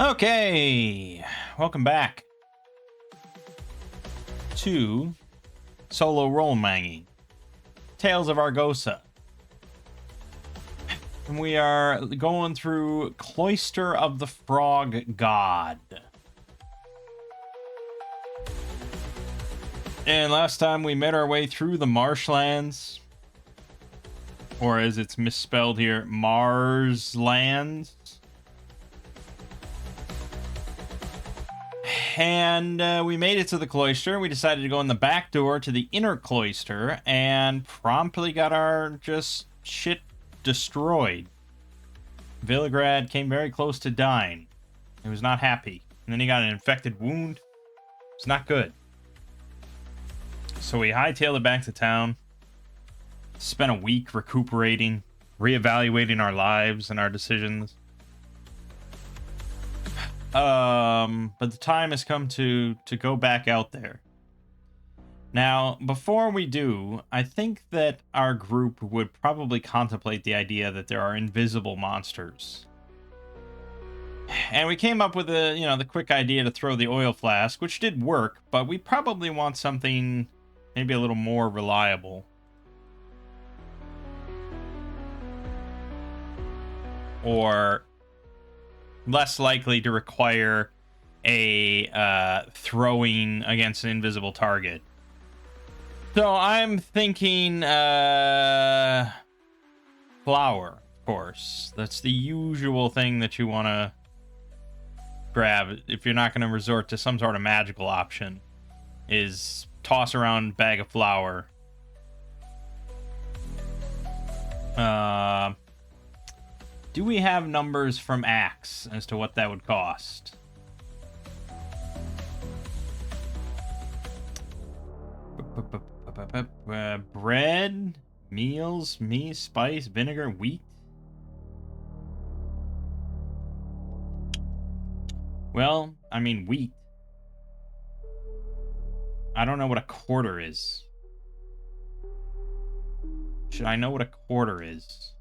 Okay, welcome back to Solo Roll Mangging, Tales of Argosa. And we are going through Cloister of the Frog God. And last time we made our way through the marshlands, or as it's misspelled here, Marslands. And we made it to the cloister. We decided to go in the back door to the inner cloister and promptly got our just shit destroyed. Villagrad came very close to dying. He was not happy. And then he got an infected wound. It's not good. So we hightailed it back to town. Spent a week recuperating, reevaluating our lives and our decisions. But the time has come to go back out there. Now, before we do, I think that our group would probably contemplate the idea that there are invisible monsters. And we came up with the quick idea to throw the oil flask, which did work, but we probably want something maybe a little more reliable. Or less likely to require a throwing against an invisible target. So I'm thinking flour, of course. That's the usual thing that you want to grab if you're not going to resort to some sort of magical option, is toss around a bag of flour. Do we have numbers from Axe as to what that would cost? Bread, meals, spice, vinegar, wheat. Well, I mean, wheat. I don't know what a quarter is. Should I know what a quarter is?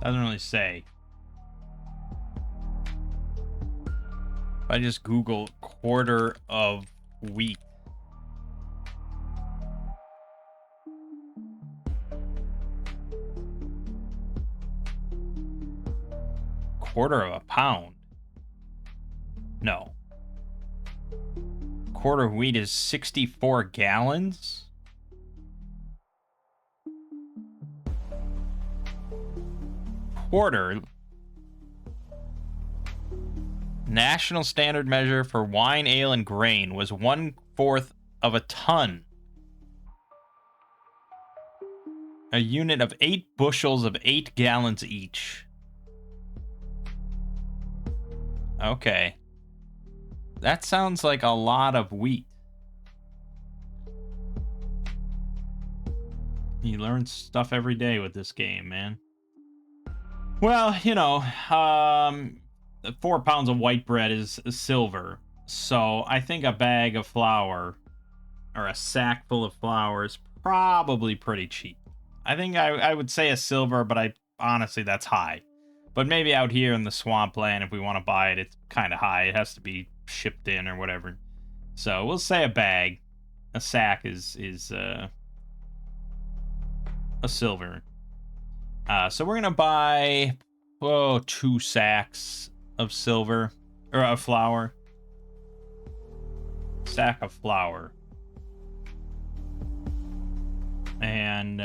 Doesn't really say. If I just Google quarter of wheat. Quarter of a pound? No. Quarter of wheat is 64 gallons? Quarter. National standard measure for wine, ale, and grain was 1/4 of a ton. A unit of 8 bushels of 8 gallons each. Okay. That sounds like a lot of wheat. You learn stuff every day with this game, man. Well, 4 pounds of white bread is silver. So I think a bag of flour or a sack full of flour is probably pretty cheap. I think I would say a silver, but honestly, that's high. But maybe out here in the swampland, if we want to buy it, it's kind of high. It has to be shipped in or whatever. So we'll say a bag. A sack is a silver. So we're gonna buy 2 sacks of silver or of flour. Sack of flour. And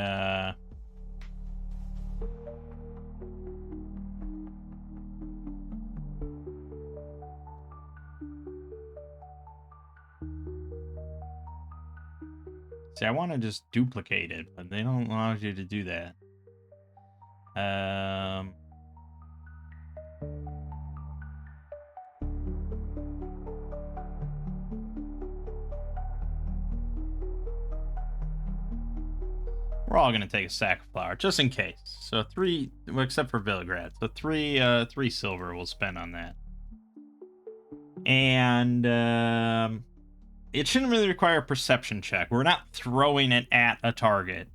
see, I want to just duplicate it, but they don't allow you to do that. We're all gonna take a sack of flour just in case. So 3, well, except for Villagrad. So 3 silver we'll spend on that. And it shouldn't really require a perception check. We're not throwing it at a target.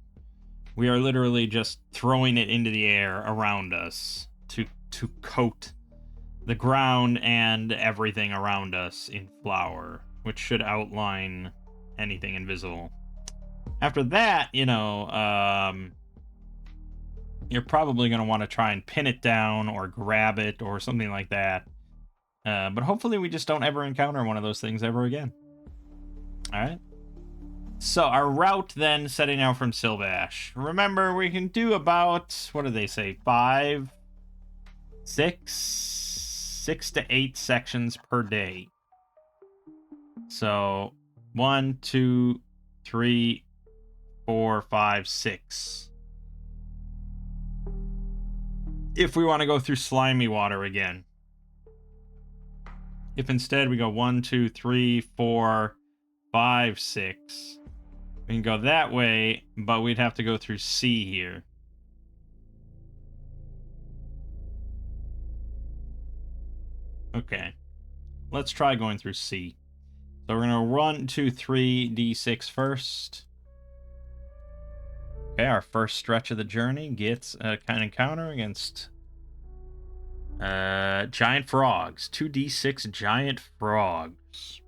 We are literally just throwing it into the air around us to coat the ground and everything around us in flour, which should outline anything invisible. After that, you know, you're probably going to want to try and pin it down or grab it or something like that. But hopefully we just don't ever encounter one of those things ever again. All right. So our route then, setting out from Silvash. Remember, we can do about, what do they say, 6 to 8 sections per day. So 1, 2, 3, 4, 5, 6. If we want to go through Slimy Water again. If instead we go 1, 2, 3, 4, 5, 6. We can go that way, but we'd have to go through C here. Okay. Let's try going through C. So we're going to run 2, 3, D6 first. Okay, our first stretch of the journey gets a kind encounter against giant frogs. 2d6 giant frogs.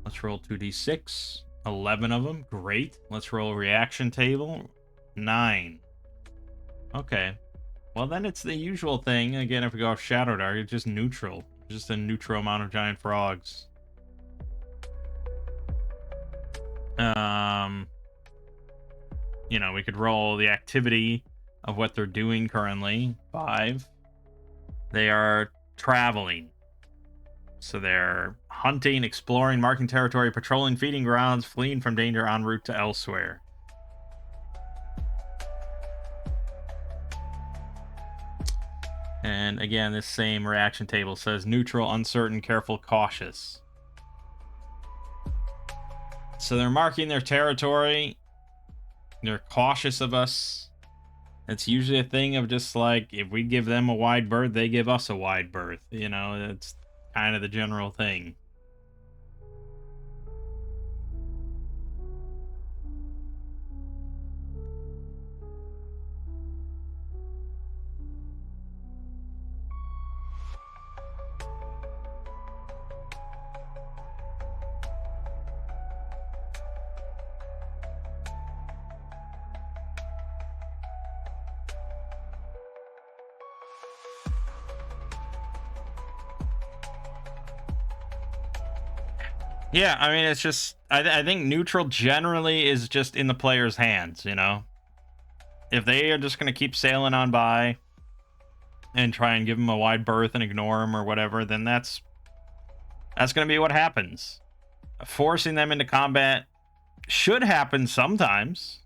Let's roll 2d6. 11 of them. Great. Let's roll a reaction table. 9. Okay. Well, then it's the usual thing. Again, if we go off Shadow Dark, it's just neutral. Just a neutral amount of giant frogs. You know, we could roll the activity of what they're doing currently. 5. They are traveling. So they're hunting, exploring, marking territory, patrolling, feeding grounds, fleeing from danger en route to elsewhere. And again, this same reaction table says neutral, uncertain, careful, cautious. So they're marking their territory. They're cautious of us. It's usually a thing of just like, if we give them a wide berth, they give us a wide berth. You know, it's kind of the general thing. Yeah, I mean, it's just, I think neutral generally is just in the player's hands, you know? If they are just going to keep sailing on by and try and give them a wide berth and ignore them or whatever, then that's going to be what happens. Forcing them into combat should happen sometimes.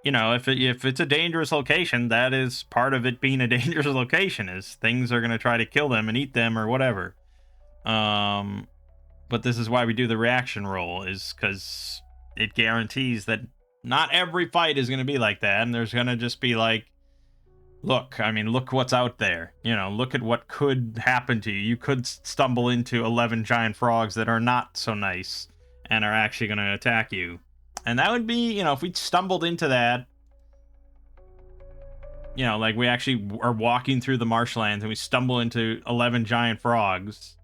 You know, if it's a dangerous location, that is part of it being a dangerous location, is things are going to try to kill them and eat them or whatever. But this is why we do the reaction roll, is because it guarantees that not every fight is going to be like that, and there's going to just be like, look what's out there. You know, look at what could happen to you. You could stumble into 11 giant frogs that are not so nice and are actually going to attack you. And that would be, you know, if we stumbled into that, you know, like we actually are walking through the marshlands and we stumble into 11 giant frogs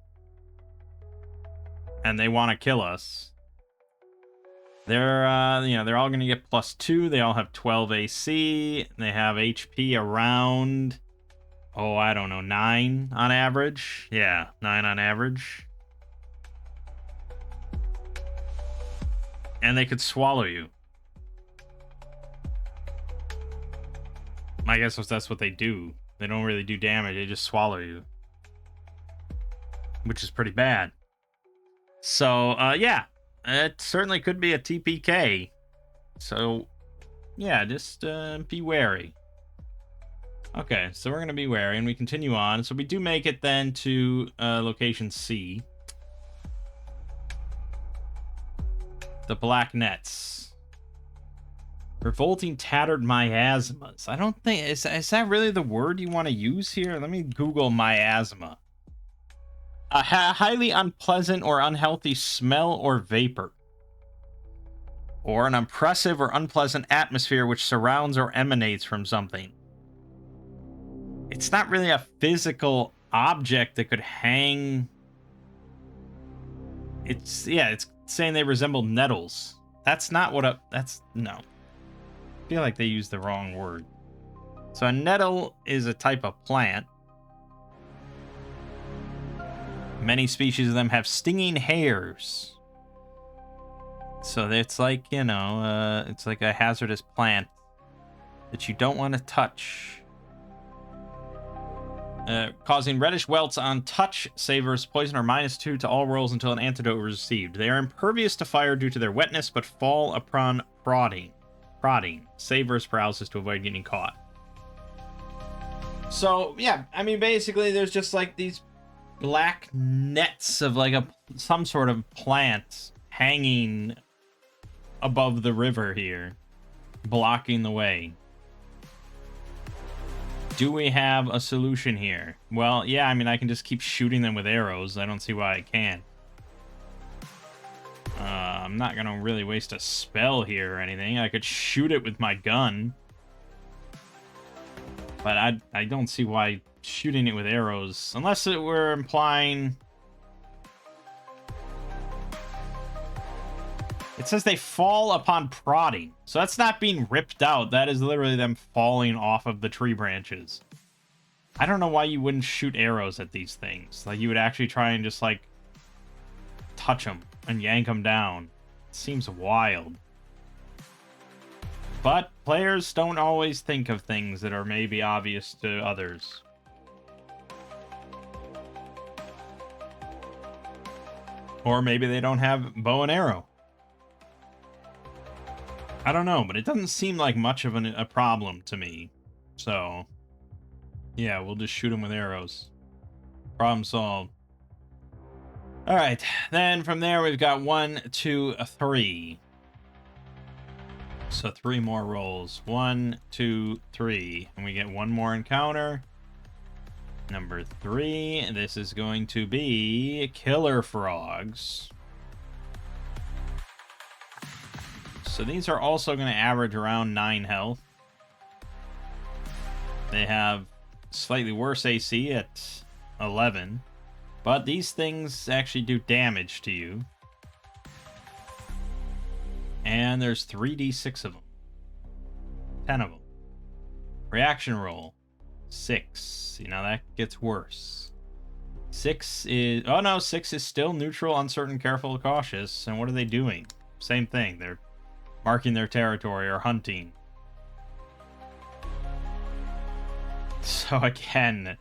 and they want to kill us. They're, you know, they're all going to get +2. They all have 12 AC. They have HP around, oh, I don't know, 9 on average. Yeah, 9 on average. And they could swallow you. I guess that's what they do. They don't really do damage. They just swallow you. Which is pretty bad. So, yeah. It certainly could be a TPK. So, yeah, just be wary. Okay, so we're going to be wary, and we continue on. So we do make it then to location C. The Black Nets. Revolting tattered miasmas. I don't think... Is that really the word you want to use here? Let me Google miasma. A highly unpleasant or unhealthy smell or vapor. Or an oppressive or unpleasant atmosphere which surrounds or emanates from something. It's not really a physical object that could hang. It's saying they resemble nettles. That's not what no. I feel like they used the wrong word. So a nettle is a type of plant. Many species of them have stinging hairs. So it's like, it's like a hazardous plant that you don't want to touch. Causing reddish welts on touch, savors poison or -2 to all rolls until an antidote is received. They are impervious to fire due to their wetness, but fall upon prodding. Savors paralysis to avoid getting caught. So, yeah, I mean, basically, there's just like these black nets of like some sort of plant hanging above the river here, blocking the way. Do we have a solution here? Well, yeah, I mean, I can just keep shooting them with arrows. I don't see why I can't. I'm not going to really waste a spell here or anything. I could shoot it with my gun. But I don't see why shooting it with arrows, unless it were implying... It says they fall upon prodding. So that's not being ripped out. That is literally them falling off of the tree branches. I don't know why you wouldn't shoot arrows at these things. Like, you would actually try and just, like, touch them and yank them down. It seems wild. But players don't always think of things that are maybe obvious to others. Or maybe they don't have bow and arrow. I don't know, but it doesn't seem like much of a problem to me. So, yeah, we'll just shoot them with arrows. Problem solved. All right, then from there we've got 1, 2, 3. So 3 more rolls. 1, 2, 3. And we get 1 more encounter. Number 3. This is going to be killer frogs. So these are also going to average around 9 health. They have slightly worse AC at 11. But these things actually do damage to you. And there's 3d6 of them. 10 of them. Reaction roll. 6. You know, that gets worse. 6 is... Oh, no, 6 is still neutral, uncertain, careful, cautious. And what are they doing? Same thing. They're marking their territory or hunting. So, again...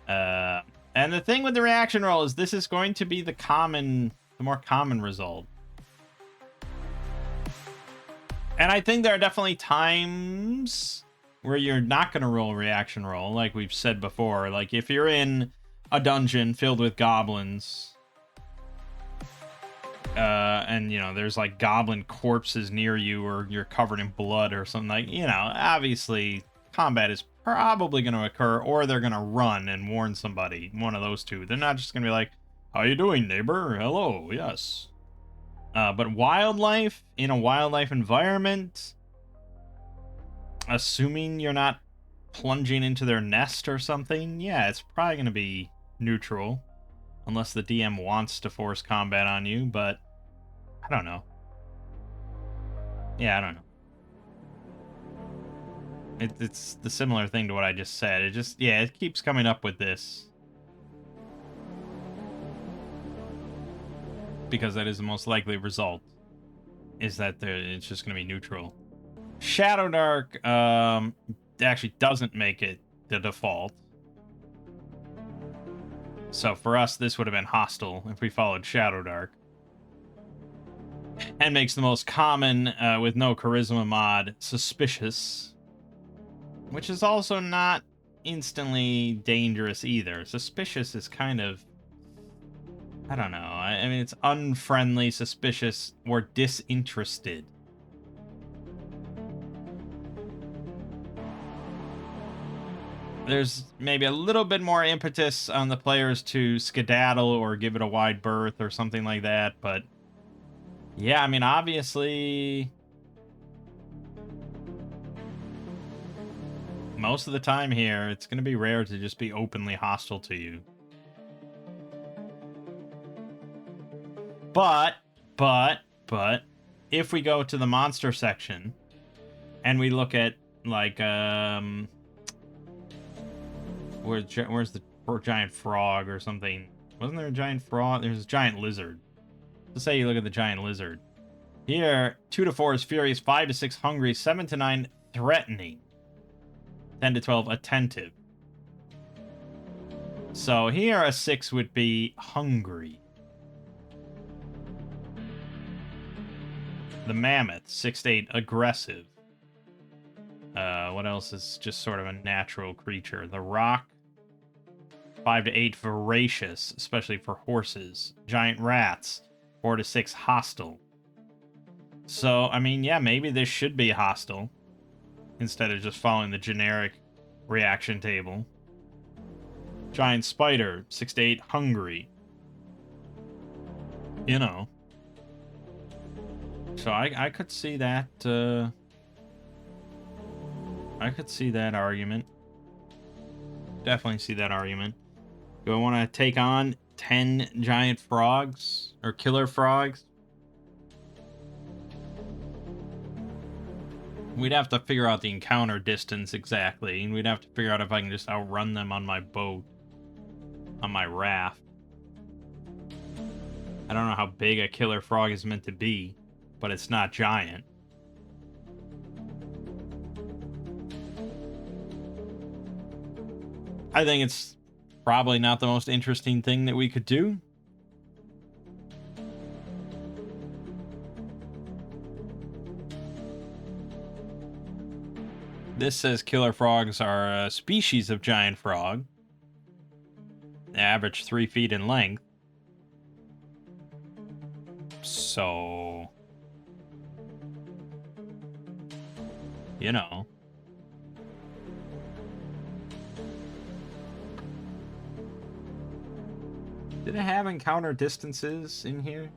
and the thing with the reaction roll is this is going to be the more common result. And I think there are definitely times where you're not going to roll a reaction roll, like we've said before. Like, if you're in a dungeon filled with goblins, and, you know, there's, like, goblin corpses near you, or you're covered in blood or something, like, you know, obviously, combat is probably going to occur, or they're going to run and warn somebody. One of those two. They're not just going to be like, how you doing, neighbor? Hello, yes. But wildlife, in a wildlife environment, assuming you're not plunging into their nest or something, yeah, it's probably going to be neutral. Unless the DM wants to force combat on you, but I don't know. Yeah, I don't know. It's the similar thing to what I just said. It just, yeah, it keeps coming up with this. Because that is the most likely result, is that it's just going to be neutral. Shadow Dark actually doesn't make it the default. So for us, this would have been hostile if we followed Shadow Dark. And makes the most common, with no charisma mod, suspicious. Which is also not instantly dangerous either. Suspicious is kind of... I don't know. I mean, it's unfriendly, suspicious, or disinterested. there's maybe a little bit more impetus on the players to skedaddle or give it a wide berth or something like that. But yeah, I mean, obviously, most of the time here, it's going to be rare to just be openly hostile to you. But, if we go to the monster section and we look at, like, where's the giant frog or something? Wasn't there a giant frog? There's a giant lizard. Let's say you look at the giant lizard. Here, 2 to 4 is furious, 5 to 6 hungry, 7 to 9 threatening, 10 to 12 attentive. So here a 6 would be hungry. The mammoth, 6 to 8 aggressive. What else is just sort of a natural creature? The rock, 5 to 8 voracious, especially for horses. Giant rats, 4 to 6 hostile. So, I mean, yeah, maybe this should be hostile instead of just following the generic reaction table. Giant spider, 6 to 8 hungry. You know. So I could see that, I could see that argument. Definitely see that argument. Do I want to take on 10 giant frogs or killer frogs? We'd have to figure out the encounter distance exactly, and we'd have to figure out if I can just outrun them on my boat, on my raft. I don't know how big a killer frog is meant to be, but it's not giant. I think it's probably not the most interesting thing that we could do. This says killer frogs are a species of giant frog. They average 3 feet in length. So, you know. Did it have encounter distances in here?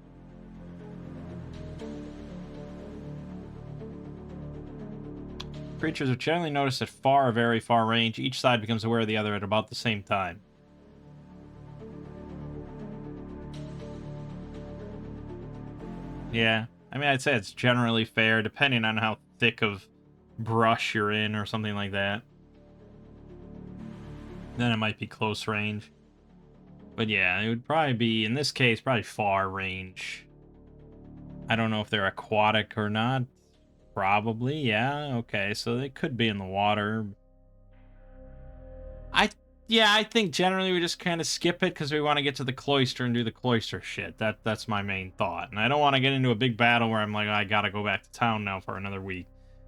Creatures are generally noticed at far, very far range. Each side becomes aware of the other at about the same time. Yeah, I mean, I'd say it's generally fair, depending on how thick of brush you're in or something like that. Then it might be close range. But yeah, it would probably be, in this case, probably far range. I don't know if they're aquatic or not. Probably, yeah. Okay, so they could be in the water. I think generally we just kind of skip it because we want to get to the cloister and do the cloister shit. That's my main thought. And I don't want to get into a big battle where I'm like, I gotta go back to town now for another week.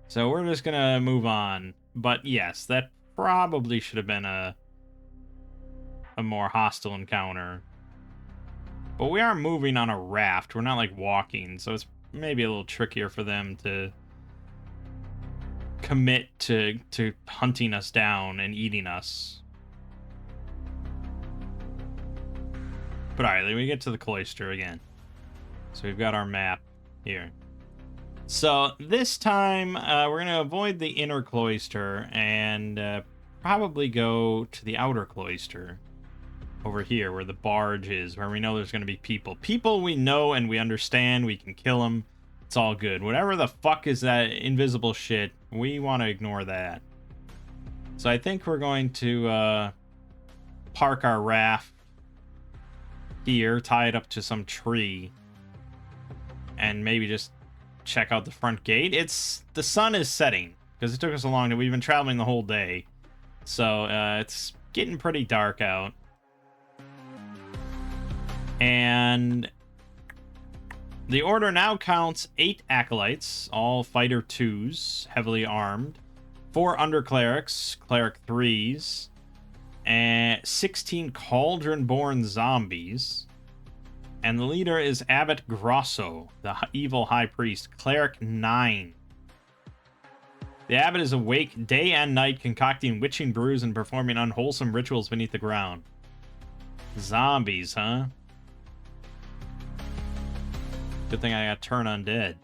So we're just gonna move on. But yes, that probably should have been a more hostile encounter. But we are moving on a raft. We're not like walking, so it's maybe a little trickier for them to commit to hunting us down and eating us. But alright, we get to the cloister again. So we've got our map here. So this time, we're going to avoid the inner cloister and probably go to the outer cloister. Over here, where the barge is, where we know there's going to be people. People we know and we understand, we can kill them. It's all good. Whatever the fuck is that invisible shit, we want to ignore that. So I think we're going to park our raft here, tie it up to some tree, and maybe just check out the front gate. The sun is setting, because it took us a long time. We've been traveling the whole day. So it's getting pretty dark out. And the order now counts 8 acolytes, all fighter 2s, heavily armed, 4 underclerics, cleric 3s, and 16 cauldron-born zombies. And the leader is Abbot Grosso, the evil high priest, cleric 9. The abbot is awake day and night, concocting witching brews and performing unwholesome rituals beneath the ground. Zombies, huh? Good thing I got turn undead.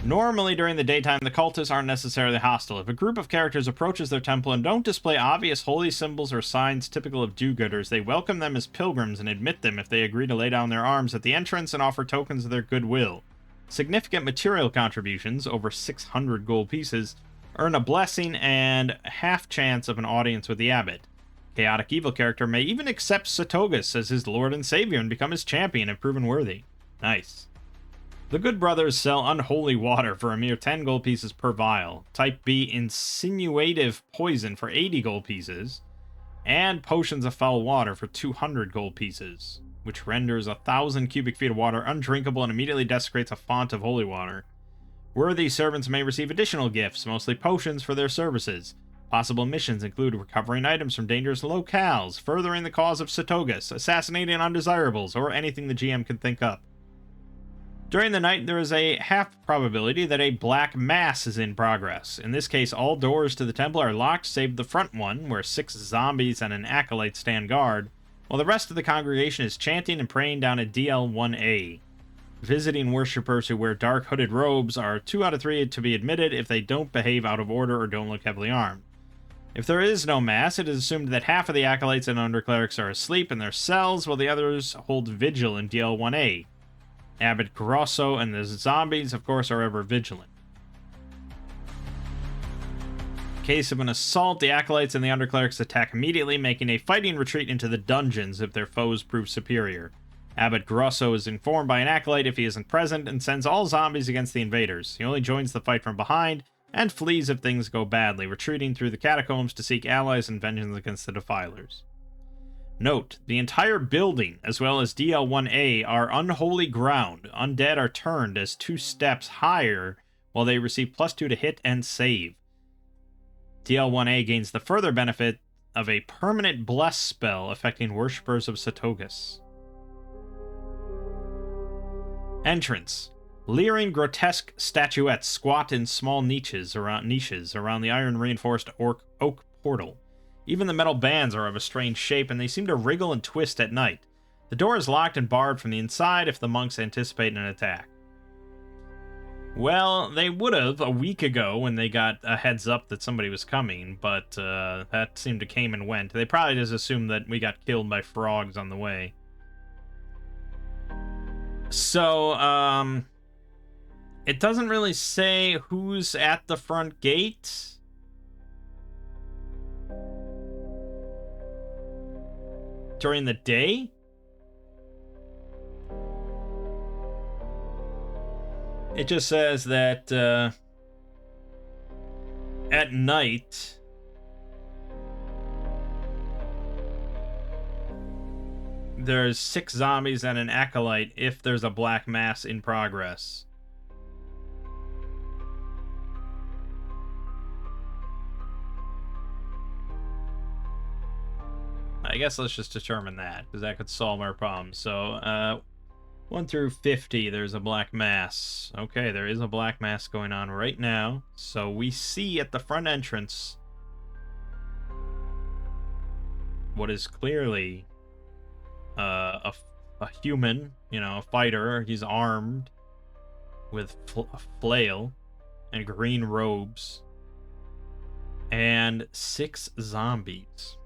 Normally, during the daytime, the cultists aren't necessarily hostile. If a group of characters approaches their temple and don't display obvious holy symbols or signs typical of do-gooders, they welcome them as pilgrims and admit them if they agree to lay down their arms at the entrance and offer tokens of their goodwill. Significant material contributions, over 600 gold pieces, earn a blessing and half chance of an audience with the abbot. Chaotic evil character may even accept Satogas as his lord and savior and become his champion if proven worthy. Nice. The Good Brothers sell unholy water for a mere 10 gold pieces per vial, Type B insinuative poison for 80 gold pieces, and potions of foul water for 200 gold pieces, which renders 1,000 cubic feet of water undrinkable and immediately desecrates a font of holy water. Worthy servants may receive additional gifts, mostly potions, for their services. Possible missions include recovering items from dangerous locales, furthering the cause of Satogas, assassinating undesirables, or anything the GM can think up. During the night, there is a half probability that a black mass is in progress. In this case, all doors to the temple are locked save the front one, where 6 zombies and an acolyte stand guard, while the rest of the congregation is chanting and praying down at DL1A. Visiting worshippers who wear dark hooded robes are 2 out of 3 to be admitted if they don't behave out of order or don't look heavily armed. If there is no mass, it is assumed that half of the acolytes and underclerics are asleep in their cells, while the others hold vigil in DL1A. Abbot Grosso and the zombies, of course, are ever vigilant. In case of an assault, the acolytes and the underclerics attack immediately, making a fighting retreat into the dungeons if their foes prove superior. Abbot Grosso is informed by an acolyte if he isn't present and sends all zombies against the invaders. He only joins the fight from behind and flees if things go badly, retreating through the catacombs to seek allies and vengeance against the defilers. Note, the entire building, as well as DL1A, are unholy ground. Undead are turned as 2 steps higher, while they receive +2 to hit and save. DL1A gains the further benefit of a permanent bless spell affecting worshippers of Satogas. Entrance. Leering, grotesque statuettes squat in small niches around the iron-reinforced oak portal. Even the metal bands are of a strange shape, and they seem to wriggle and twist at night. The door is locked and barred from the inside if the monks anticipate an attack. Well, they would have a week ago when they got a heads up that somebody was coming, but that seemed to came and went. They probably just assumed that we got killed by frogs on the way. So, it doesn't really say who's at the front gate. During the day? It just says that at night there's 6 zombies and an acolyte if there's a black mass in progress. I guess let's just determine that, because that could solve our problem. So, 1 through 50, there's a black mass. Okay, there is a black mass going on right now. So we see at the front entrance what is clearly a human, a fighter. He's armed with a flail and green robes. And 6 zombies.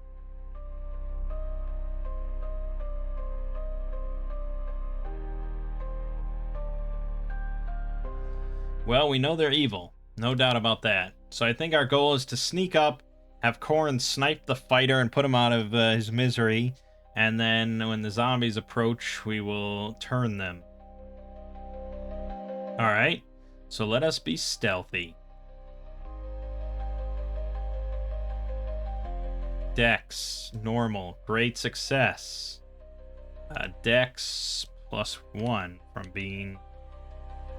Well, we know they're evil. No doubt about that. So I think our goal is to sneak up, have Corrin snipe the fighter and put him out of his misery, and then when the zombies approach, we will turn them. Alright, so let us be stealthy. Dex, normal, great success. Dex +1 from being...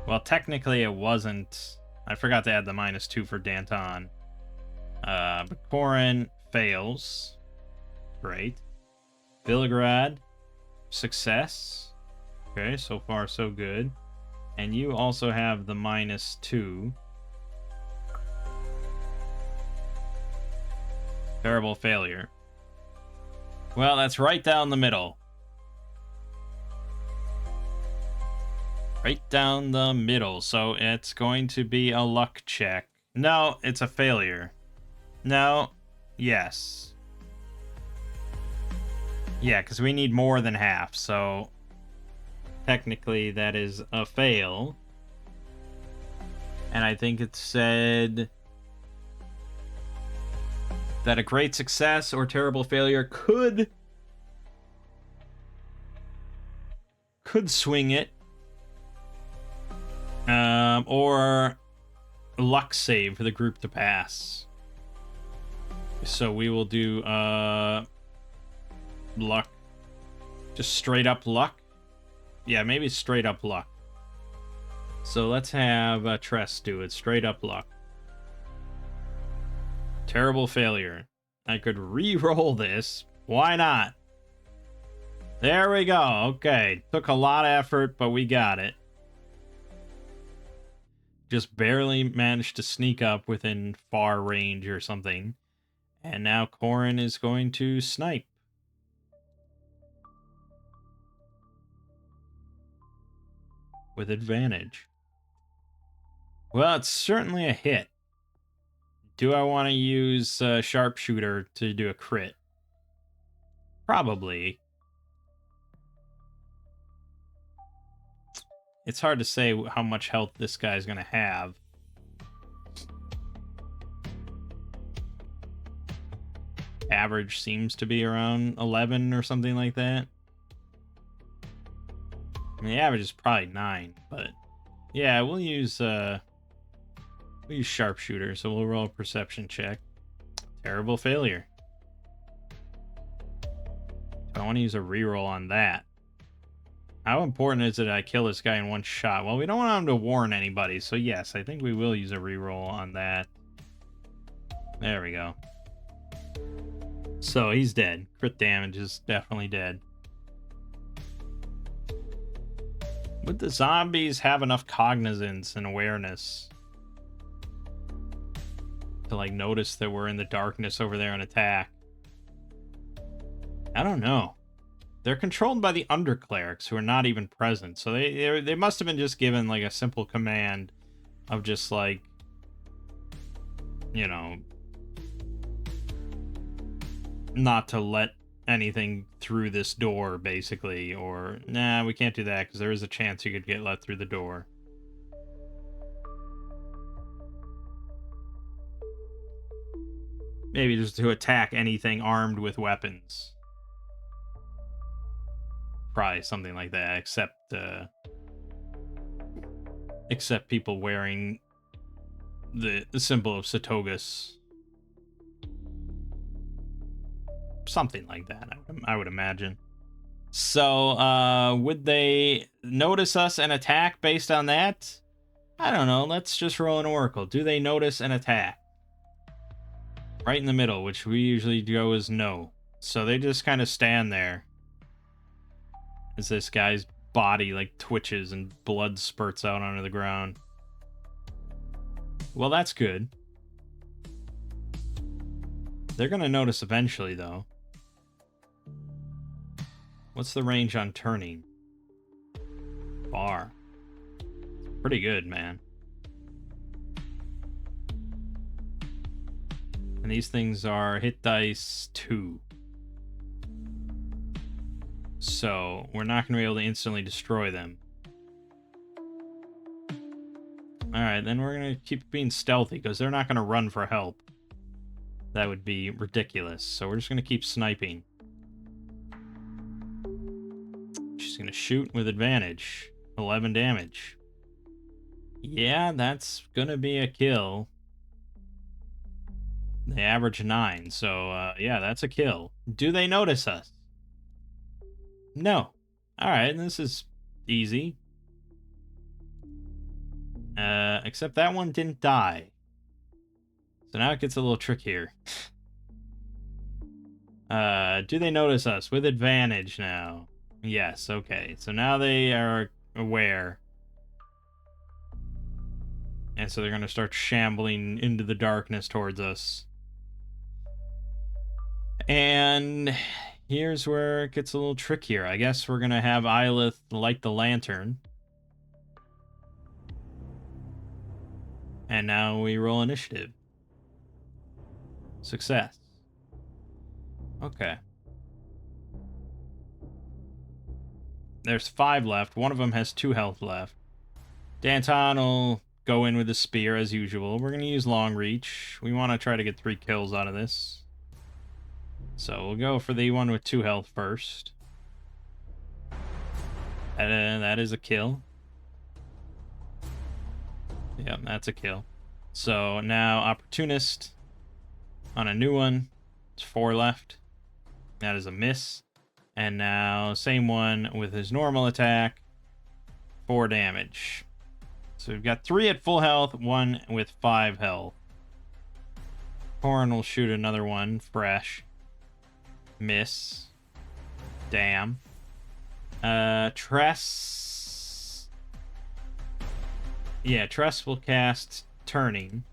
Well, technically it wasn't. I forgot to add the -2 for Danton. But Corrin fails. Great. Viligrad, success. Okay, so far so good. And you also have the -2. Terrible failure. Well, that's right down the middle. Right down the middle. So it's going to be a luck check. No, it's a failure. No. Yes. Yeah, because we need more than half. So technically that is a fail. And I think it said that a great success or terrible failure could swing it. Or luck save for the group to pass. So we will do luck. Just straight up luck. Yeah, maybe straight up luck. So let's have Tress do it. Straight up luck. Terrible failure. I could re-roll this. Why not? There we go. Okay. Took a lot of effort, but we got it. Just barely managed to sneak up within far range or something. And now Corin is going to snipe. With advantage. Well, it's certainly a hit. Do I want to use Sharpshooter to do a crit? Probably. It's hard to say how much health this guy's going to have. Average seems to be around 11 or something like that. I mean, the average is probably 9, but yeah, we'll use Sharpshooter, so we'll roll a perception check. Terrible failure. I want to use a reroll on that. How important is it that I kill this guy in one shot? Well, we don't want him to warn anybody, so yes, I think we will use a reroll on that. There we go. So he's dead. Crit damage is definitely dead. Would the zombies have enough cognizance and awareness to like notice that we're in the darkness over there and attack? I don't know. They're controlled by the underclerics who are not even present, so they must have been just given like a simple command of just like, you know, not to let anything through this door, basically, or nah, we can't do that because there is a chance you could get let through the door. Maybe just to attack anything armed with weapons. Probably something like that, except people wearing the symbol of Satogas. Something like that, I would imagine. So, would they notice us and attack based on that? I don't know. Let's just roll an oracle. Do they notice and attack? Right in the middle, which we usually go as no. So they just kind of stand there as this guy's body like twitches and blood spurts out onto the ground. Well, that's good. They're gonna notice eventually, though. What's the range on turning? Far. Pretty good, man. And these things are hit dice 2. So we're not going to be able to instantly destroy them. Alright, then we're going to keep being stealthy because they're not going to run for help. That would be ridiculous. So we're just going to keep sniping. She's going to shoot with advantage. 11 damage. Yeah, that's going to be a kill. They average 9, so yeah, that's a kill. Do they notice us? No. Alright, this is easy. Except that one didn't die. So now it gets a little trickier. Do they notice us? With advantage now. Yes, okay. So now they are aware. And so they're going to start shambling into the darkness towards us. And here's where it gets a little trickier. I guess we're going to have Eilith light the lantern. And now we roll initiative. Success. Okay. There's 5 left. One of them has 2 health left. Danton will go in with the spear as usual. We're going to use long reach. We want to try to get 3 kills out of this. So we'll go for the one with 2 health first. That is a kill. Yep, that's a kill. So now Opportunist on a new one. It's 4 left. That is a miss. And now same one with his normal attack. 4 damage. So we've got 3 at full health, 1 with 5 health. Horn will shoot another one fresh. Miss. Damn. Tress. Yeah, Tress will cast Turning.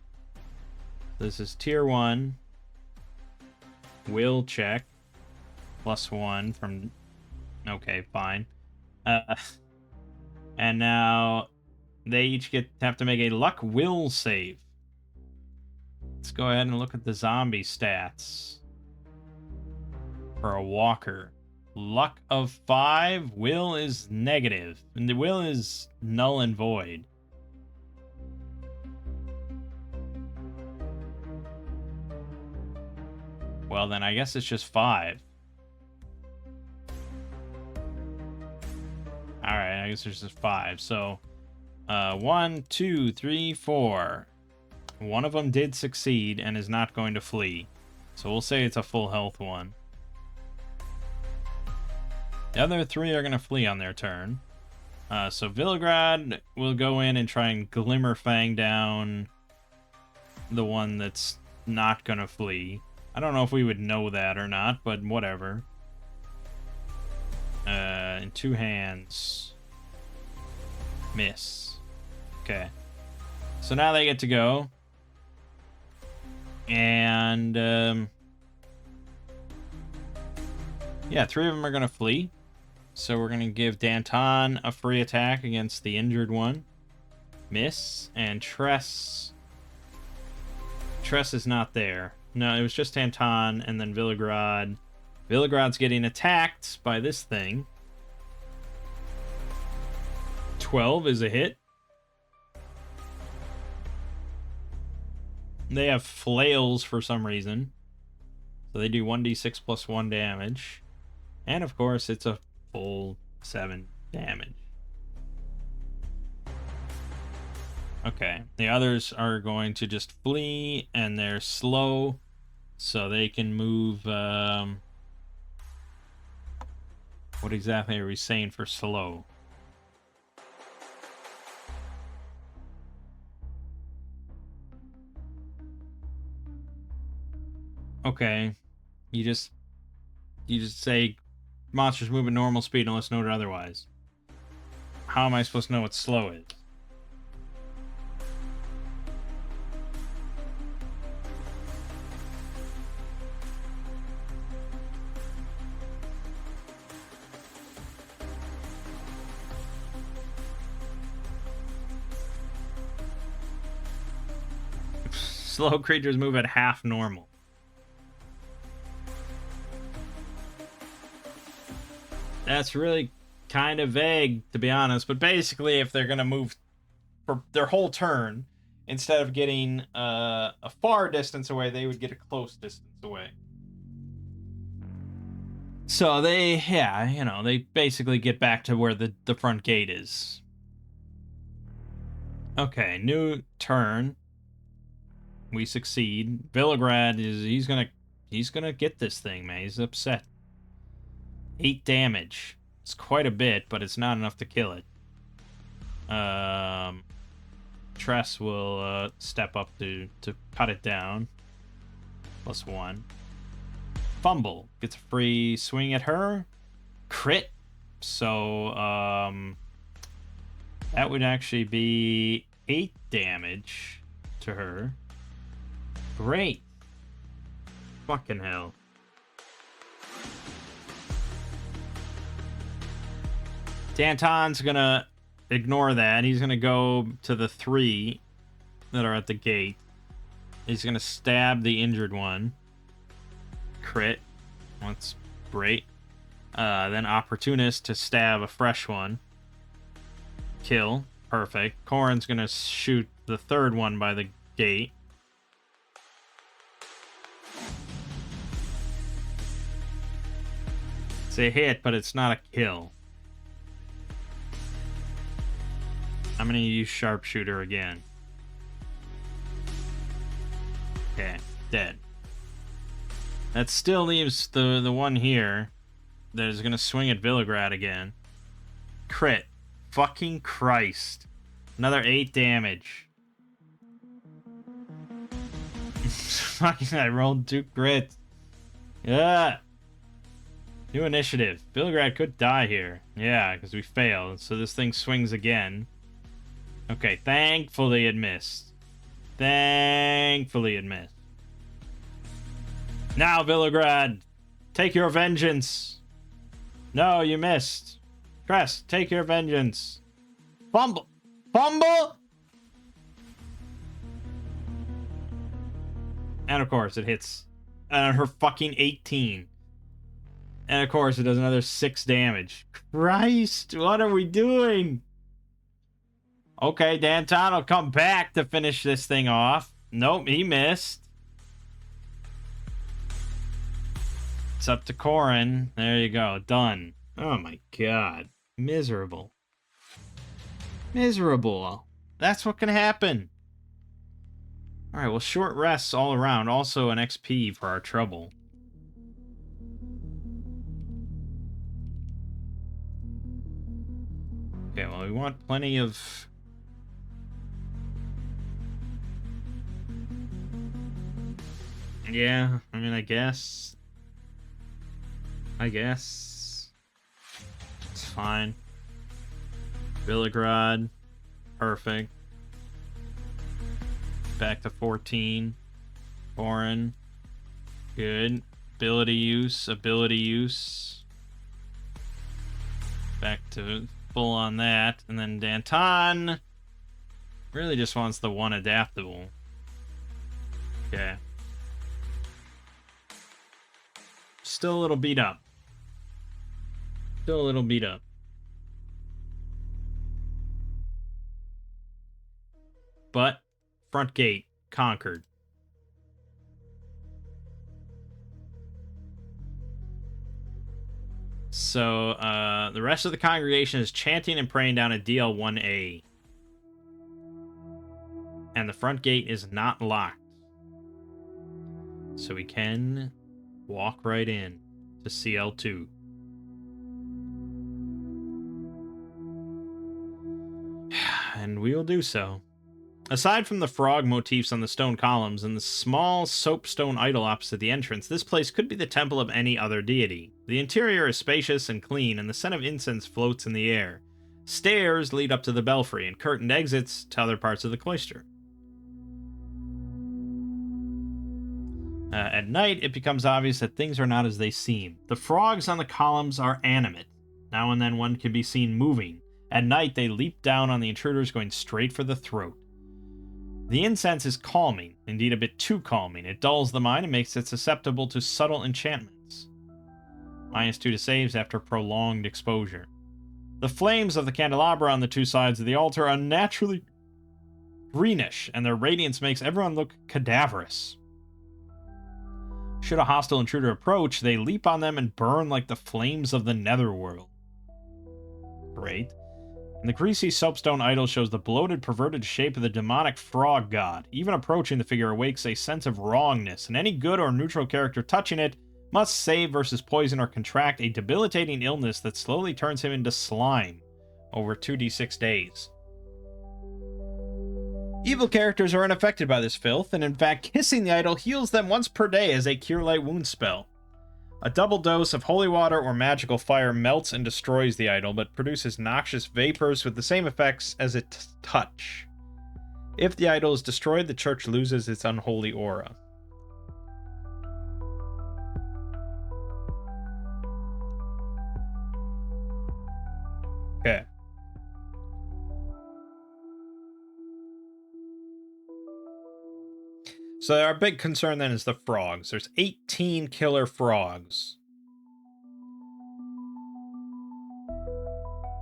This is tier 1. Will check. +1 from... Okay, fine. And now they each have to make a luck will save. Let's go ahead and look at the zombie stats. For a walker. Luck of 5, will is negative. And the will is null and void. Well, then I guess it's just 5. Alright, I guess there's just 5. So, 1, 2, 3, 4. One of them did succeed and is not going to flee. So we'll say it's a full health one. The other 3 are going to flee on their turn. So Viligrad will go in and try and Glimmer Fang down the one that's not going to flee. I don't know if we would know that or not, but whatever. In 2 hands. Miss. Okay. So now they get to go. And, yeah, 3 of them are going to flee. So we're going to give Danton a free attack against the injured one. Miss. And Tress. Tress is not there. No, it was just Danton and then Viligrad. Viligrad's getting attacked by this thing. 12 is a hit. They have flails for some reason. So they do 1d6 plus 1 damage. And of course, it's a full 7 damage. Okay, the others are going to just flee, and they're slow, so they can move, what exactly are we saying for slow? Okay, you just say monsters move at normal speed unless noted otherwise. How am I supposed to know what slow is? Slow creatures move at half normal. That's really kind of vague, to be honest. But basically, if they're going to move for their whole turn, instead of getting a far distance away, they would get a close distance away. So they, yeah, you know, they basically get back to where the front gate is. Okay, new turn. We succeed. Viligrad he's gonna get this thing, man. He's upset. 8 damage. It's quite a bit, but it's not enough to kill it. Tress will step up to cut it down. +1. Fumble gets a free swing at her. Crit. So that would actually be 8 damage to her. Great. Fucking hell. Danton's gonna ignore that. He's gonna go to the 3 that are at the gate. He's gonna stab the injured one. Crit. That's great. Then Opportunist to stab a fresh one. Kill. Perfect. Corin's gonna shoot the 3rd one by the gate. It's a hit, but it's not a kill. I'm gonna use Sharpshooter again. Okay, dead. That still leaves the one here that is gonna swing at Villagrad again. Crit. Fucking Christ. Another 8 damage. Fucking, I rolled 2 crits. Yeah. New initiative. Villagrad could die here. Yeah, because we failed. So this thing swings again. Okay, thankfully it missed. Thankfully it missed. Now, Villagrad, take your vengeance. No, you missed. Crest, take your vengeance. Fumble. Fumble! And of course, it hits her fucking 18. And of course, it does another 6 damage. Christ, what are we doing? Okay, Danton will come back to finish this thing off. Nope, he missed. It's up to Corin. There you go, done. Oh my god. Miserable. Miserable. That's what can happen. Alright, well, short rests all around. Also an XP for our trouble. Okay, well, we want plenty of... Yeah, I mean, I guess. It's fine. Villagrad. Perfect. Back to 14. Foreign. Good. Ability use. Back to full on that. And then Danton really just wants the 1 adaptable. Okay. Still a little beat up. But front gate conquered. So the rest of the congregation is chanting and praying down at DL1A. And the front gate is not locked. So we can walk right in to CL2. And we will do so. Aside from the frog motifs on the stone columns and the small soapstone idol opposite the entrance, this place could be the temple of any other deity. The interior is spacious and clean, and the scent of incense floats in the air. Stairs lead up to the belfry, and curtained exits to other parts of the cloister. At night, it becomes obvious that things are not as they seem. The frogs on the columns are animate. Now and then one can be seen moving. At night, they leap down on the intruders, going straight for the throat. The incense is calming, indeed a bit too calming. It dulls the mind and makes it susceptible to subtle enchantments. -2 to saves after prolonged exposure. The flames of the candelabra on the 2 sides of the altar are unnaturally greenish, and their radiance makes everyone look cadaverous. Should a hostile intruder approach, they leap on them and burn like the flames of the netherworld. Great. And the greasy soapstone idol shows the bloated, perverted shape of the demonic frog god. Even approaching the figure awakes a sense of wrongness, and any good or neutral character touching it must save versus poison or contract a debilitating illness that slowly turns him into slime over 2d6 days. Evil characters are unaffected by this filth, and in fact, kissing the idol heals them once per day as a Cure Light wound spell. A double dose of holy water or magical fire melts and destroys the idol, but produces noxious vapors with the same effects as its touch. If the idol is destroyed, the church loses its unholy aura. Okay. So our big concern then is the frogs. There's 18 killer frogs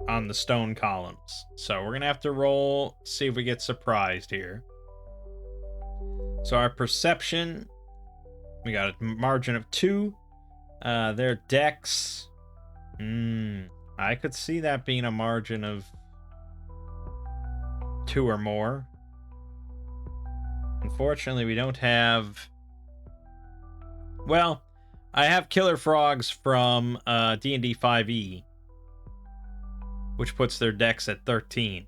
on the stone columns. So we're going to have to roll, see if we get surprised here. So our perception, we got a margin of 2. Their dex, I could see that being a margin of 2 or more. Unfortunately, we don't have... Well, I have killer frogs from D&D 5e, which puts their dex at 13.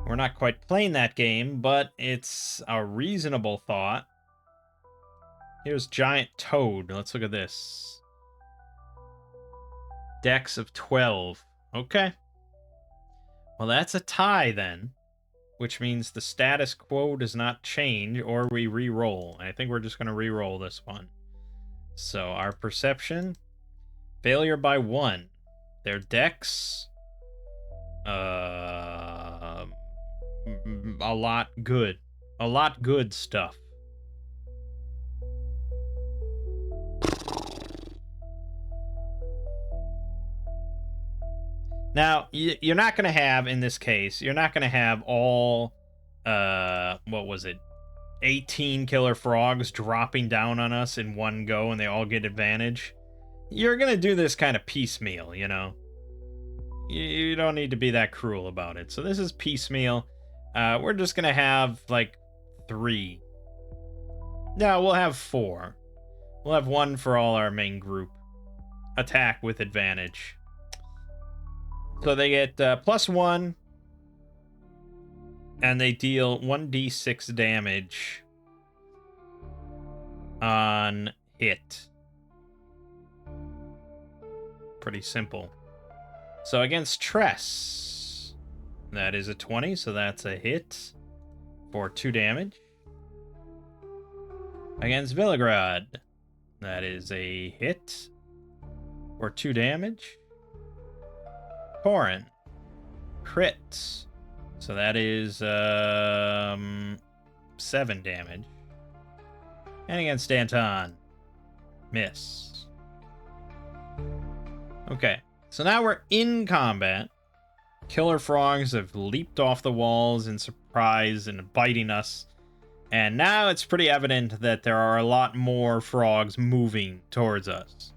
We're not quite playing that game, but it's a reasonable thought. Here's Giant Toad. Let's look at this. Dex of 12. Okay. Well, that's a tie then, which means the status quo does not change, or we re-roll. I think we're just going to re-roll this one. So our perception, failure by 1. Their dex, a lot good. A lot good stuff. Now, you're not going to have, in this case, you're not going to have all, what was it, 18 killer frogs dropping down on us in one go and they all get advantage. You're going to do this kind of piecemeal, you know? You don't need to be that cruel about it. So this is piecemeal. We're just going to have, like, 3. No, we'll have 4. We'll have 1 for all our main group. Attack with advantage. So they get +1, and they deal 1d6 damage on hit. Pretty simple. So against Tress, that is a 20, so that's a hit for 2 damage. Against Villagrad, that is a hit for 2 damage. Corin, crits, so that is 7 damage. And against Anton, miss. Okay, so now we're in combat. Killer frogs have leaped off the walls in surprise and biting us. And now it's pretty evident that there are a lot more frogs moving towards us.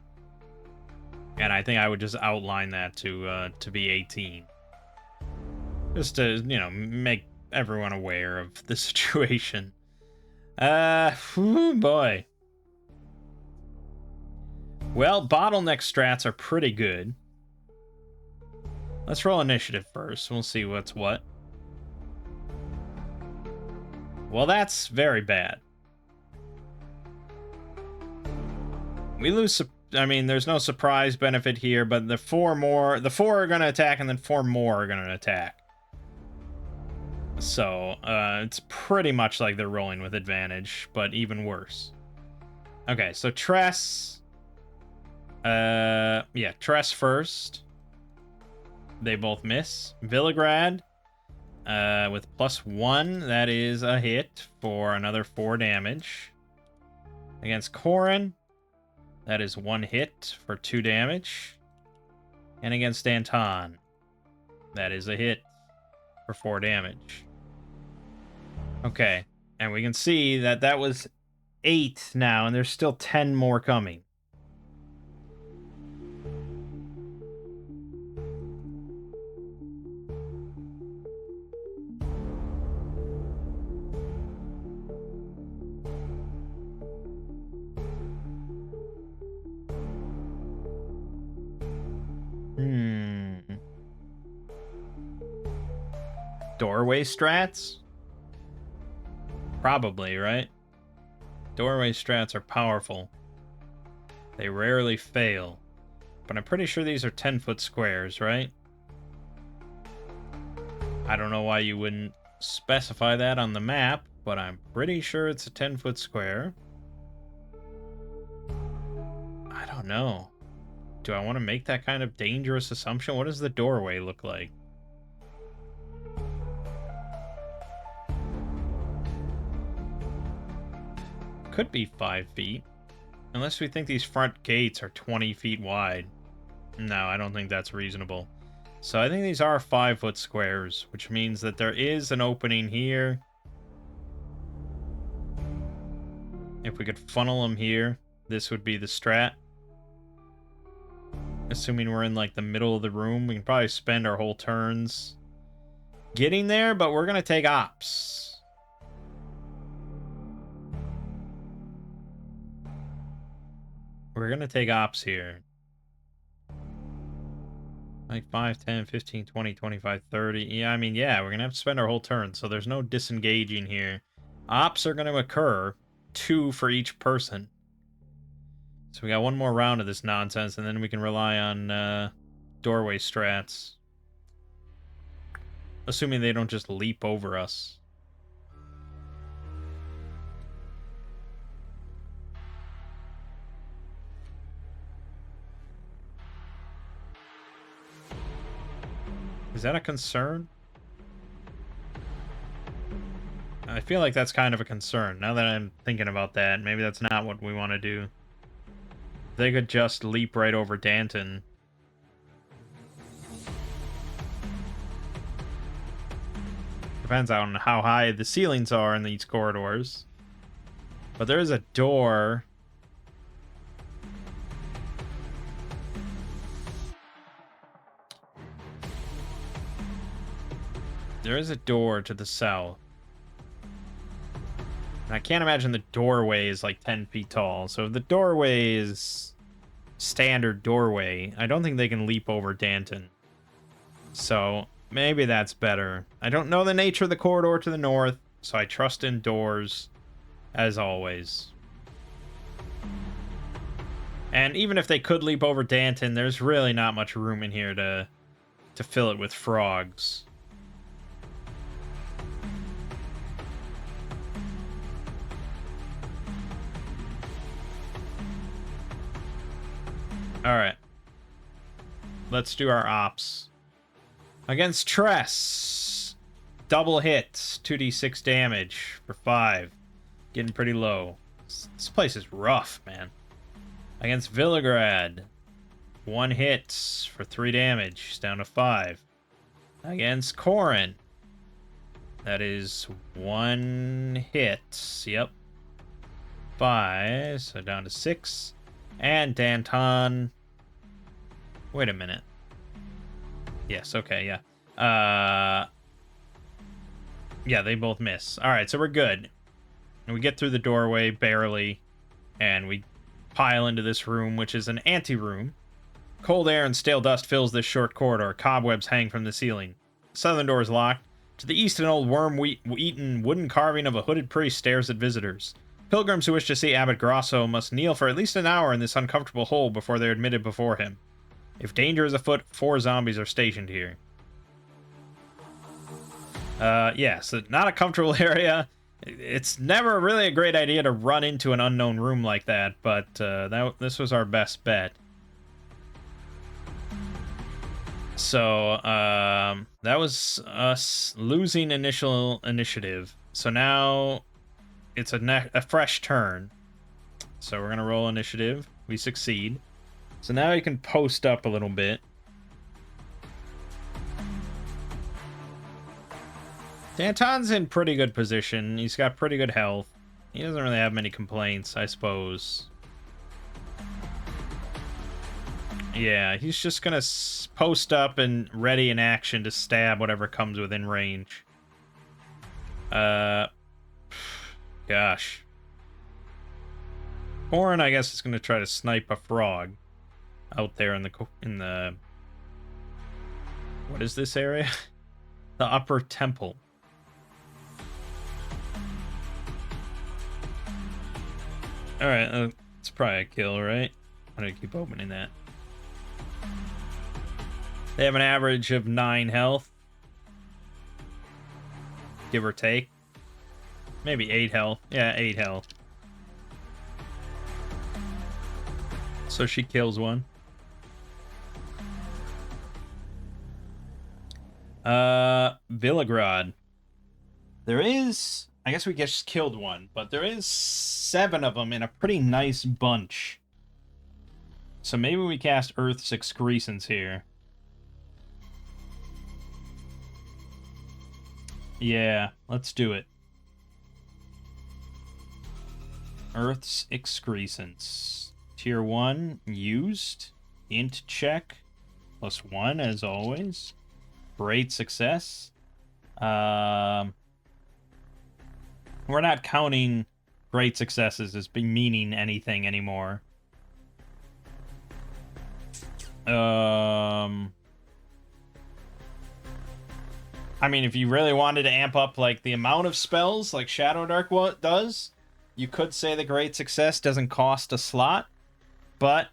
And I think I would just outline that to be 18. Just to, you know, make everyone aware of the situation. Boy. Well, bottleneck strats are pretty good. Let's roll initiative first. We'll see what's what. Well, that's very bad. We lose... I mean, there's no surprise benefit here, but the 4 are going to attack, and then 4 more are going to attack. So, it's pretty much like they're rolling with advantage, but even worse. Okay, so Tress. Yeah, Tress first. They both miss. Villagrad, with +1, that is a hit for another 4 damage. Against Corin, that is 1 hit for 2 damage. And against Anton, that is a hit for 4 damage. Okay, and we can see that that was 8 now, and there's still 10 more coming. Doorway strats? Probably, right? Doorway strats are powerful. They rarely fail. But I'm pretty sure these are 10-foot squares, right? I don't know why you wouldn't specify that on the map, but I'm pretty sure it's a 10-foot square. I don't know. Do I want to make that kind of dangerous assumption? What does the doorway look like? Could be 5 feet. Unless we think these front gates are 20 feet wide. No, I don't think that's reasonable. So I think these are 5-foot squares, which means that there is an opening here. If we could funnel them here, this would be the strat. Assuming we're in like the middle of the room, we can probably spend our whole turns getting there, but we're going to take ops. We're going to take ops here. Like 5, 10, 15, 20, 25, 30. Yeah, I mean, yeah, we're going to have to spend our whole turn, so there's no disengaging here. Ops are going to occur, 2 for each person. So we got one more round of this nonsense, and then we can rely on doorway strats. Assuming they don't just leap over us. Is that a concern? I feel like that's kind of a concern. Now that I'm thinking about that, maybe that's not what we want to do. They could just leap right over Danton. Depends on how high the ceilings are in these corridors. But there is a door. There is a door to the south. I can't imagine the doorway is like 10 feet tall. So if the doorway is standard doorway, I don't think they can leap over Danton. So maybe that's better. I don't know the nature of the corridor to the north, so I trust in doors as always. And even if they could leap over Danton, there's really not much room in here to fill it with frogs. Alright. Let's do our ops. Against Tress. Double hits. 2d6 damage for 5. Getting pretty low. This place is rough, man. Against Villagrad. 1 hit for 3 damage. It's down to 5. Against Corin. That is 1 hit. Yep. 5. So down to 6. And Danton. Wait a minute. Yes, okay, yeah. Yeah, they both miss. Alright, so we're good. And we get through the doorway, barely. And we pile into this room, which is an anteroom. Cold air and stale dust fills this short corridor. Cobwebs hang from the ceiling. The southern door is locked. To the east, an old worm-eaten wooden carving of a hooded priest stares at visitors. Pilgrims who wish to see Abbot Grosso must kneel for at least an hour in this uncomfortable hole before they're admitted before him. If danger is afoot, 4 zombies are stationed here. Yeah, so not a comfortable area. It's never really a great idea to run into an unknown room like that, but this was our best bet. So, that was us losing initial initiative. So now it's a fresh turn. So we're going to roll initiative. We succeed. So now you can post up a little bit. Danton's in pretty good position. He's got pretty good health. He doesn't really have many complaints, I suppose. Yeah, he's just going to post up and ready in action to stab whatever comes within range. Gosh. Corin, I guess, is going to try to snipe a frog out there in the what is this area? The upper temple. Alright, it's probably a kill, right? I'm gonna keep opening that. They have an average of 9 health. Give or take. Maybe 8 health. Yeah, 8 health. So she kills one. Villagrad. There is I guess we just killed one, but there is 7 of them in a pretty nice bunch. So maybe we cast Earth's Excrescence here. Yeah, let's do it. Earth's Excrescence. Tier 1, used. Int check. +1, as always. Great success. We're not counting great successes as meaning anything anymore. I mean, if you really wanted to amp up, like, the amount of spells, like Shadow Dark does, you could say the Great Success doesn't cost a slot, but,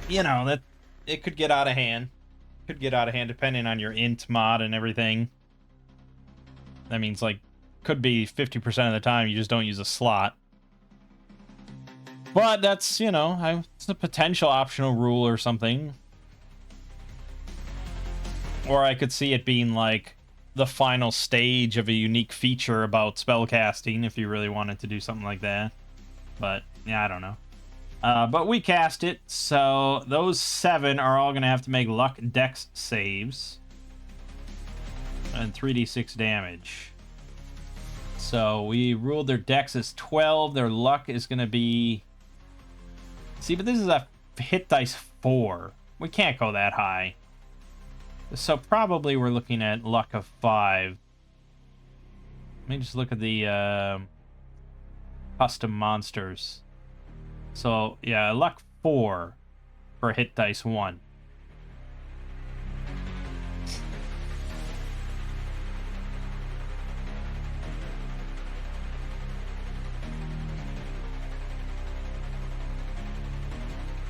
you know, that it could get out of hand. Could get out of hand depending on your int mod and everything. That means, like, could be 50% of the time you just don't use a slot. But that's, you know, it's a potential optional rule or something. Or I could see it being, like, the final stage of a unique feature about spellcasting, if you really wanted to do something like that. But, yeah, I don't know. But we cast it, so those 7 are all going to have to make luck dex saves. And 3d6 damage. So we ruled their dex as 12. Their luck is going to be... See, but this is a hit dice 4. We can't go that high. So probably we're looking at luck of 5. Let me just look at the custom monsters. So, yeah, luck 4 for hit dice 1.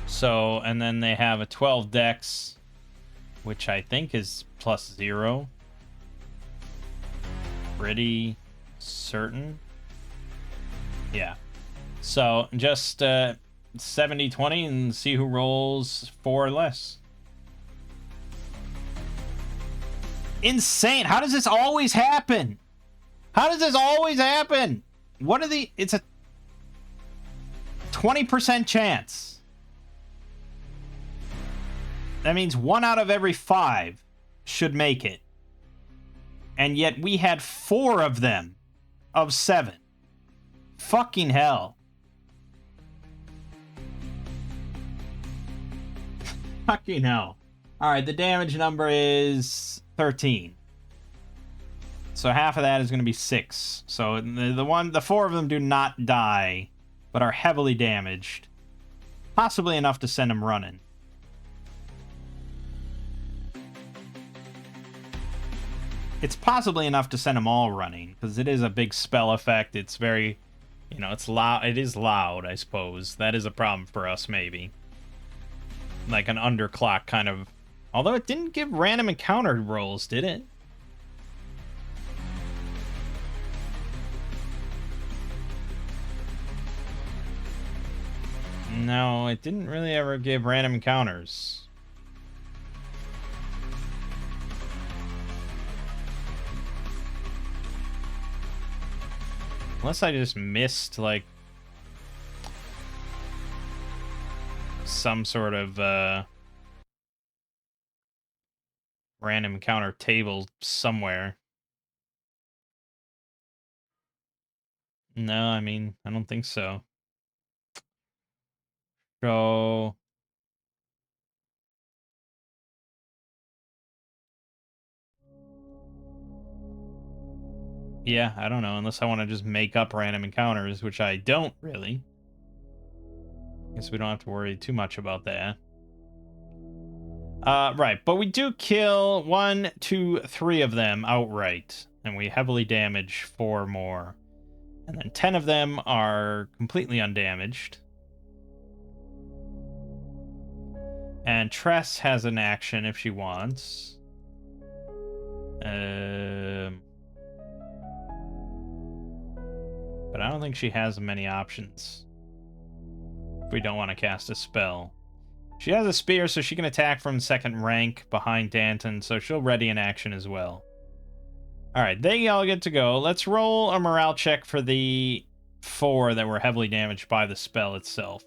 So, and then they have a 12 dex, which I think is +0. Pretty certain. Yeah. So, just 70-20 and see who rolls 4 or less. Insane! How does this always happen? How does this always happen? What are the... It's a 20% chance. That means 1 out of every 5 should make it. And yet we had 4 of them of 7. Fucking hell. Fucking hell. Alright, the damage number is 13. So half of that is going to be 6. So the 4 of them do not die, but are heavily damaged. Possibly enough to send them running. It's possibly enough to send them all running, because it is a big spell effect. It's very, you know, it's loud. It is loud, I suppose. That is a problem for us, maybe. Like an underclock kind of... Although it didn't give random encounter rolls, did it? No, it didn't really ever give random encounters. Unless I just missed, like, some sort of, random encounter table somewhere. No, I mean, I don't think so. So... Yeah, I don't know, unless I want to just make up random encounters, which I don't, really. Guess we don't have to worry too much about that. Right, but we do kill 1, 2, 3 of them outright, and we heavily damage 4 more. And then 10 of them are completely undamaged. And Tress has an action if she wants. But I don't think she has many options. If we don't want to cast a spell. She has a spear, so she can attack from second rank behind Danton, so she'll ready an action as well. All right, they all get to go. Let's roll a morale check for the 4 that were heavily damaged by the spell itself.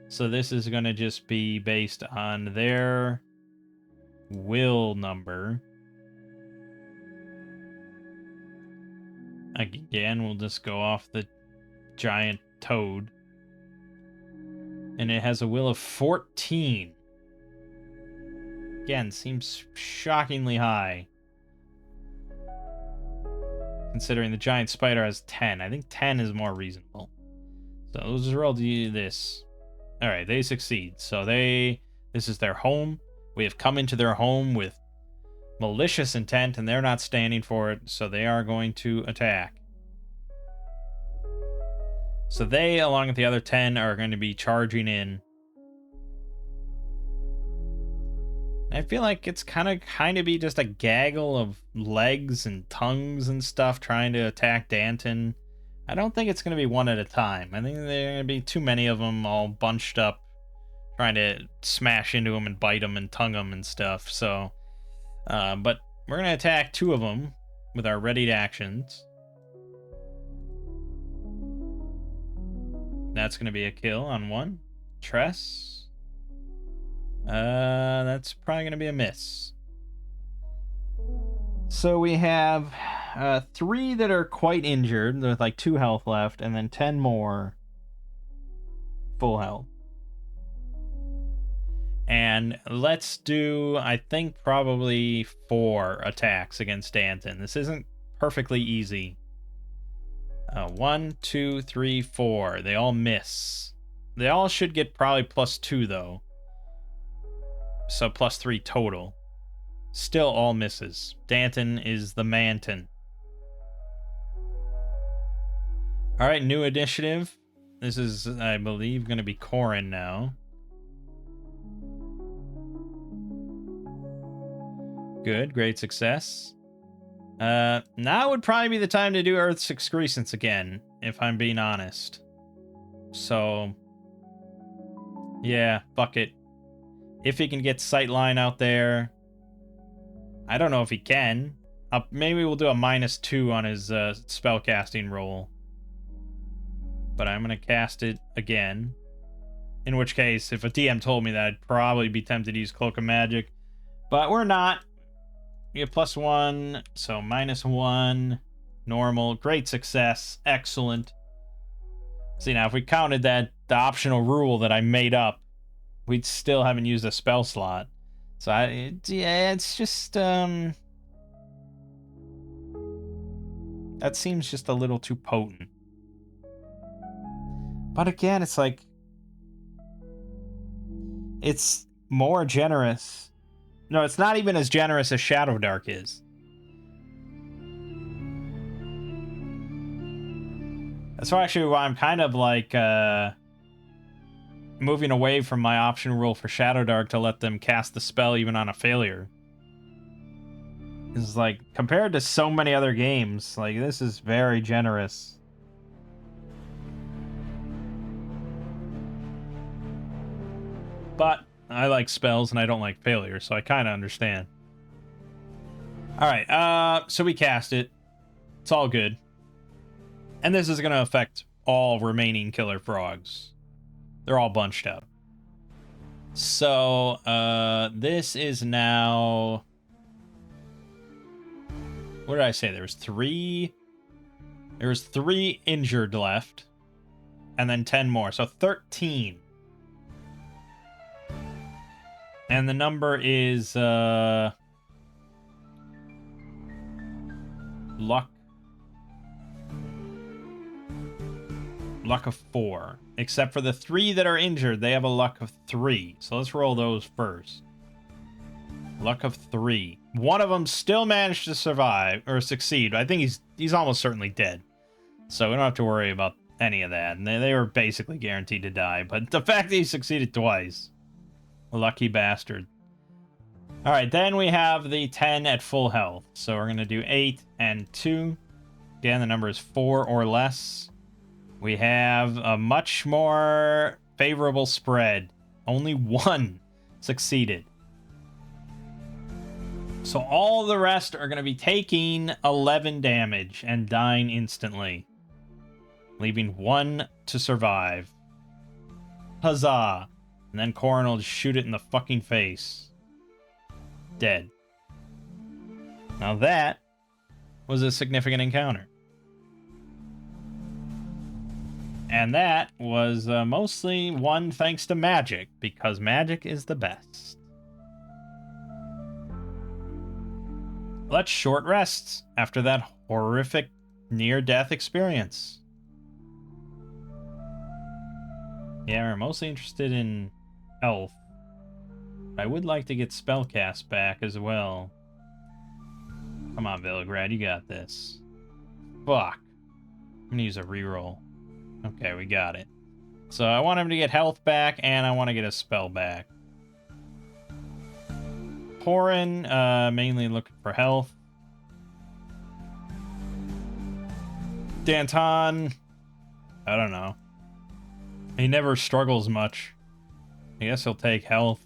So this is going to just be based on their will number. Again, we'll just go off the giant toad. And it has a will of 14. Again, seems shockingly high. Considering the giant spider has 10. I think 10 is more reasonable. So let's just roll to this. Alright, they succeed. So this is their home. We have come into their home with malicious intent, and they're not standing for it, so they are going to attack. So they, along with the other 10, are going to be charging in. I feel like it's kind of be just a gaggle of legs and tongues and stuff trying to attack Danton. I don't think it's going to be one at a time. I think there are going to be too many of them all bunched up, trying to smash into him and bite him and tongue him and stuff. So, but we're going to attack 2 of them with our readied actions. That's going to be a kill on 1. Tress. That's probably going to be a miss. So we have 3 that are quite injured with like 2 health left, and then 10 more full health. And let's do, I think, probably 4 attacks against Danton. This isn't perfectly easy. 1, 2, 3, 4. They all miss. They all should get probably +2 though. So +3 total. Still all misses. Danton is the Manton. Alright, new initiative. This is, I believe, going to be Corin now. Good, great success. Now would probably be the time to do Earth's Excrescence again, if I'm being honest. So, yeah, fuck it. If he can get Sightline out there. I don't know if he can. Maybe we'll do a -2 on his spellcasting roll. But I'm going to cast it again. In which case, if a DM told me that, I'd probably be tempted to use Cloak of Magic. But we're not. We have +1, so -1. Normal. Great success. Excellent. See, now if we counted the optional rule that I made up, we'd still haven't used a spell slot. So, it's just, that seems just a little too potent. But again, it's like, it's more generous. No, it's not even as generous as Shadow Dark is. That's actually why I'm kind of like, moving away from my option rule for Shadow Dark to let them cast the spell even on a failure. It's like, compared to so many other games, like, this is very generous. But I like spells and I don't like failure, so I kind of understand. Alright, so we cast it. It's all good. And this is going to affect all remaining killer frogs. They're all bunched up. So, this is now... What did I say? There was 3 injured left. And then 10 more. So 13. And the number is, luck of 4. Except for the 3 that are injured, they have a luck of 3. So let's roll those first. Luck of 3. One of them still managed to survive, or succeed. I think he's almost certainly dead. So we don't have to worry about any of that. And they were basically guaranteed to die. But the fact that he succeeded twice. Lucky bastard. Alright, then we have the 10 at full health. So we're going to do 8 and 2. Again, the number is 4 or less. We have a much more favorable spread. Only 1 succeeded. So all the rest are going to be taking 11 damage and dying instantly, leaving 1 to survive. Huzzah! And then Corrin will just shoot it in the fucking face. Dead. Now that was a significant encounter. And that was mostly one thanks to magic, because magic is the best. Let's short rest after that horrific near-death experience. Yeah, we're mostly interested in health. I would like to get spellcast back as well. Come on, Veligrad, you got this. Fuck. I'm gonna use a reroll. Okay, we got it. So I want him to get health back, and I want to get a spell back. Corrin, mainly looking for health. Danton, I don't know. He never struggles much. I guess he'll take health.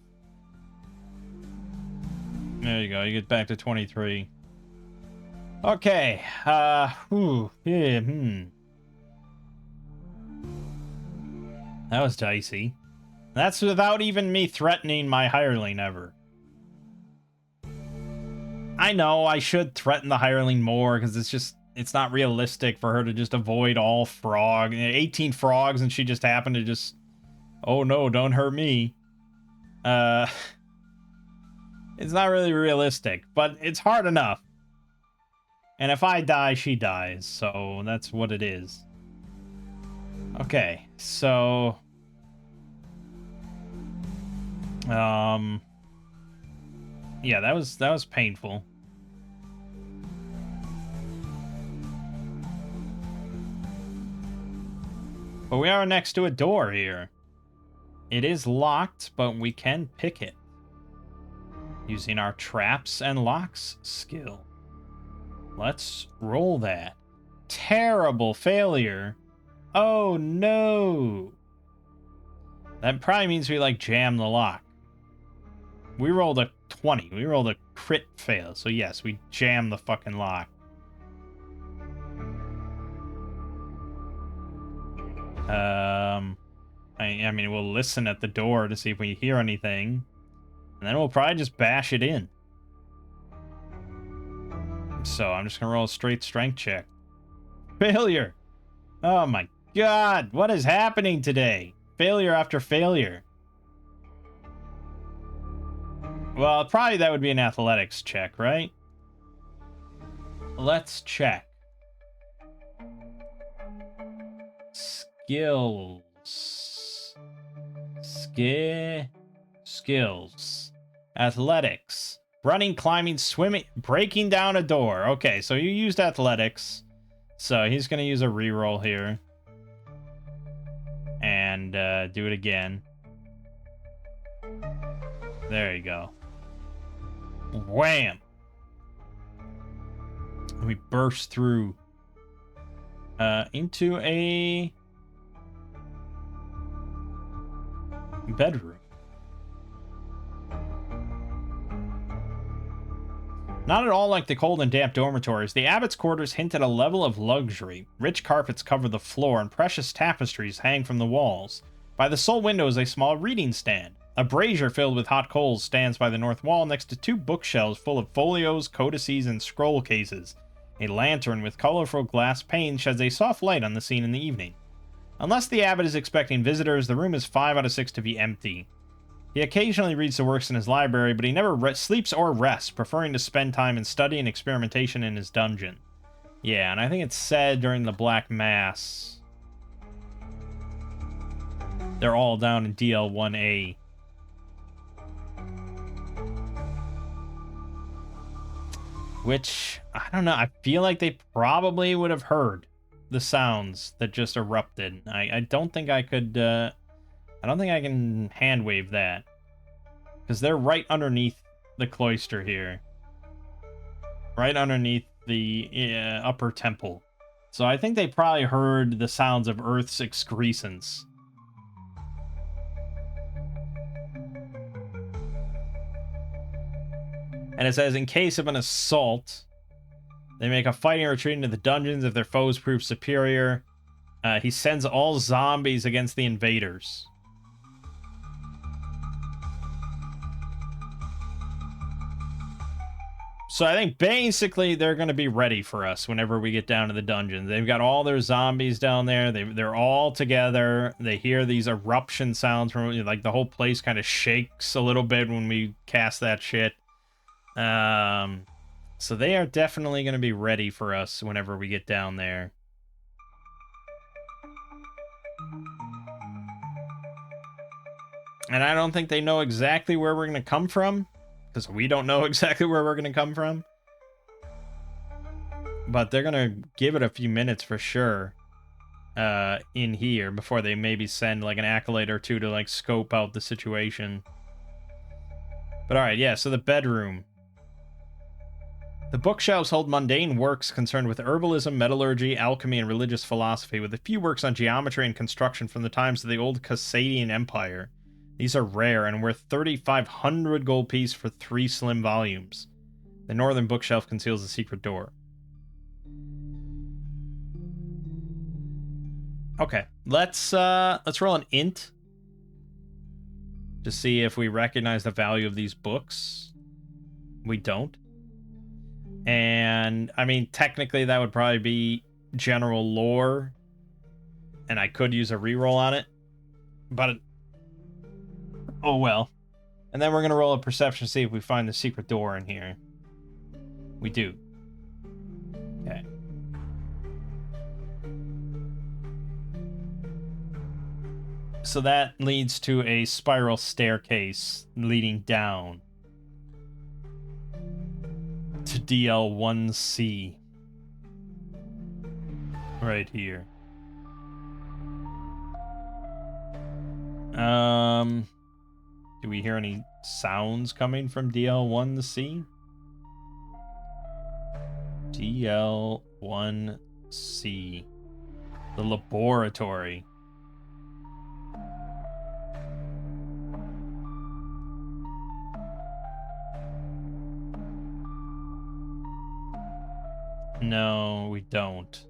There you go, you get back to 23. Okay, That was dicey. That's without even me threatening my hireling ever. I know I should threaten the hireling more, because it's not realistic for her to just avoid all frog. 18 frogs and she just happened to just... Oh no, don't hurt me. It's not really realistic, but it's hard enough. And if I die, she dies, so that's what it is. Okay, so... Yeah, that was painful. But we are next to a door here. It is locked, but we can pick it using our traps and locks skill. Let's roll that. Terrible failure. Oh no. That probably means we like jam the lock. We rolled a 20. We rolled a crit fail. So yes, we jam the fucking lock. I mean, we'll listen at the door to see if we hear anything. And then we'll probably just bash it in. So I'm just gonna roll a straight strength check. Failure! Oh my god, what is happening today? Failure after failure. Well, probably that would be an athletics check, right? Let's check. Skills. Skills. Athletics. Running, climbing, swimming, breaking down a door. Okay, so you used athletics. So he's going to use a reroll here. And do it again. There you go. Wham! We burst through into a bedroom. Not at all like the cold and damp dormitories, the abbot's quarters hint at a level of luxury. Rich carpets cover the floor, and precious tapestries hang from the walls. By the sole window is a small reading stand. A brazier filled with hot coals stands by the north wall next to 2 bookshelves full of folios, codices, and scroll cases. A lantern with colorful glass panes sheds a soft light on the scene in the evening. Unless the abbot is expecting visitors, the room is 5 out of 6 to be empty. He occasionally reads the works in his library, but he never sleeps or rests, preferring to spend time in study and experimentation in his dungeon. Yeah, and I think it's said during the Black Mass. They're all down in DL1A. Which, I don't know, I feel like they probably would have heard the sounds that just erupted. I don't think I could, I don't think I can hand wave that. Because they're right underneath the cloister here. Right underneath the upper temple. So I think they probably heard the sounds of Earth's excrescence. And it says, in case of an assault, they make a fighting retreat into the dungeons if their foes prove superior. He sends all zombies against the invaders. So I think basically they're going to be ready for us whenever we get down to the dungeons. They've got all their zombies down there. They're all together. They hear these eruption sounds from, like, the whole place kind of shakes a little bit when we cast that shit. So they are definitely going to be ready for us whenever we get down there. And I don't think they know exactly where we're going to come from, because we don't know exactly where we're going to come from. But they're going to give it a few minutes for sure in here before they maybe send, like, an acolyte or two to, like, scope out the situation. But alright, yeah, so the bedroom. The bookshelves hold mundane works concerned with herbalism, metallurgy, alchemy, and religious philosophy, with a few works on geometry and construction from the times of the old Kassadian Empire. These are rare and worth 3,500 gold piece for 3 slim volumes. The northern bookshelf conceals a secret door. Okay, let's roll an int to see if we recognize the value of these books. We don't. And, I mean, technically that would probably be general lore, and I could use a reroll on it, but oh well. And then we're going to roll a perception to see if we find the secret door in here. We do. Okay. So that leads to a spiral staircase leading down to DL1C. Right here. Do we hear any sounds coming from DL1C? DL1C. The laboratory. No, we don't.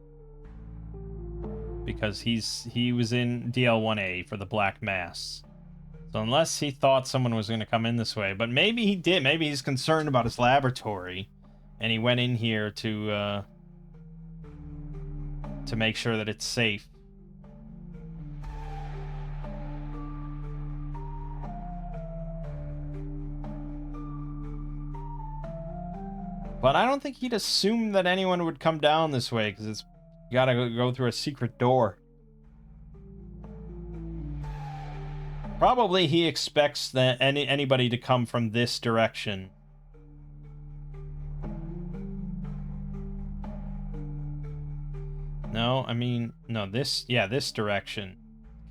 Because he was in DL1A for the Black Mass. So unless he thought someone was going to come in this way, but maybe he did. Maybe he's concerned about his laboratory, and he went in here to make sure that it's safe. But I don't think he'd assume that anyone would come down this way, because it's gotta go through a secret door. Probably he expects that anybody to come from this direction. No, I mean, no, this direction.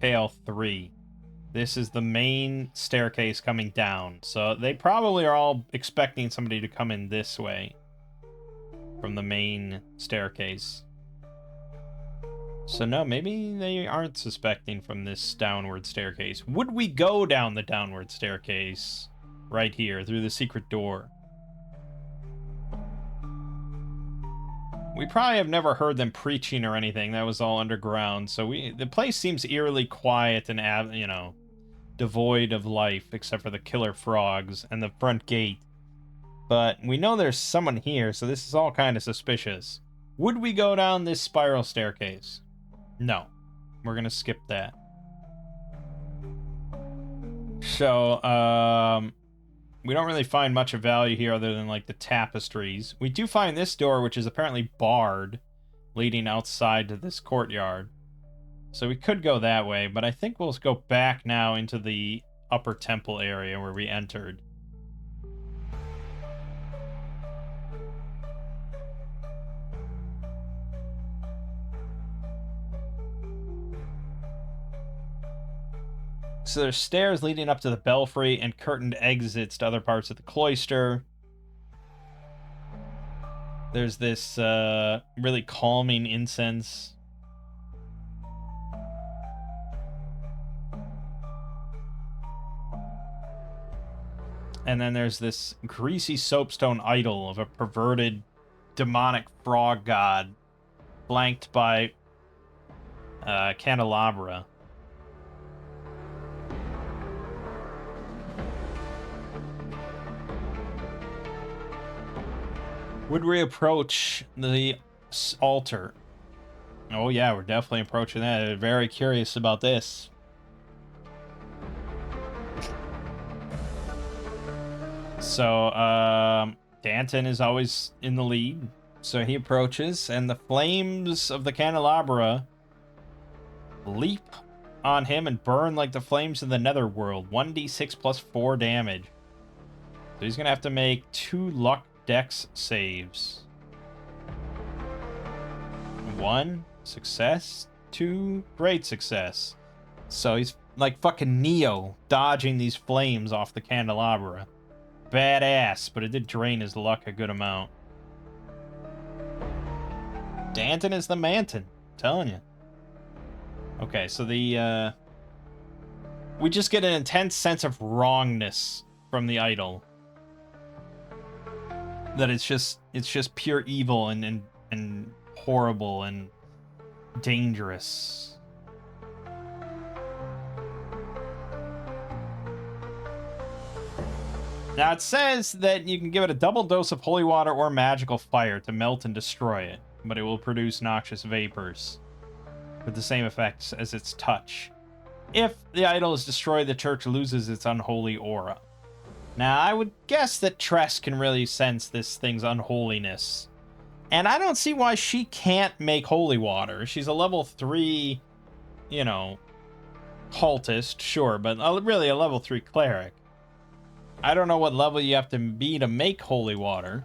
KL3. This is the main staircase coming down. So they probably are all expecting somebody to come in this way from the main staircase. So no, maybe they aren't suspecting from this downward staircase. Would we go down the downward staircase right here through the secret door? We probably have never heard them preaching or anything. That was all underground. So the place seems eerily quiet and, you know, devoid of life, except for the killer frogs and the front gate. But we know there's someone here, so this is all kind of suspicious. Would we go down this spiral staircase? No. We're gonna skip that. So, we don't really find much of value here other than, like, the tapestries. We do find this door, which is apparently barred, leading outside to this courtyard. So we could go that way, but I think we'll go back now into the upper temple area where we entered. So there's stairs leading up to the belfry and curtained exits to other parts of the cloister. There's this really calming incense. And then there's this greasy soapstone idol of a perverted demonic frog god flanked by candelabra. Would we approach the altar? Oh yeah, we're definitely approaching that. Very curious about this. So, Danton is always in the lead. So he approaches, and the flames of the candelabra leap on him and burn like the flames of the netherworld. 1d6 plus 4 damage. So he's going to have to make 2 luck dex saves. 1, success. 2, great success. So he's like fucking Neo, dodging these flames off the candelabra. Badass, but it did drain his luck a good amount. Danton is the Manton, I'm telling you. Okay, so the we just get an intense sense of wrongness from the idol. That it's just pure evil and horrible and dangerous. Now it says that you can give it a double dose of holy water or magical fire to melt and destroy it, but it will produce noxious vapors with the same effects as its touch. If the idol is destroyed, the church loses its unholy aura. Now, I would guess that Tress can really sense this thing's unholiness. And I don't see why she can't make holy water. She's a level 3, you know, cultist, sure, but really a level 3 cleric. I don't know what level you have to be to make holy water.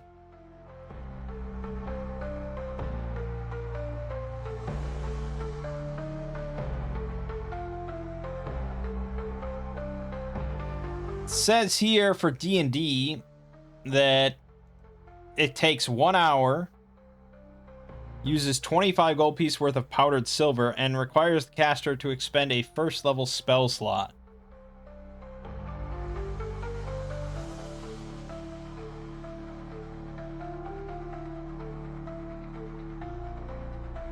It says here for D&D that it takes 1 hour, uses 25 gold piece worth of powdered silver, and requires the caster to expend a first level spell slot.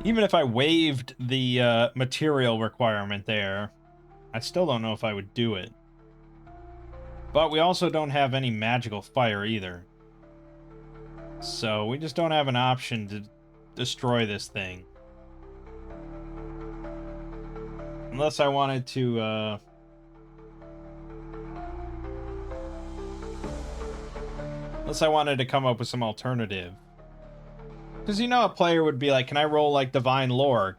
Even if I waived the material requirement there, I still don't know if I would do it. But we also don't have any magical fire either. So we just don't have an option to destroy this thing. Unless I wanted to, unless I wanted to come up with some alternative. Because, you know, a player would be like, can I roll, like, Divine Lore?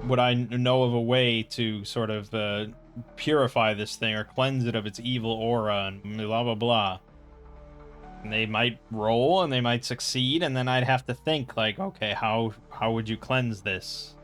Would I know of a way to sort of purify this thing or cleanse it of its evil aura and blah, blah, blah? And they might roll and they might succeed, and then I'd have to think, like, okay, how would you cleanse this?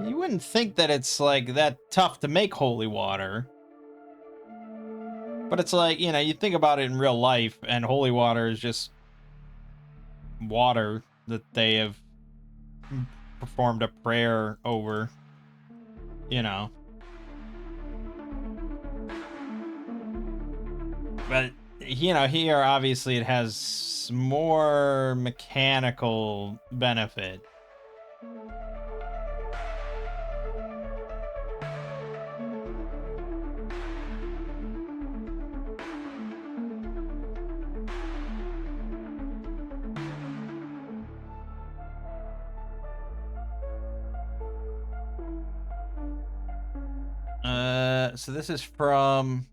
You wouldn't think that it's, like, that tough to make holy water. But it's like, you know, you think about it in real life, and holy water is just water that they have performed a prayer over, you know. But, you know, here, obviously, it has more mechanical benefit. So this is from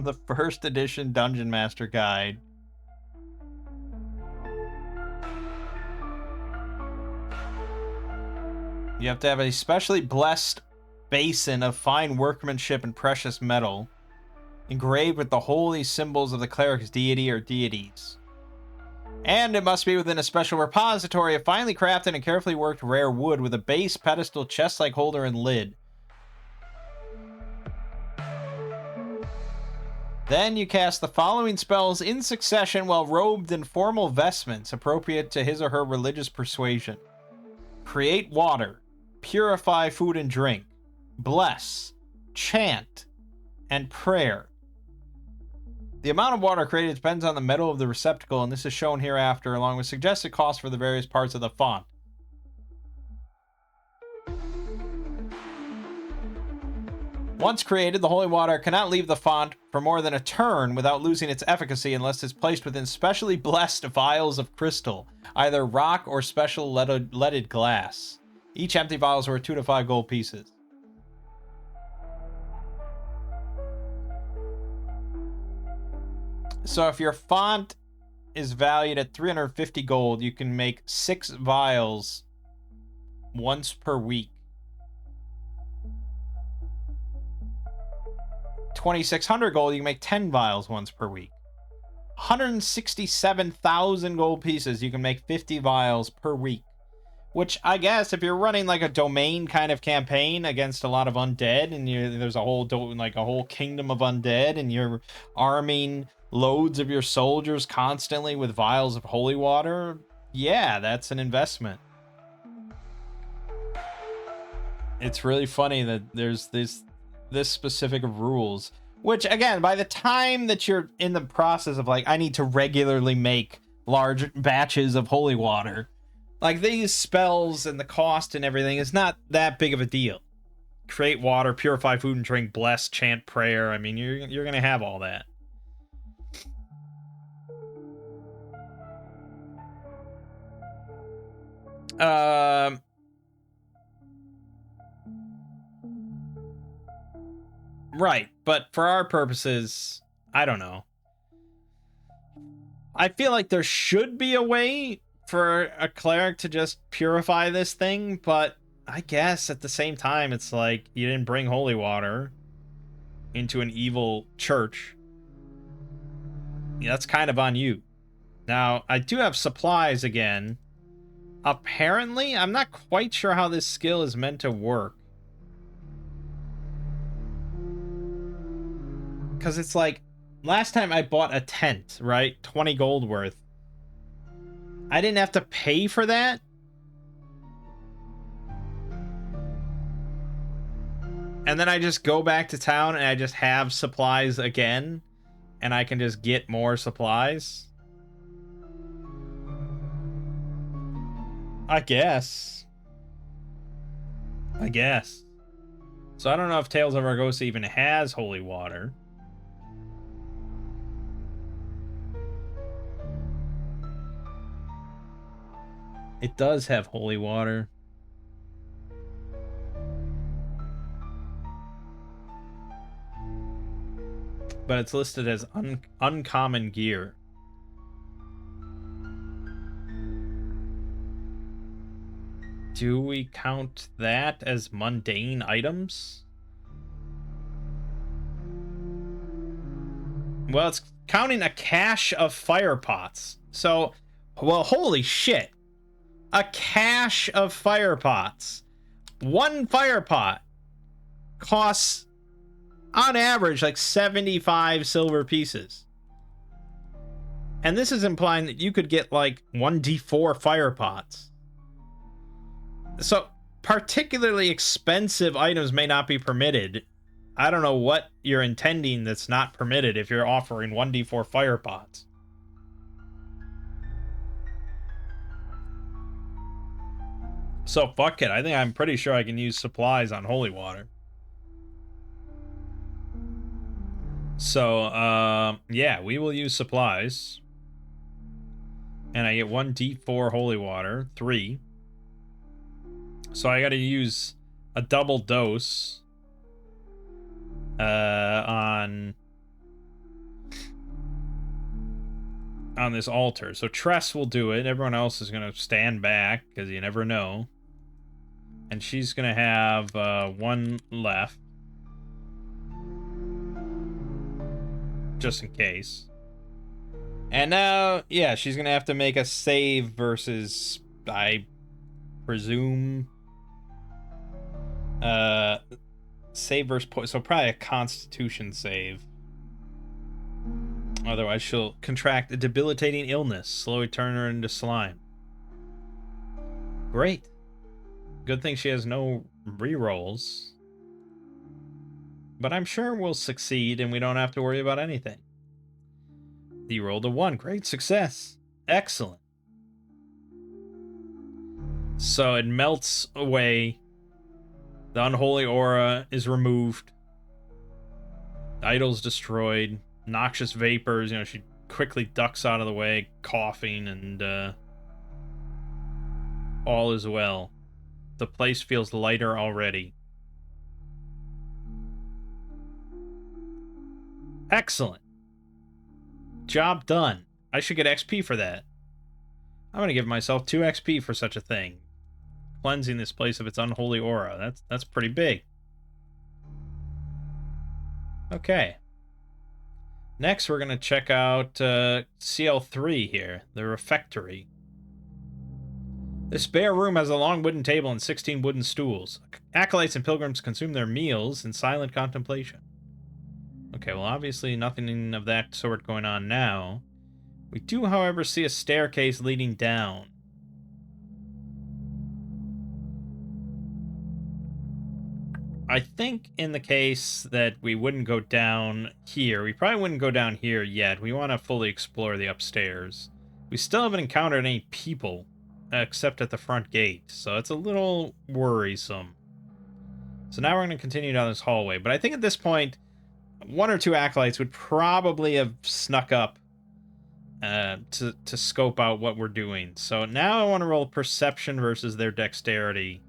the first edition Dungeon Master Guide. You have to have a specially blessed basin of fine workmanship and precious metal, engraved with the holy symbols of the cleric's deity or deities. And it must be within a special repository of finely crafted and carefully worked rare wood with a base, pedestal, chest-like holder, and lid. Then you cast the following spells in succession while robed in formal vestments appropriate to his or her religious persuasion. Create water, purify food and drink, bless, chant, and prayer. The amount of water created depends on the metal of the receptacle, and this is shown hereafter, along with suggested costs for the various parts of the font. Once created, the holy water cannot leave the font for more than a turn without losing its efficacy unless it's placed within specially blessed vials of crystal, either rock or special leaded glass. Each empty vial is worth 2 to 5 gold pieces. So if your font is valued at 350 gold, you can make 6 vials once per week. 2,600 gold, you can make 10 vials once per week. 167,000 gold pieces, you can make 50 vials per week. Which, I guess, if you're running like a domain kind of campaign against a lot of undead, and there's a whole kingdom of undead, and you're arming loads of your soldiers constantly with vials of holy water, yeah, that's an investment. It's really funny that there's this specific of rules, which, again, by the time that you're in the process of like, I need to regularly make large batches of holy water, like, these spells and the cost and everything is not that big of a deal. Create water, purify food and drink, bless, chant, prayer. I mean, you're gonna have all that. Right, but for our purposes, I don't know. I feel like there should be a way for a cleric to just purify this thing, but I guess at the same time, it's like, you didn't bring holy water into an evil church. Yeah, that's kind of on you. Now, I do have supplies again. Apparently, I'm not quite sure how this skill is meant to work. Because it's like, last time I bought a tent, right? 20 gold worth. I didn't have to pay for that? And then I just go back to town and I just have supplies again? And I can just get more supplies? I guess. So I don't know if Tales of Argosa even has holy water. It does have holy water. But it's listed as uncommon gear. Do we count that as mundane items? Well, it's counting a cache of fire pots. So, well, holy shit. A cache of fire pots. One fire pot costs, on average, like 75 silver pieces. And this is implying that you could get like 1d4 fire pots. So, particularly expensive items may not be permitted. I don't know what you're intending that's not permitted if you're offering 1d4 fire pots. So, fuck it. I think I'm pretty sure I can use supplies on holy water. So, yeah, we will use supplies. And I get 1d4 holy water. 3. So I got to use a double dose on this altar. So Tress will do it. Everyone else is going to stand back because you never know. And she's going to have one left. Just in case. And now, yeah, she's going to have to make a save versus, I presume, save versus so probably a Constitution save. Otherwise, she'll contract a debilitating illness, slowly turn her into slime. Great. Good thing she has no rerolls. But I'm sure we'll succeed and we don't have to worry about anything. You rolled a 1. Great success. Excellent. So it melts away. The unholy aura is removed. The idol's destroyed. Noxious vapors, you know, she quickly ducks out of the way, coughing, and all is well. The place feels lighter already. Excellent. Job done. I should get XP for that. I'm gonna give myself 2 XP for such a thing. Cleansing this place of its unholy aura. That's pretty big. Okay. Next, we're gonna check out CL3 here, the refectory. This bare room has a long wooden table and 16 wooden stools. Acolytes and pilgrims consume their meals in silent contemplation. Okay, well, obviously nothing of that sort going on now. We do, however, see a staircase leading down. I think in the case that we wouldn't go down here, we probably wouldn't go down here yet. We want to fully explore the upstairs. We still haven't encountered any people, except at the front gate, so it's a little worrisome. So now we're going to continue down this hallway, but I think at this point, 1 or 2 acolytes would probably have snuck up to scope out what we're doing. So now I want to roll perception versus their dexterity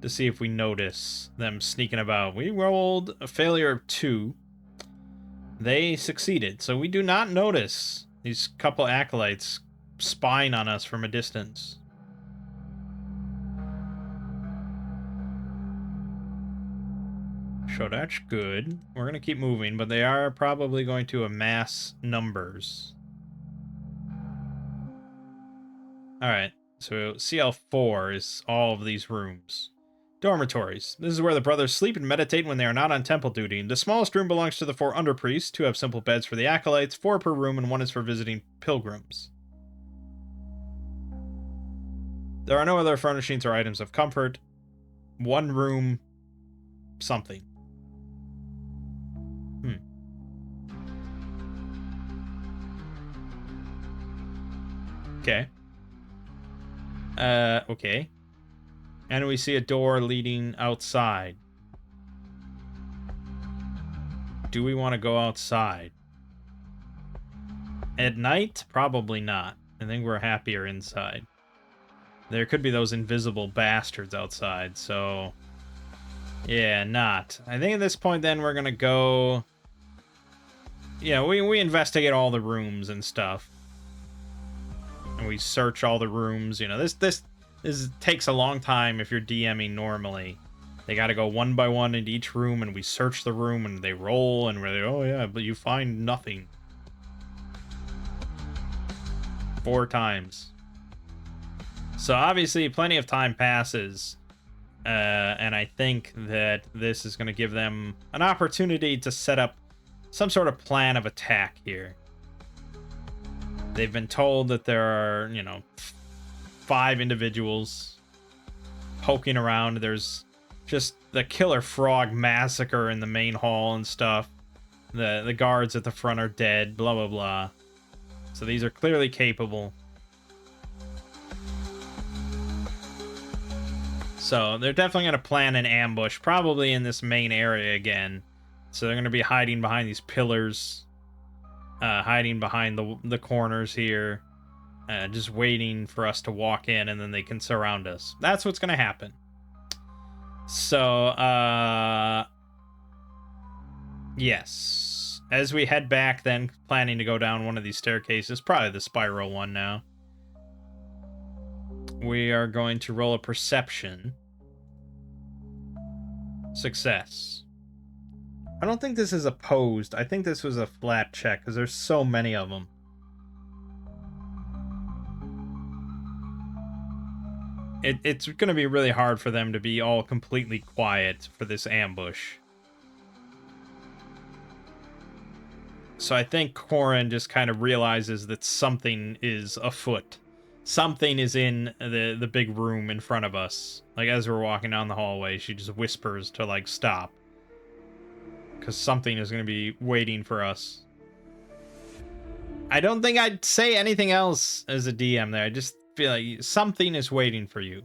to see if we notice them sneaking about. We rolled a failure of 2. They succeeded, so we do not notice these couple acolytes spying on us from a distance. So that's good. We're going to keep moving, but they are probably going to amass numbers. Alright, so CL4 is all of these rooms. Dormitories. This is where the brothers sleep and meditate when they are not on temple duty. The smallest room belongs to the 4 underpriests. 2 have simple beds for the acolytes, 4 per room, and 1 is for visiting pilgrims. There are no other furnishings or items of comfort. 1 room, something. Okay. Okay. And we see a door leading outside. Do we want to go outside? At night? Probably not. I think we're happier inside. There could be those invisible bastards outside, so... yeah, not. I think at this point then we're gonna go... yeah, we investigate all the rooms and stuff. And we search all the rooms. You know, this takes a long time if you're DMing normally. They got to go one by one into each room, and we search the room, and they roll, and we're like, oh yeah, but you find nothing. 4 times. So obviously, plenty of time passes, and I think that this is going to give them an opportunity to set up some sort of plan of attack here. They've been told that there are, you know, 5 individuals poking around. There's just the killer frog massacre in the main hall and stuff. The guards at the front are dead, blah, blah, blah. So these are clearly capable. So they're definitely going to plan an ambush, probably in this main area again. So they're going to be hiding behind these pillars. Hiding behind the corners here, just waiting for us to walk in, and then they can surround us. That's what's going to happen. So, yes. As we head back, then, planning to go down one of these staircases, probably the spiral one now, we are going to roll a perception. Success. I don't think this is opposed. I think this was a flat check, because there's so many of them. It's going to be really hard for them to be all completely quiet for this ambush. So I think Corin just kind of realizes that something is afoot. Something is in the big room in front of us. Like, as we're walking down the hallway, she just whispers to, like, stop. Because something is going to be waiting for us. I don't think I'd say anything else as a DM there. I just feel like something is waiting for you.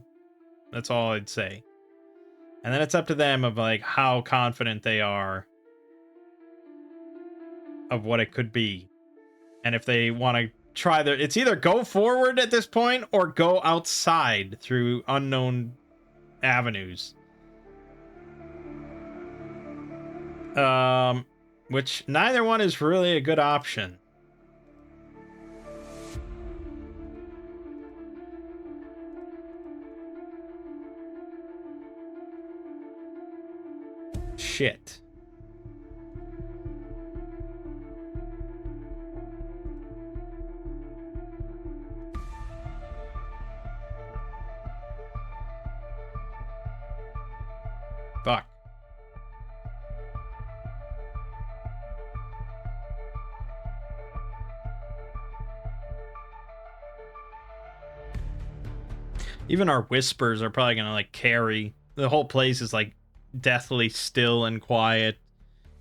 That's all I'd say. And then it's up to them of, like, how confident they are of what it could be. And if they want to try their... It's either go forward at this point or go outside through unknown avenues. Which neither one is really a good option. Shit. Fuck. Even our whispers are probably gonna, like, carry. The whole place is, like, deathly still and quiet.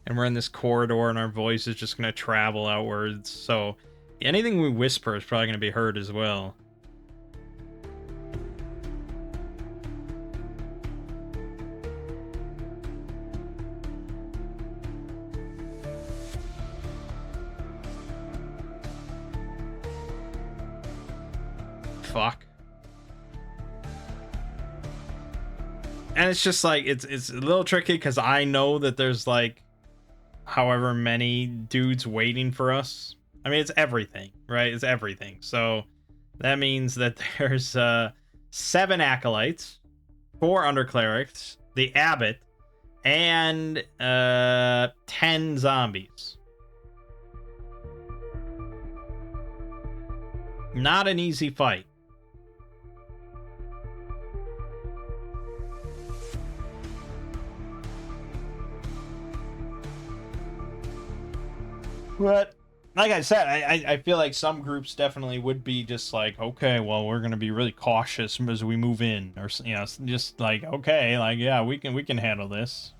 And we're in this corridor and our voice is just gonna travel outwards. So anything we whisper is probably gonna be heard as well. Fuck. And it's just like, it's a little tricky because I know that there's, like, however many dudes waiting for us. I mean, it's everything, right? It's everything. So that means that there's 7 acolytes, 4 underclerics, the abbot, and 10 zombies. Not an easy fight. But like I said, I feel like some groups definitely would be just like, okay, well, we're gonna be really cautious as we move in, or, you know, just like, okay, like, yeah, we can handle this.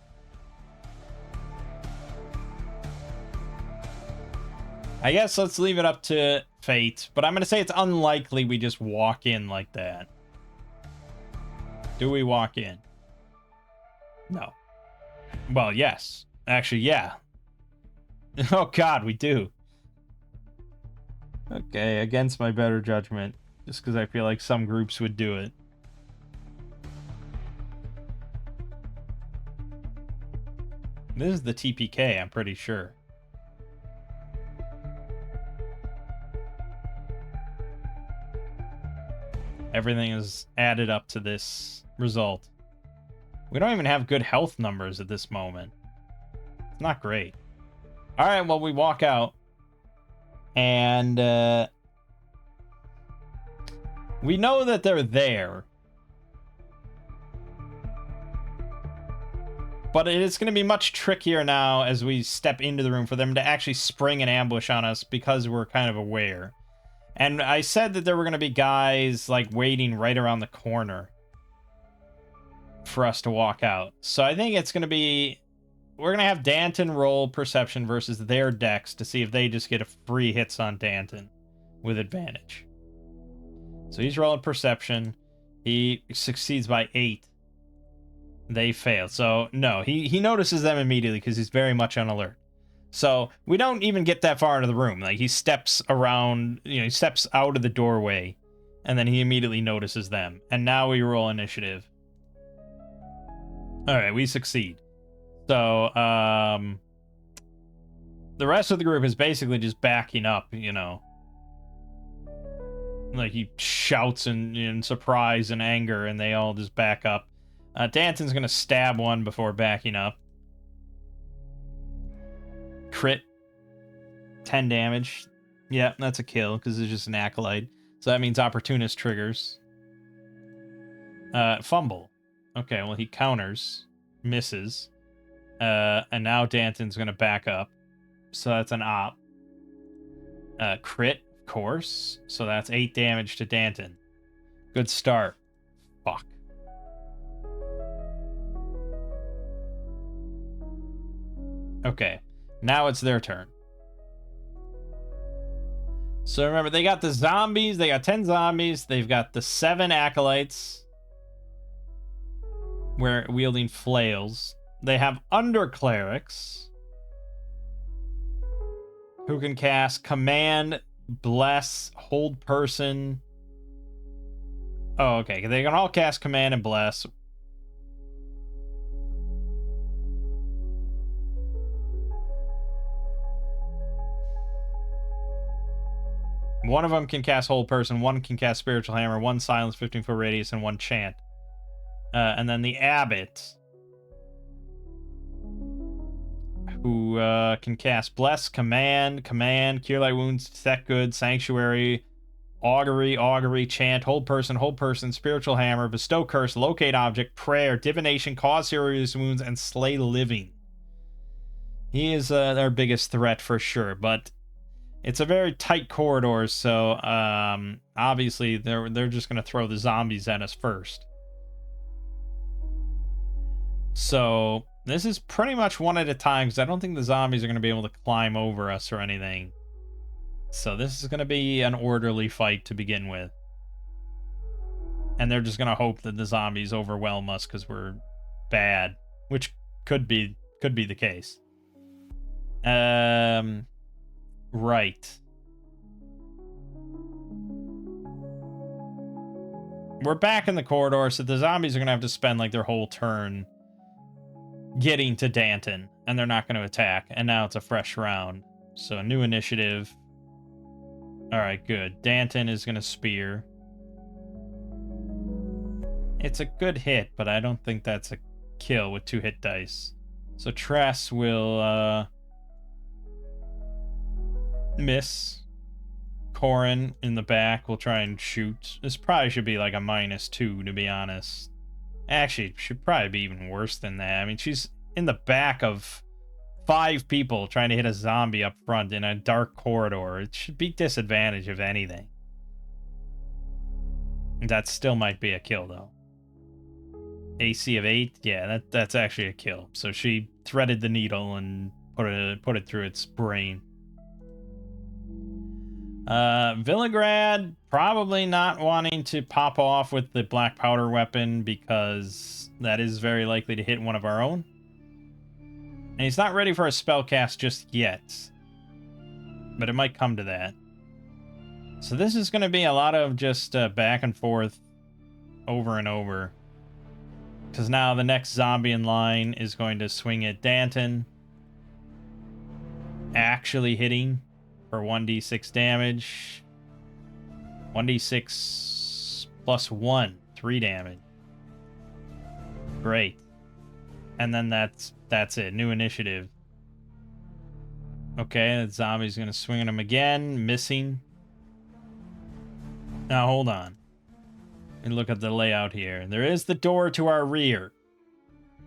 I guess let's leave it up to fate, but I'm gonna say it's unlikely we just walk in like that. Do we walk in? No. Well, yes. Actually, yeah. Oh god, we do. Okay, against my better judgment. Just because I feel like some groups would do it. This is the TPK, I'm pretty sure. Everything is added up to this result. We don't even have good health numbers at this moment. It's not great. Alright, well, we walk out. And, we know that they're there. But it is going to be much trickier now as we step into the room for them to actually spring an ambush on us because we're kind of aware. And I said that there were going to be guys, like, waiting right around the corner for us to walk out. So I think it's going to be... We're going to have Danton roll perception versus their dex to see if they just get a free hits on Danton with advantage. So he's rolling perception. He succeeds by 8. They fail. So, no, he notices them immediately because he's very much on alert. So, we don't even get that far into the room. Like, he steps around, you know, he steps out of the doorway, and then he immediately notices them. And now we roll initiative. All right, we succeed. So, the rest of the group is basically just backing up, you know. Like, he shouts in surprise and anger, and they all just back up. Danton's gonna stab one before backing up. Crit. 10 damage. Yeah, that's a kill, because it's just an acolyte. So that means opportunist triggers. Fumble. Okay, well, he counters. Misses. And now Danton's gonna back up. So that's an op. Crit, of course. So that's 8 damage to Danton. Good start. Fuck. Okay. Now it's their turn. So remember, they got the zombies. They got 10 zombies. They've got the 7 acolytes. Wielding flails. They have under clerics. Who can cast Command, Bless, Hold Person. Oh, okay. They can all cast Command and Bless. One of them can cast Hold Person, one can cast Spiritual Hammer, one Silence 15-foot radius, and one Chant. And then the Abbot, who can cast Bless, Command, Cure Light Wounds, Detect Good, Sanctuary, Augury, Chant, Hold Person, Spiritual Hammer, Bestow Curse, Locate Object, Prayer, Divination, Cause Serious Wounds, and Slay Living. He is their biggest threat for sure, but it's a very tight corridor, so obviously they're just going to throw the zombies at us first. So this is pretty much one at a time, because I don't think the zombies are going to be able to climb over us or anything. So this is going to be an orderly fight to begin with. And they're just going to hope that the zombies overwhelm us because we're bad, which could be the case. Right. We're back in the corridor, so the zombies are going to have to spend like their whole turn getting to Danton, and they're not going to attack. And now it's a fresh round. So a new initiative. All right, good. Danton is going to spear. It's a good hit, but I don't think that's a kill with 2 hit dice. So Tress will miss. Corin in the back will try and shoot. This probably should be like a -2, to be honest. Actually, it should probably be even worse than that. I mean, she's in the back of 5 people trying to hit a zombie up front in a dark corridor. It should be disadvantage, if anything. That still might be a kill, though. AC of 8? Yeah, that's actually a kill. So she threaded the needle and put it through its brain. Villagrad probably not wanting to pop off with the black powder weapon, because that is very likely to hit one of our own. And he's not ready for a spell cast just yet, but it might come to that. So this is going to be a lot of just back and forth over and over, because now the next zombie in line is going to swing at Danton, actually hitting for 1d6 damage. 1d6 plus 1, 3 damage. Great. And then that's it. New initiative. Okay, the zombie's gonna swing at him again, missing. Now hold on. And look at the layout here. There is the door to our rear.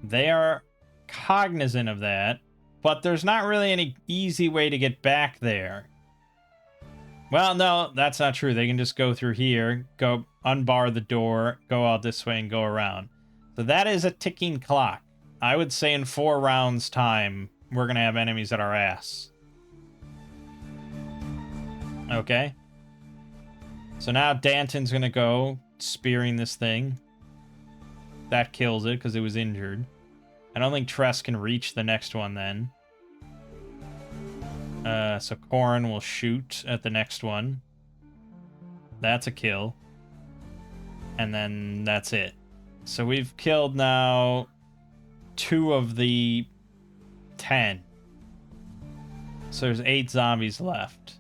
They are cognizant of that, but there's not really any easy way to get back there. Well, no, that's not true. They can just go through here, go unbar the door, go out this way, and go around. So that is a ticking clock. I would say in 4 rounds' time, we're going to have enemies at our ass. Okay. So now Danton's going to go spearing this thing. That kills it because it was injured. I don't think Tress can reach the next one then. So Corin will shoot at the next one. That's a kill. And then that's it. So we've killed now 2 of the 10. So there's 8 zombies left.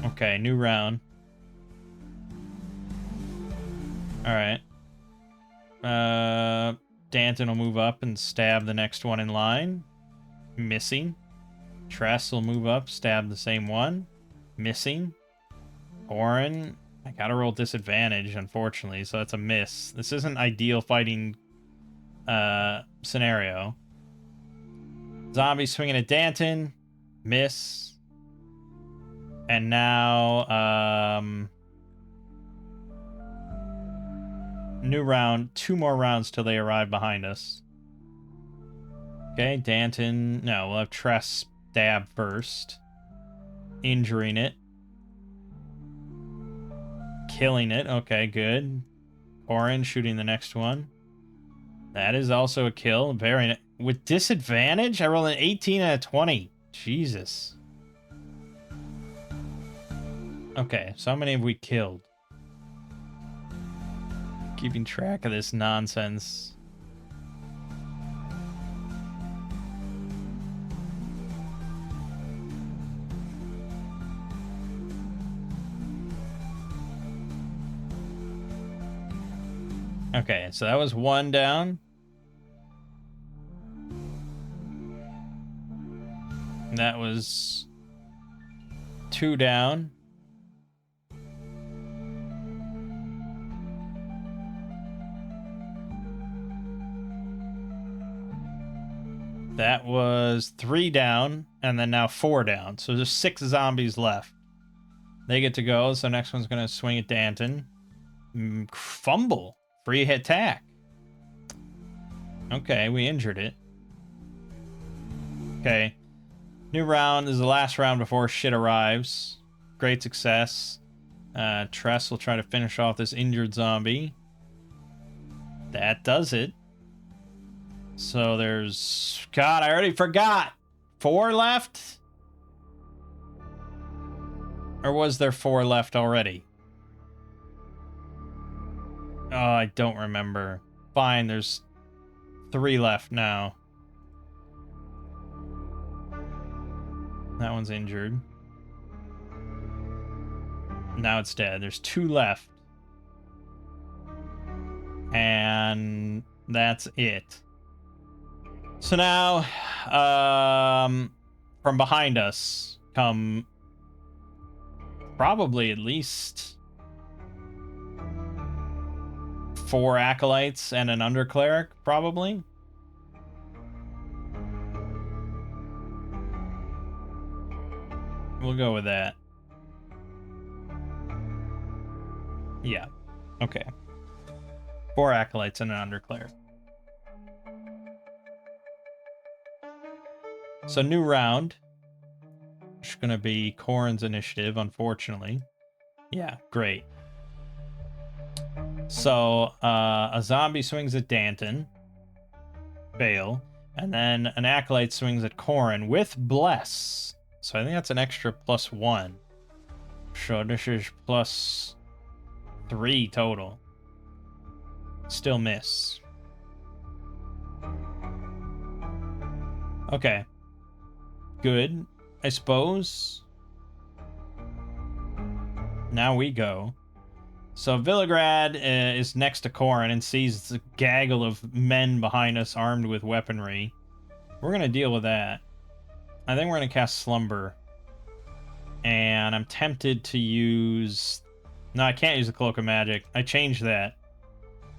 Okay, new round. Alright. Danton will move up and stab the next one in line. Missing. Tress will move up, stab the same one. Missing. Orin, I gotta roll disadvantage, unfortunately, so that's a miss. This isn't ideal fighting scenario. Zombie swinging at Danton. Miss. And now, new round. 2 more rounds till they arrive behind us. Okay, Danton. No, we'll have Tress stab first. Injuring it. Killing it. Okay, good. Orange shooting the next one. That is also a kill. Very with disadvantage? I rolled an 18 and a 20. Jesus. Okay, so how many have we killed? Keeping track of this nonsense. Okay, so that was 1 down. That was 2 down. That was 3 down, and then now 4 down. So there's 6 zombies left. They get to go, so next one's going to swing at Danton. Fumble. Free hit attack. Okay, we injured it. Okay. New round is the last round before shit arrives. Great success. Tress will try to finish off this injured zombie. That does it. So there's... God, I already forgot! 4 left? Or was there 4 left already? Oh, I don't remember. Fine, there's 3 left now. That one's injured. Now it's dead. There's 2 left. And that's it. So now, from behind us come probably at least 4 acolytes and an undercleric, probably. We'll go with that. Yeah. Okay. 4 acolytes and an undercleric. So new round. It's going to be Corin's initiative, unfortunately. Yeah, great. So, a zombie swings at Danton. Fail. And then an acolyte swings at Corin with Bless. So I think that's an extra +1. So this is +3 total. Still miss. Okay. Good, I suppose. Now we go. So Villagrad is next to Corin and sees the gaggle of men behind us armed with weaponry. We're going to deal with that. I think we're going to cast Slumber. And I'm tempted to use... No, I can't use the Cloak of Magic. I changed that.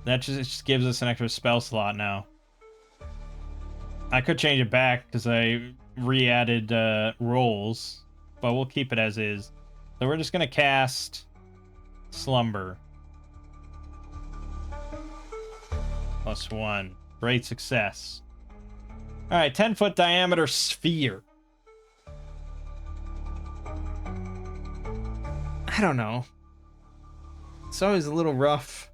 That just gives us an extra spell slot now. I could change it back because I re-added rolls, but we'll keep it as is. So we're just going to cast Slumber. +1. Great success. Alright, 10-foot diameter sphere. I don't know. It's always a little rough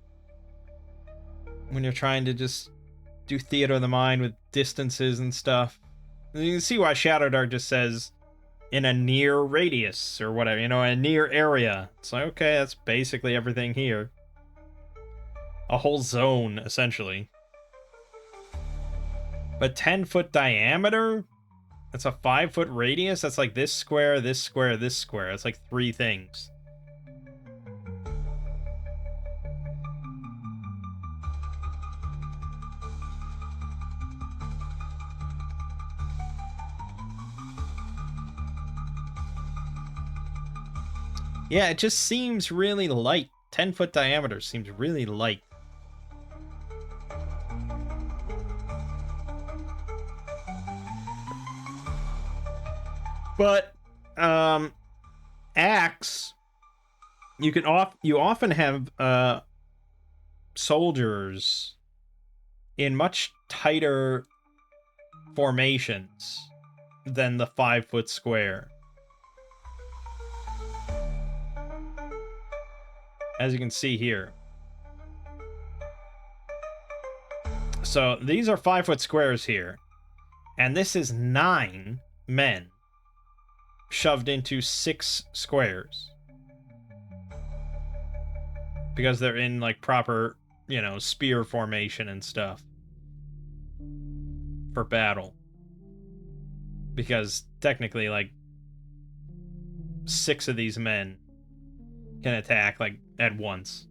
when you're trying to just do theater of the mind with distances and stuff. You can see why Shadow Dark just says in a near radius or whatever, you know, a near area. It's like, okay, that's basically everything here. A whole zone, essentially. But 10-foot diameter? That's a 5-foot radius? That's like this square, this square, this square. That's like 3 things. Yeah, it just seems really light. 10-foot diameter seems really light. But axe, you often have soldiers in much tighter formations than the 5-foot square. As you can see here. So these are 5-foot squares here. And this is 9 men shoved into 6 squares. Because they're in like proper, you know, spear formation and stuff. For battle. Because technically, like, 6 of these men can attack, like, at once.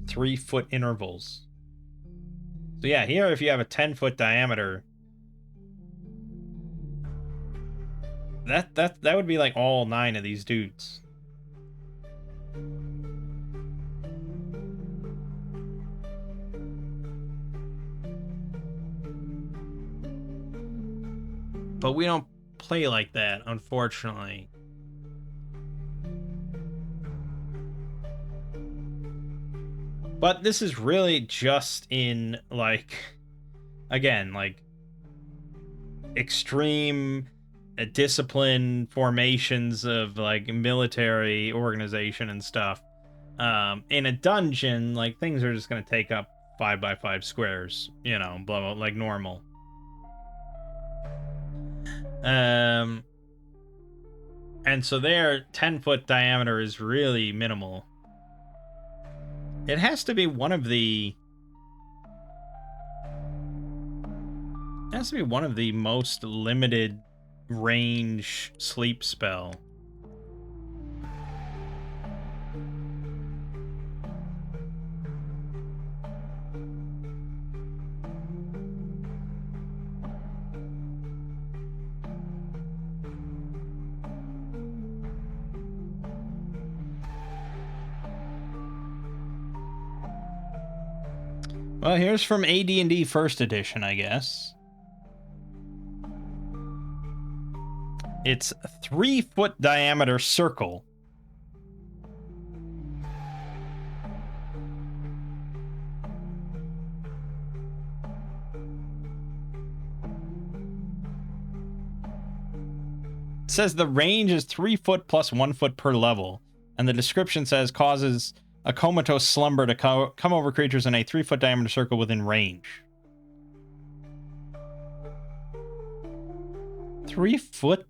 3-foot intervals. So yeah, here if you have a 10-foot diameter, that would be like all 9 of these dudes. But we don't play like that, unfortunately. But this is really just in, like, again, like, extreme discipline formations of, like, military organization and stuff. In a dungeon, like, things are just going to take up 5x5 squares, you know, blah, blah, like normal. And so their 10-foot diameter is really minimal. It has to be one of the... It has to be one of the most limited range sleep spell. Well, here's from AD&D First Edition, I guess. It's a 3-foot diameter circle. It says the range is 3 foot plus 1 foot per level, and the description says causes a comatose slumber to come over creatures in a 3-foot diameter circle within range. 3 foot?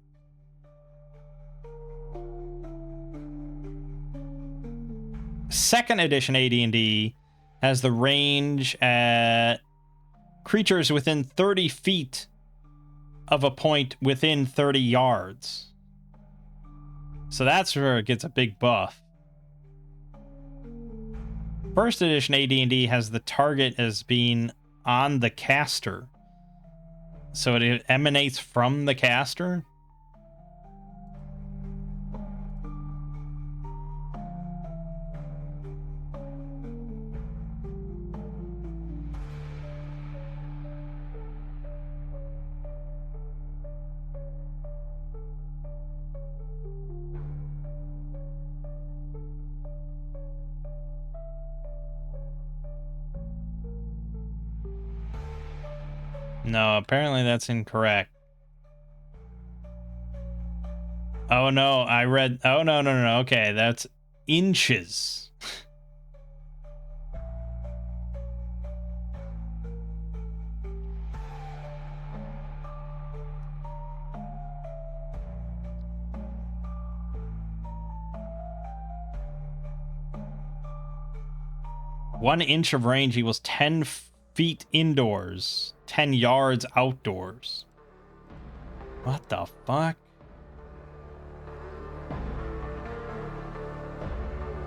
Second edition AD&D has the range at creatures within 30 feet of a point within 30 yards. So that's where it gets a big buff. First edition AD&D has the target as being on the caster. So it emanates from the caster. No, apparently that's incorrect. Oh no, I read... Oh no, no, no, no. Okay, that's inches. 1 inch of range equals 10 feet indoors, 10 yards outdoors. What the fuck?